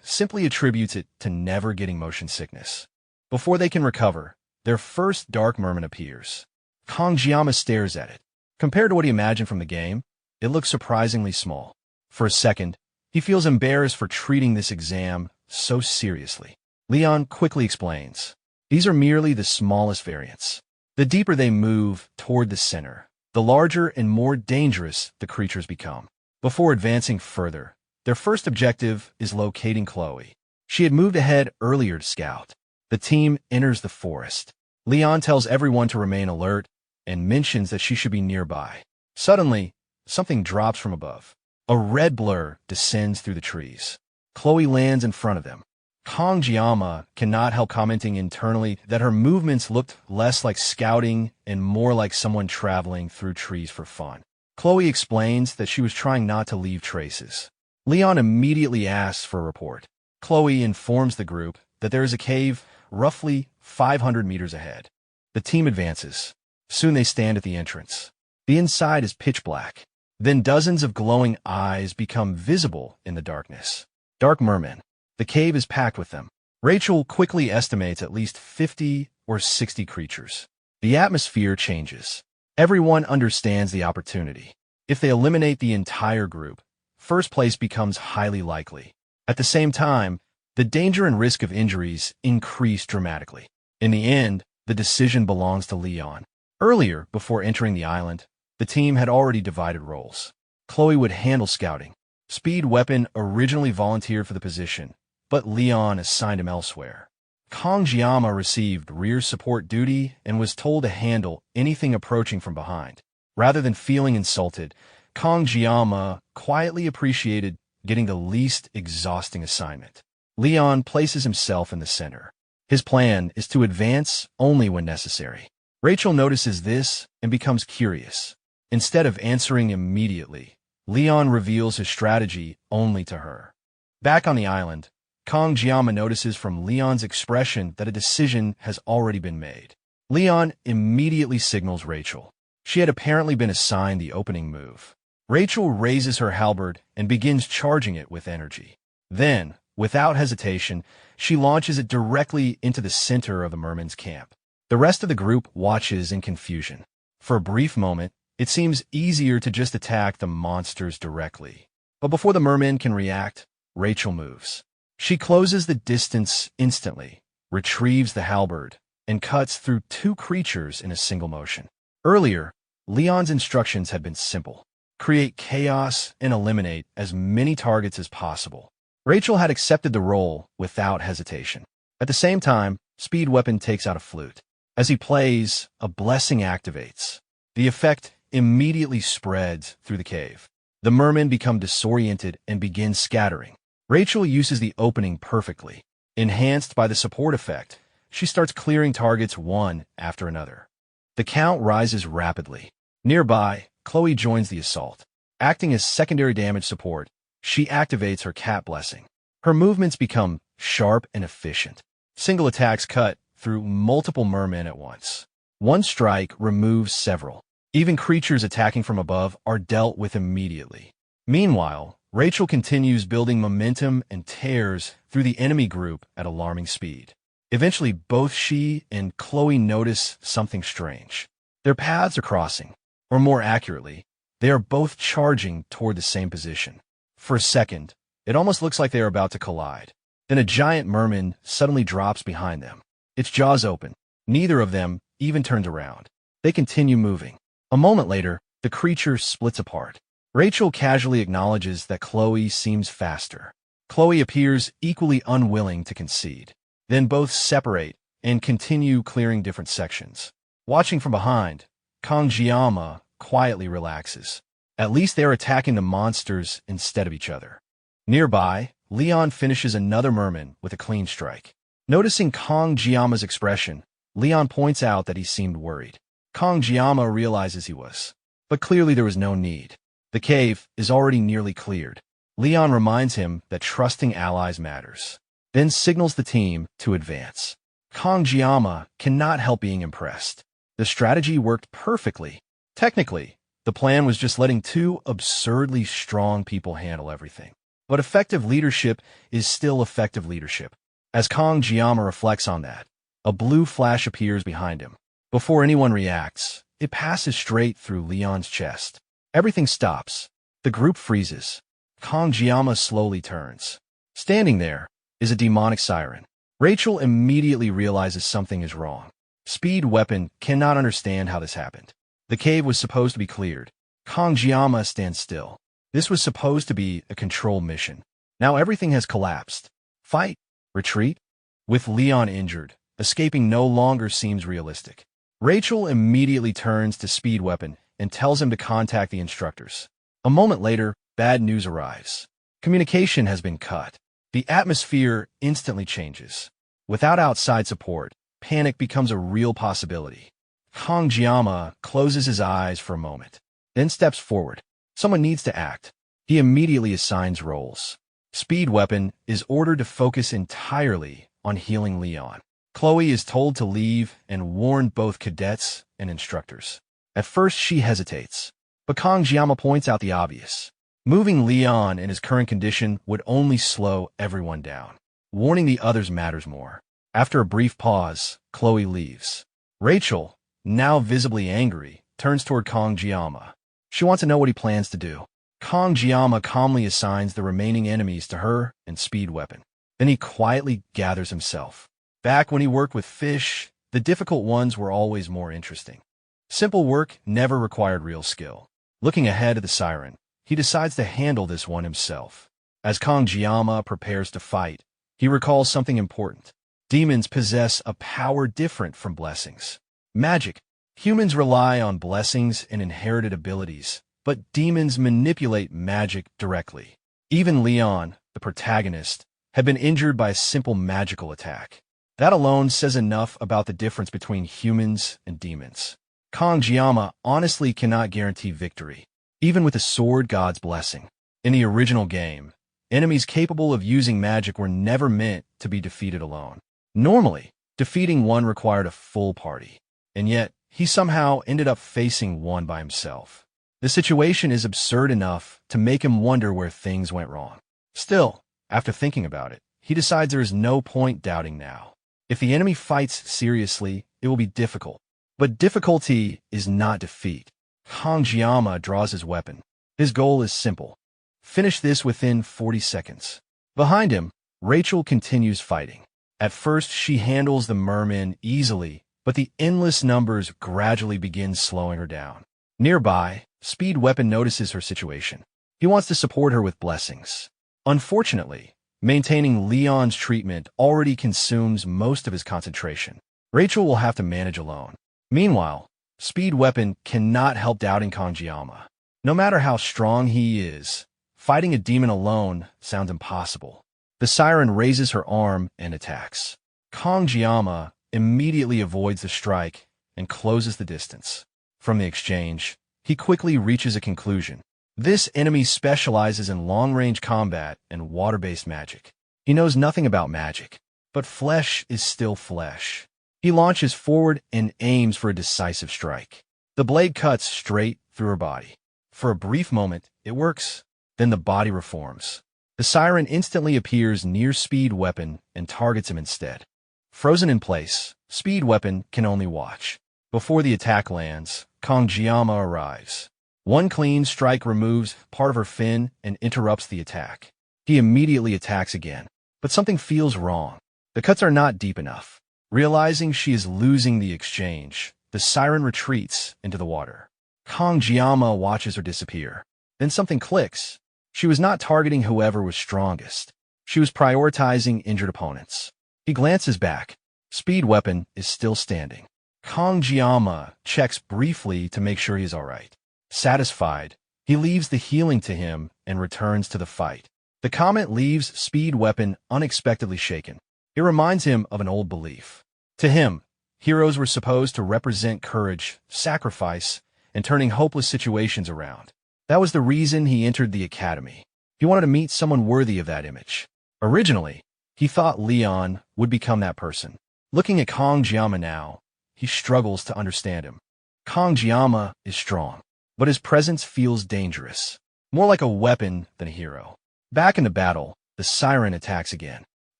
simply attributes it to never getting motion sickness. Before they can recover, their first dark merman appears. Kong stares at it. Compared to what he imagined from the game, it looks surprisingly small. For a second, he feels embarrassed for treating this exam so seriously. Leon quickly explains. These are merely the smallest variants. The deeper they move toward the center, the larger and more dangerous the creatures become. Before advancing further, their first objective is locating Chloe. She had moved ahead earlier to scout. The team enters the forest. Leon tells everyone to remain alert and mentions that she should be nearby. Suddenly, something drops from above. A red blur descends through the trees. Chloe lands in front of them. Kong cannot help commenting internally that her movements looked less like scouting and more like someone traveling through trees for fun. Chloe explains that she was trying not to leave traces. Leon immediately asks for a report. Chloe informs the group that there is a cave roughly 500 meters ahead. The team advances. Soon they stand at the entrance. The inside is pitch black. Then dozens of glowing eyes become visible in the darkness. Dark mermen. The cave is packed with them. Rachel quickly estimates at least 50 or 60 creatures. The atmosphere changes. Everyone understands the opportunity. If they eliminate the entire group, first place becomes highly likely. At the same time, the danger and risk of injuries increase dramatically. In the end, the decision belongs to Leon. Earlier, before entering the island, the team had already divided roles. Chloe would handle scouting. Speed Weapon originally volunteered for the position, but Leon assigned him elsewhere. Kongjiyama received rear support duty and was told to handle anything approaching from behind. Rather than feeling insulted, Kongjiyama quietly appreciated getting the least exhausting assignment. Leon places himself in the center. His plan is to advance only when necessary. Rachel notices this and becomes curious. Instead of answering immediately, Leon reveals his strategy only to her. Back on the island, Kongjiyama notices from Leon's expression that a decision has already been made. Leon immediately signals Rachel. She had apparently been assigned the opening move. Rachel raises her halberd and begins charging it with energy. Then, without hesitation, she launches it directly into the center of the merman's camp. The rest of the group watches in confusion. For a brief moment, it seems easier to just attack the monsters directly. But before the merman can react, Rachel moves. She closes the distance instantly, retrieves the halberd, and cuts through two creatures in a single motion. Earlier, Leon's instructions had been simple. Create chaos and eliminate as many targets as possible. Rachel had accepted the role without hesitation. At the same time, Speed Weapon takes out a flute. As he plays, a blessing activates. The effect immediately spreads through the cave. The mermen become disoriented and begin scattering. Rachel uses the opening perfectly. Enhanced by the support effect, she starts clearing targets one after another. The count rises rapidly. Nearby, Chloe joins the assault. Acting as secondary damage support, she activates her cat blessing. Her movements become sharp and efficient. Single attacks cut through multiple mermen at once. One strike removes several. Even creatures attacking from above are dealt with immediately. Meanwhile, Rachel continues building momentum and tears through the enemy group at alarming speed. Eventually, both she and Chloe notice something strange. Their paths are crossing, or more accurately, they are both charging toward the same position. For a second, it almost looks like they are about to collide. Then a giant merman suddenly drops behind them. Its jaws open. Neither of them even turns around. They continue moving. A moment later, the creature splits apart. Rachel casually acknowledges that Chloe seems faster. Chloe appears equally unwilling to concede. Then both separate and continue clearing different sections. Watching from behind, Kongjiyama quietly relaxes. At least they're attacking the monsters instead of each other. Nearby, Leon finishes another merman with a clean strike. Noticing Kongjiyama's expression, Leon points out that he seemed worried. Kongjiyama realizes he was. But clearly there was no need. The cave is already nearly cleared. Leon reminds him that trusting allies matters, then signals the team to advance. Kongjiyama cannot help being impressed. The strategy worked perfectly. Technically, the plan was just letting two absurdly strong people handle everything. But effective leadership is still effective leadership. As Kongjiyama reflects on that, a blue flash appears behind him. Before anyone reacts, it passes straight through Leon's chest. Everything stops. The group freezes. Kongjiyama slowly turns. Standing there is a demonic siren. Rachel immediately realizes something is wrong. Speed Weapon cannot understand how this happened. The cave was supposed to be cleared. Kongjiyama stands still. This was supposed to be a control mission. Now everything has collapsed. Fight? Retreat? With Leon injured, escaping no longer seems realistic. Rachel immediately turns to Speed Weapon and tells him to contact the instructors. A moment later, bad news arrives. Communication has been cut. The atmosphere instantly changes. Without outside support, panic becomes a real possibility. Kongjiyama closes his eyes for a moment, then steps forward. Someone needs to act. He immediately assigns roles. Speed Weapon is ordered to focus entirely on healing Leon. Chloe is told to leave and warned both cadets and instructors. At first, she hesitates, but Kangjiyama points out the obvious. Moving Leon in his current condition would only slow everyone down. Warning the others matters more. After a brief pause, Chloe leaves. Rachel, now visibly angry, turns toward Kangjiyama. She wants to know what he plans to do. Kangjiyama calmly assigns the remaining enemies to her and Speed Weapon. Then he quietly gathers himself. Back when he worked with fish, the difficult ones were always more interesting. Simple work never required real skill. Looking ahead at the siren, he decides to handle this one himself. As Kangjiyama prepares to fight, he recalls something important. Demons possess a power different from blessings. Magic. Humans rely on blessings and inherited abilities, but demons manipulate magic directly. Even Leon, the protagonist, had been injured by a simple magical attack. That alone says enough about the difference between humans and demons. Kangjiyama honestly cannot guarantee victory, even with the sword god's blessing. In the original game, enemies capable of using magic were never meant to be defeated alone. Normally, defeating one required a full party, and yet he somehow ended up facing one by himself. The situation is absurd enough to make him wonder where things went wrong. Still, after thinking about it, he decides there is no point doubting now. If the enemy fights seriously, it will be difficult. But difficulty is not defeat. Kangjiyama draws his weapon. His goal is simple. Finish this within 40 seconds. Behind him, Rachel continues fighting. At first, she handles the merman easily, but the endless numbers gradually begin slowing her down. Nearby, Speed Weapon notices her situation. He wants to support her with blessings. Unfortunately, maintaining Leon's treatment already consumes most of his concentration. Rachel will have to manage alone. Meanwhile, Speed Weapon cannot help doubting Kangjiyama. No matter how strong he is, fighting a demon alone sounds impossible. The siren raises her arm and attacks. Kangjiyama immediately avoids the strike and closes the distance. From the exchange, he quickly reaches a conclusion. This enemy specializes in long-range combat and water-based magic. He knows nothing about magic, but flesh is still flesh. He launches forward and aims for a decisive strike. The blade cuts straight through her body. For a brief moment, it works. Then the body reforms. The siren instantly appears near Speed Weapon and targets him instead. Frozen in place, Speed Weapon can only watch. Before the attack lands, Kangjiyama arrives. One clean strike removes part of her fin and interrupts the attack. He immediately attacks again, but something feels wrong. The cuts are not deep enough. Realizing she is losing the exchange, the siren retreats into the water. Kangjiyama watches her disappear. Then something clicks. She was not targeting whoever was strongest. She was prioritizing injured opponents. He glances back. Speed Weapon is still standing. Kangjiyama checks briefly to make sure he is all right. Satisfied, he leaves the healing to him and returns to the fight. The comment leaves Speed Weapon unexpectedly shaken. It reminds him of an old belief. To him, heroes were supposed to represent courage, sacrifice, and turning hopeless situations around. That was the reason he entered the academy. He wanted to meet someone worthy of that image. Originally, he thought Leon would become that person. Looking at Kangjiyama now, he struggles to understand him. Kangjiyama is strong, but his presence feels dangerous, more like a weapon than a hero. Back in the battle, the siren attacks again.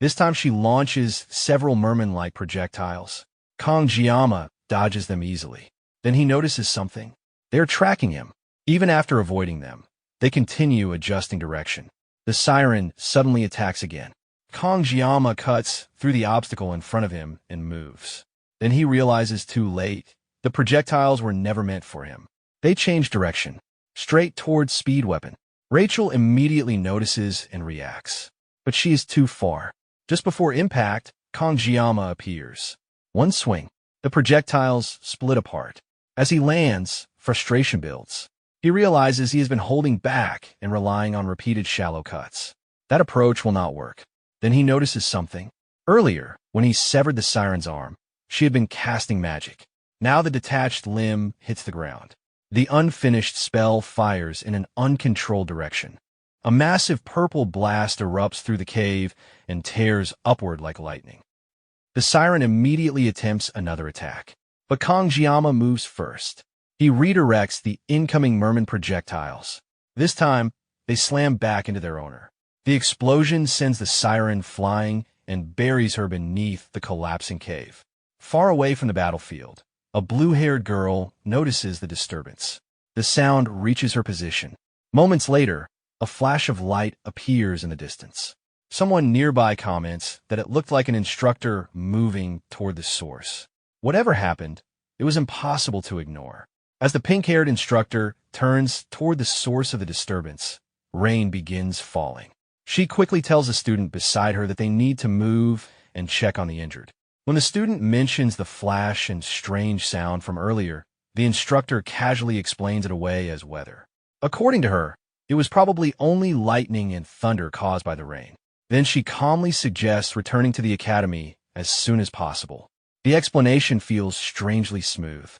This time she launches several merman-like projectiles. Kangjiyama dodges them easily. Then he notices something. They are tracking him. Even after avoiding them, they continue adjusting direction. The siren suddenly attacks again. Kangjiyama cuts through the obstacle in front of him and moves. Then he realizes too late. The projectiles were never meant for him. They change direction, straight towards Speed Weapon. Rachel immediately notices and reacts, but she is too far. Just before impact, Kangjiyama appears. One swing, the projectiles split apart. As he lands, frustration builds. He realizes he has been holding back and relying on repeated shallow cuts. That approach will not work. Then he notices something. Earlier, when he severed the siren's arm, she had been casting magic. Now the detached limb hits the ground. The unfinished spell fires in an uncontrolled direction. A massive purple blast erupts through the cave and tears upward like lightning. The siren immediately attempts another attack. But Kangjiyama moves first. He redirects the incoming merman projectiles. This time, they slam back into their owner. The explosion sends the siren flying and buries her beneath the collapsing cave. Far away from the battlefield, a blue-haired girl notices the disturbance. The sound reaches her position. Moments later, a flash of light appears in the distance. Someone nearby comments that it looked like an instructor moving toward the source. Whatever happened, it was impossible to ignore. As the pink-haired instructor turns toward the source of the disturbance, rain begins falling. She quickly tells a student beside her that they need to move and check on the injured. When the student mentions the flash and strange sound from earlier, the instructor casually explains it away as weather. According to her, it was probably only lightning and thunder caused by the rain. Then she calmly suggests returning to the academy as soon as possible. The explanation feels strangely smooth.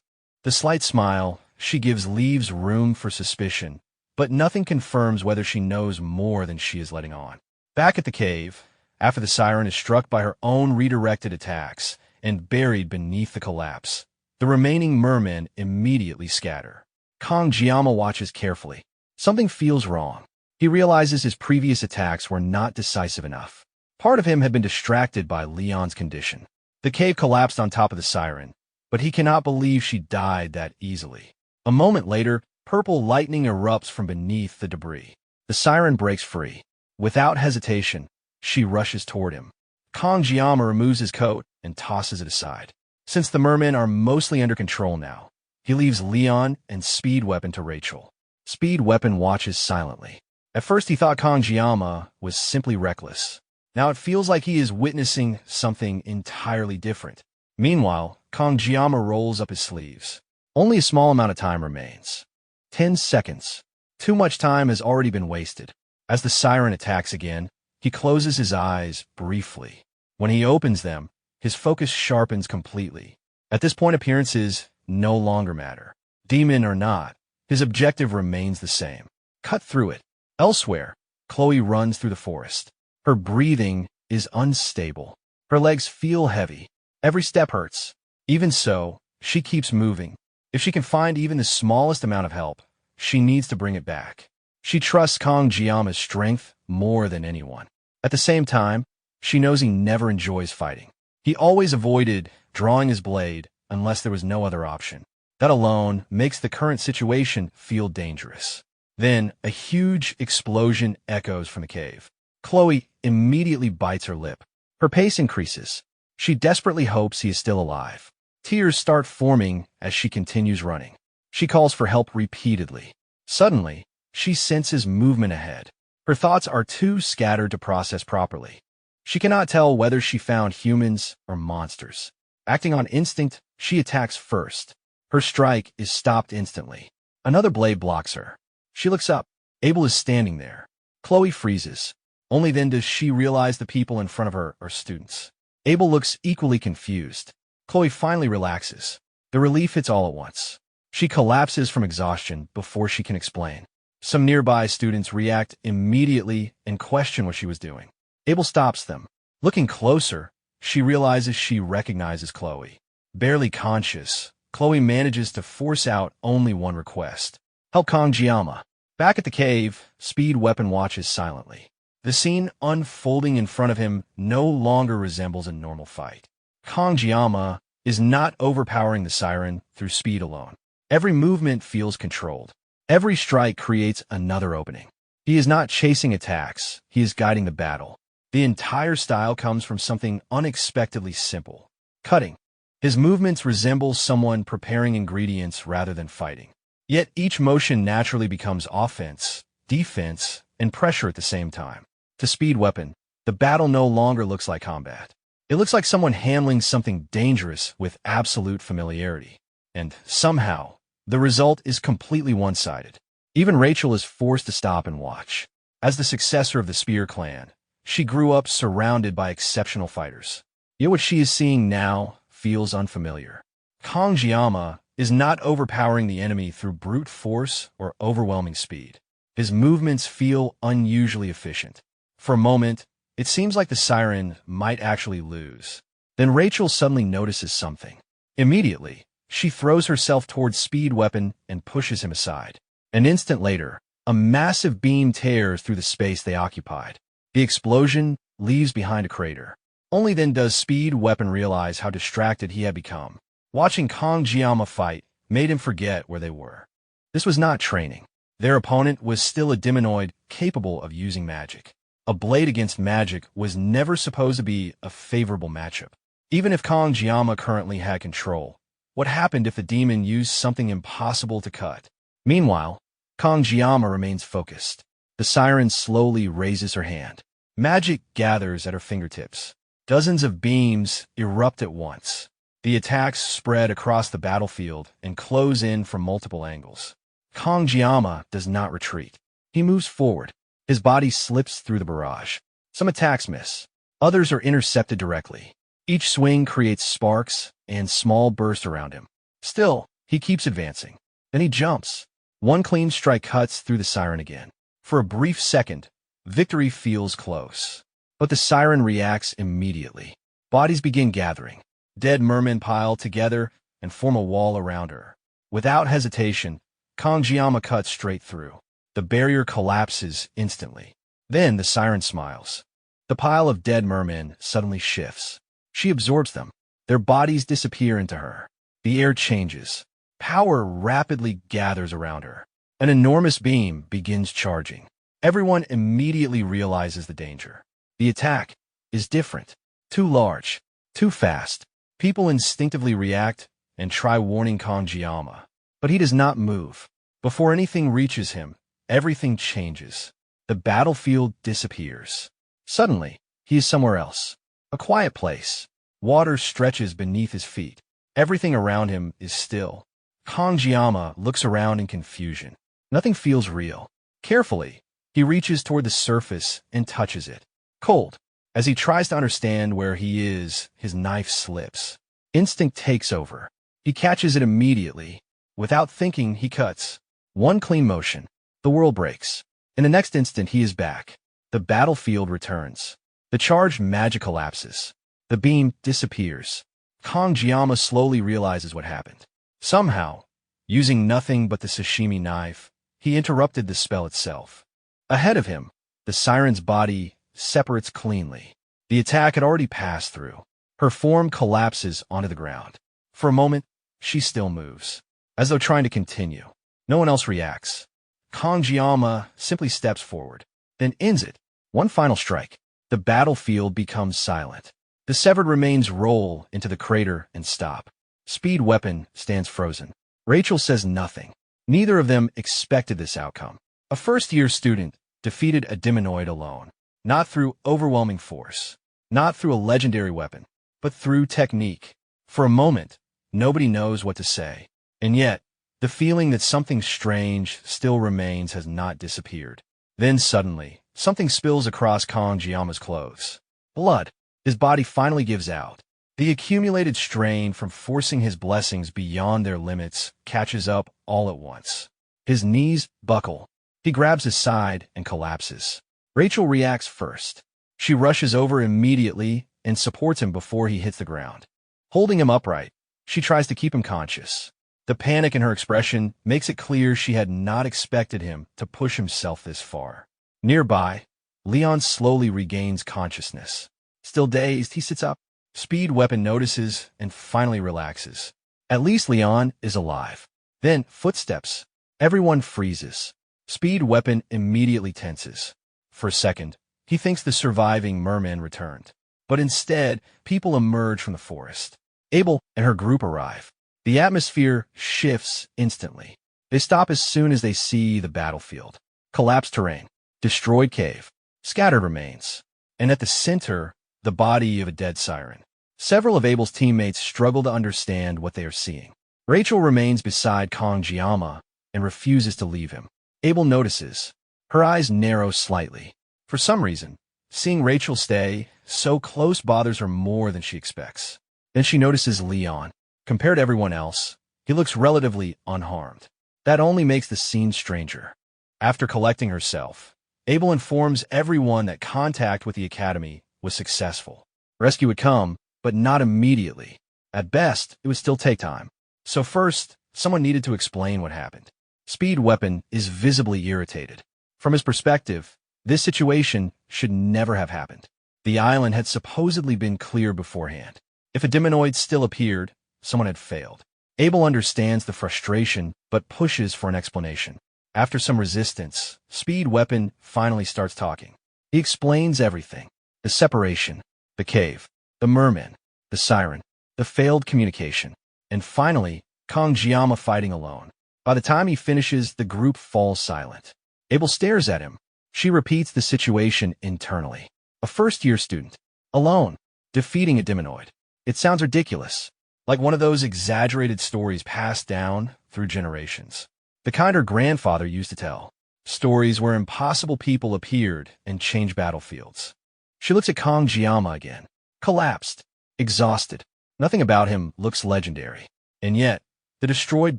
The slight smile she gives leaves room for suspicion, but nothing confirms whether she knows more than she is letting on. Back at the cave, after the siren is struck by her own redirected attacks and buried beneath the collapse, the remaining mermen immediately scatter. Kangjiyama watches carefully. Something feels wrong. He realizes his previous attacks were not decisive enough. Part of him had been distracted by Leon's condition. The cave collapsed on top of the siren, but he cannot believe she died that easily. A moment later, purple lightning erupts from beneath the debris. The siren breaks free. Without hesitation, she rushes toward him. Kangjiyama removes his coat and tosses it aside. Since the mermen are mostly under control now, he leaves Leon and Speed Weapon to Rachel. Speed Weapon watches silently. At first he thought Kangjiyama was simply reckless. Now it feels like he is witnessing something entirely different. Meanwhile, Kangjiyama rolls up his sleeves. Only a small amount of time remains. 10 seconds. Too much time has already been wasted. As the siren attacks again, he closes his eyes briefly. When he opens them, his focus sharpens completely. At this point, appearances no longer matter. Demon or not, his objective remains the same. Cut through it. Elsewhere, Chloe runs through the forest. Her breathing is unstable. Her legs feel heavy. Every step hurts. Even so, she keeps moving. If she can find even the smallest amount of help, she needs to bring it back. She trusts Kangjiyama's strength more than anyone. At the same time, she knows he never enjoys fighting. He always avoided drawing his blade unless there was no other option. That alone makes the current situation feel dangerous. Then, a huge explosion echoes from the cave. Chloe immediately bites her lip. Her pace increases. She desperately hopes he is still alive. Tears start forming as she continues running. She calls for help repeatedly. Suddenly, she senses movement ahead. Her thoughts are too scattered to process properly. She cannot tell whether she found humans or monsters. Acting on instinct, she attacks first. Her strike is stopped instantly. Another blade blocks her. She looks up. Abel is standing there. Chloe freezes. Only then does she realize the people in front of her are students. Abel looks equally confused. Chloe finally relaxes. The relief hits all at once. She collapses from exhaustion before she can explain. Some nearby students react immediately and question what she was doing. Abel stops them. Looking closer, she realizes she recognizes Chloe. Barely conscious, Chloe manages to force out only one request. Help Kangjiyama. Back at the cave, Speed Weapon watches silently. The scene unfolding in front of him no longer resembles a normal fight. Kangjiyama is not overpowering the siren through speed alone. Every movement feels controlled. Every strike creates another opening. He is not chasing attacks, he is guiding the battle. The entire style comes from something unexpectedly simple: cutting. His movements resemble someone preparing ingredients rather than fighting. Yet each motion naturally becomes offense, defense, and pressure at the same time. To Speed Weapon, the battle no longer looks like combat. It looks like someone handling something dangerous with absolute familiarity. And somehow, the result is completely one-sided. Even Rachel is forced to stop and watch. As the successor of the Spear clan, she grew up surrounded by exceptional fighters. Yet what she is seeing now feels unfamiliar. Kangjiyama is not overpowering the enemy through brute force or overwhelming speed. His movements feel unusually efficient. For a moment, it seems like the siren might actually lose. Then Rachel suddenly notices something. Immediately, she throws herself towards Speed Weapon and pushes him aside. An instant later, a massive beam tears through the space they occupied. The explosion leaves behind a crater. Only then does Speed Weapon realize how distracted he had become. Watching Kong-Jiyama fight made him forget where they were. This was not training. Their opponent was still a demonoid capable of using magic. A blade against magic was never supposed to be a favorable matchup. Even if Kong-Jiyama currently had control, what happened if the demon used something impossible to cut? Meanwhile, Kong-Jiyama remains focused. The siren slowly raises her hand. Magic gathers at her fingertips. Dozens of beams erupt at once. The attacks spread across the battlefield and close in from multiple angles. Kong-Jiyama does not retreat. He moves forward. His body slips through the barrage. Some attacks miss. Others are intercepted directly. Each swing creates sparks and small bursts around him. Still, he keeps advancing. Then he jumps. One clean strike cuts through the siren again. For a brief second, victory feels close. But the siren reacts immediately. Bodies begin gathering. Dead mermen pile together and form a wall around her. Without hesitation, Kong-Jiyama cuts straight through. The barrier collapses instantly. Then the siren smiles. The pile of dead mermen suddenly shifts. She absorbs them. Their bodies disappear into her. The air changes. Power rapidly gathers around her. An enormous beam begins charging. Everyone immediately realizes the danger. The attack is different. Too large. Too fast. People instinctively react and try warning Kong-Jiyama. But he does not move. Before anything reaches him, everything changes. The battlefield disappears. Suddenly, he is somewhere else. A quiet place. Water stretches beneath his feet. Everything around him is still. Kong-Jiyama looks around in confusion. Nothing feels real. Carefully, he reaches toward the surface and touches it. Cold. As he tries to understand where he is, his knife slips. Instinct takes over. He catches it immediately. Without thinking, he cuts. One clean motion. The world breaks. In the next instant, he is back. The battlefield returns. The charged magic collapses. The beam disappears. Kong-Jiyama slowly realizes what happened. Somehow, using nothing but the sashimi knife, he interrupted the spell itself. Ahead of him, the siren's body separates cleanly. The attack had already passed through. Her form collapses onto the ground. For a moment, she still moves, as though trying to continue. No one else reacts. Kong-Jiyama simply steps forward, then ends it. One final strike. The battlefield becomes silent. The severed remains roll into the crater and stop. Speed Weapon stands frozen. Rachel says nothing. Neither of them expected this outcome. A first-year student defeated a demonoid alone. Not through overwhelming force. Not through a legendary weapon. But through technique. For a moment, nobody knows what to say. And yet, the feeling that something strange still remains has not disappeared. Then suddenly, something spills across Kong-Jiyama's clothes. Blood. His body finally gives out. The accumulated strain from forcing his blessings beyond their limits catches up all at once. His knees buckle. He grabs his side and collapses. Rachel reacts first. She rushes over immediately and supports him before he hits the ground. Holding him upright, she tries to keep him conscious. The panic in her expression makes it clear she had not expected him to push himself this far. Nearby, Leon slowly regains consciousness. Still dazed, he sits up. Speed Weapon notices and finally relaxes. At least Leon is alive. Then, footsteps. Everyone freezes. Speed Weapon immediately tenses. For a second, he thinks the surviving merman returned. But instead, people emerge from the forest. Abel and her group arrive. The atmosphere shifts instantly. They stop as soon as they see the battlefield. Collapsed terrain. Destroyed cave. Scattered remains. And at the center, the body of a dead siren. Several of Abel's teammates struggle to understand what they are seeing. Rachel remains beside Kong-Jiyama and refuses to leave him. Abel notices. Her eyes narrow slightly. For some reason, seeing Rachel stay so close bothers her more than she expects. Then she notices Leon. Compared to everyone else, he looks relatively unharmed. That only makes the scene stranger. After collecting herself, Abel informs everyone that contact with the academy was successful. Rescue had come, but not immediately. At best, it would still take time. So first, someone needed to explain what happened. Speed Weapon is visibly irritated. From his perspective, this situation should never have happened. The island had supposedly been clear beforehand. If a demonoid still appeared, someone had failed. Abel understands the frustration, but pushes for an explanation. After some resistance, Speed Weapon finally starts talking. He explains everything. The separation, the cave, the merman, the siren, the failed communication, and finally, Kangjiyama fighting alone. By the time he finishes, the group falls silent. Abel stares at him. She repeats the situation internally. A first-year student, alone, defeating a demonoid. It sounds ridiculous, like one of those exaggerated stories passed down through generations. The kind her grandfather used to tell. Stories where impossible people appeared and changed battlefields. She looks at Kangjiyama again. Collapsed. Exhausted. Nothing about him looks legendary. And yet, the destroyed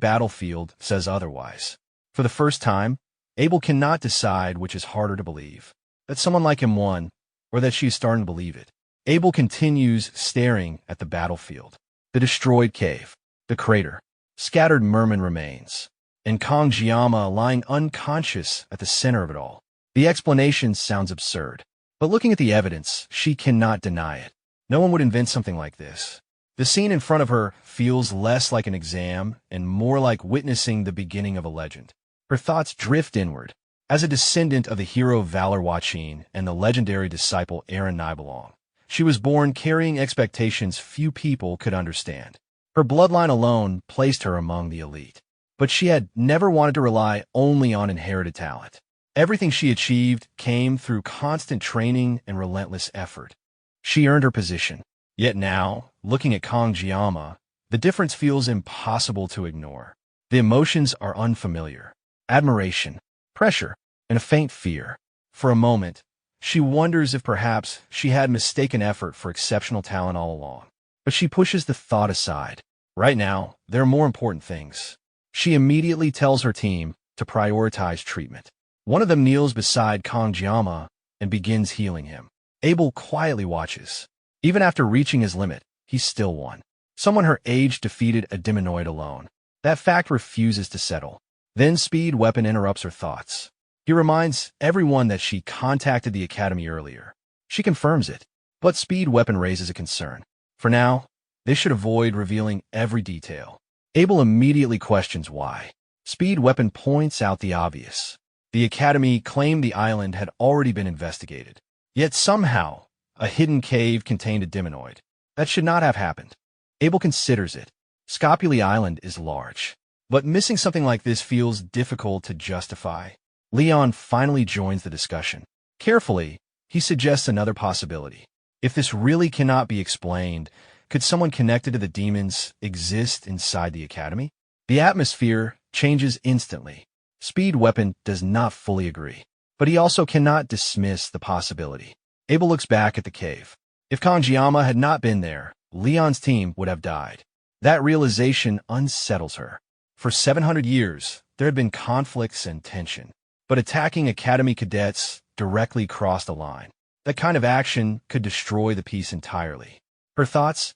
battlefield says otherwise. For the first time, Abel cannot decide which is harder to believe. That someone like him won, or that she is starting to believe it. Abel continues staring at the battlefield. The destroyed cave. The crater. Scattered merman remains. And Kangjiyama lying unconscious at the center of it all. The explanation sounds absurd. But looking at the evidence, she cannot deny it. No one would invent something like this. The scene in front of her feels less like an exam and more like witnessing the beginning of a legend. Her thoughts drift inward. As a descendant of the hero Valor Wachin and the legendary disciple Aaron Nibelung, she was born carrying expectations few people could understand. Her bloodline alone placed her among the elite. But she had never wanted to rely only on inherited talent. Everything she achieved came through constant training and relentless effort. She earned her position. Yet now, looking at Kangjiyama, the difference feels impossible to ignore. The emotions are unfamiliar. Admiration, pressure, and a faint fear. For a moment, she wonders if perhaps she had mistaken effort for exceptional talent all along. But she pushes the thought aside. Right now, there are more important things. She immediately tells her team to prioritize treatment. One of them kneels beside Kangjiyama and begins healing him. Abel quietly watches. Even after reaching his limit, he still won. Someone her age defeated a demonoid alone. That fact refuses to settle. Then Speed Weapon interrupts her thoughts. He reminds everyone that she contacted the Academy earlier. She confirms it, but Speed Weapon raises a concern. For now, they should avoid revealing every detail. Abel immediately questions why. Speed Weapon points out the obvious. The Academy claimed the island had already been investigated. Yet somehow, a hidden cave contained a demonoid. That should not have happened. Abel considers it. Scopuli Island is large. But missing something like this feels difficult to justify. Leon finally joins the discussion. Carefully, he suggests another possibility. If this really cannot be explained, could someone connected to the demons exist inside the Academy? The atmosphere changes instantly. Speed Weapon does not fully agree, but he also cannot dismiss the possibility. Abel looks back at the cave. If Kangjiyama had not been there, Leon's team would have died. That realization unsettles her. For 700 years, there had been conflicts and tension, but attacking Academy cadets directly crossed a line. That kind of action could destroy the peace entirely. Her thoughts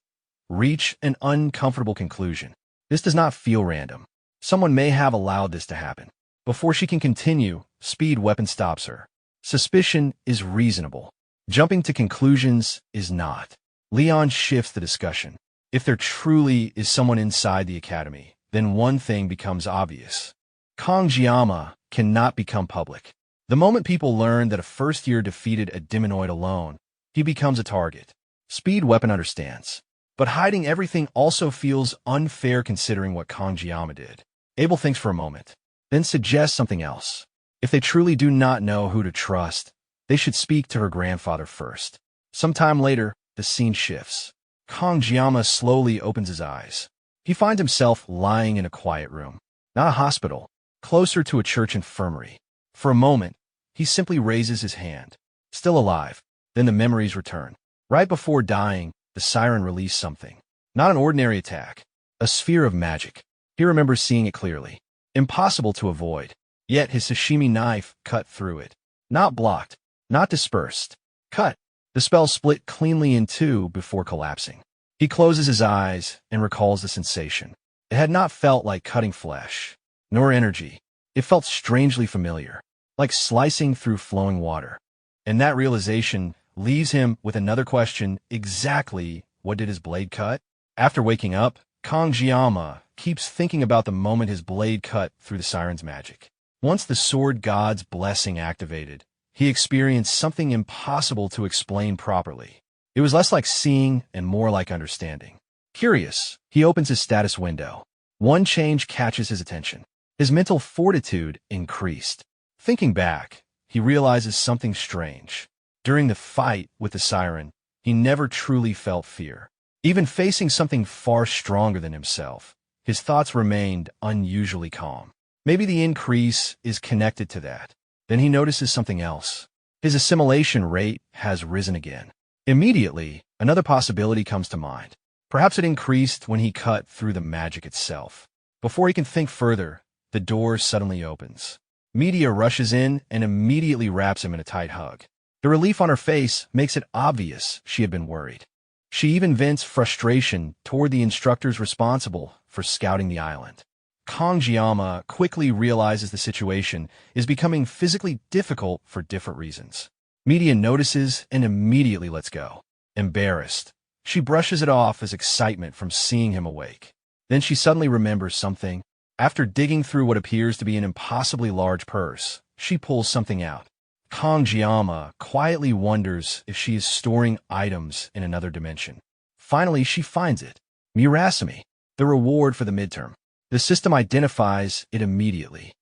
reach an uncomfortable conclusion. This does not feel random. Someone may have allowed this to happen. Before she can continue, Speed Weapon stops her. Suspicion is reasonable. Jumping to conclusions is not. Leon shifts the discussion. If there truly is someone inside the Academy, then one thing becomes obvious. Kangjiyama cannot become public. The moment people learn that a first-year defeated a demonoid alone, he becomes a target. Speed Weapon understands. But hiding everything also feels unfair considering what Kangjiyama did. Abel thinks for a moment, then suggests something else. If they truly do not know who to trust, they should speak to her grandfather first. Sometime later, the scene shifts. Kangjiyama slowly opens his eyes. He finds himself lying in a quiet room. Not a hospital, closer to a church infirmary. For a moment, he simply raises his hand. Still alive. Then the memories return. Right before dying, the siren released something. Not an ordinary attack. A sphere of magic. He remembers seeing it clearly. Impossible to avoid. Yet his sashimi knife cut through it. Not blocked. Not dispersed. Cut. The spell split cleanly in two before collapsing. He closes his eyes and recalls the sensation. It had not felt like cutting flesh, nor energy. It felt strangely familiar, like slicing through flowing water. And that realization leaves him with another question: exactly what did his blade cut? After waking up, Kangjiyama keeps thinking about the moment his blade cut through the siren's magic. Once the sword god's blessing activated, he experienced something impossible to explain properly. It was less like seeing and more like understanding. Curious, he opens his status window. One change catches his attention. His mental fortitude increased. Thinking back, he realizes something strange. During the fight with the siren, he never truly felt fear. Even facing something far stronger than himself, his thoughts remained unusually calm. Maybe the increase is connected to that. Then he notices something else. His assimilation rate has risen again. Immediately, another possibility comes to mind. Perhaps it increased when he cut through the magic itself. Before he can think further, the door suddenly opens. Media rushes in and immediately wraps him in a tight hug. The relief on her face makes it obvious she had been worried. She even vents frustration toward the instructors responsible for scouting the island. Kangjiyama quickly realizes the situation is becoming physically difficult for different reasons. Media notices and immediately lets go. Embarrassed, she brushes it off as excitement from seeing him awake. Then she suddenly remembers something. After digging through what appears to be an impossibly large purse, she pulls something out. Kangjiyama quietly wonders if she is storing items in another dimension. Finally, she finds it. Murasame, the reward for the midterm. The system identifies it immediately.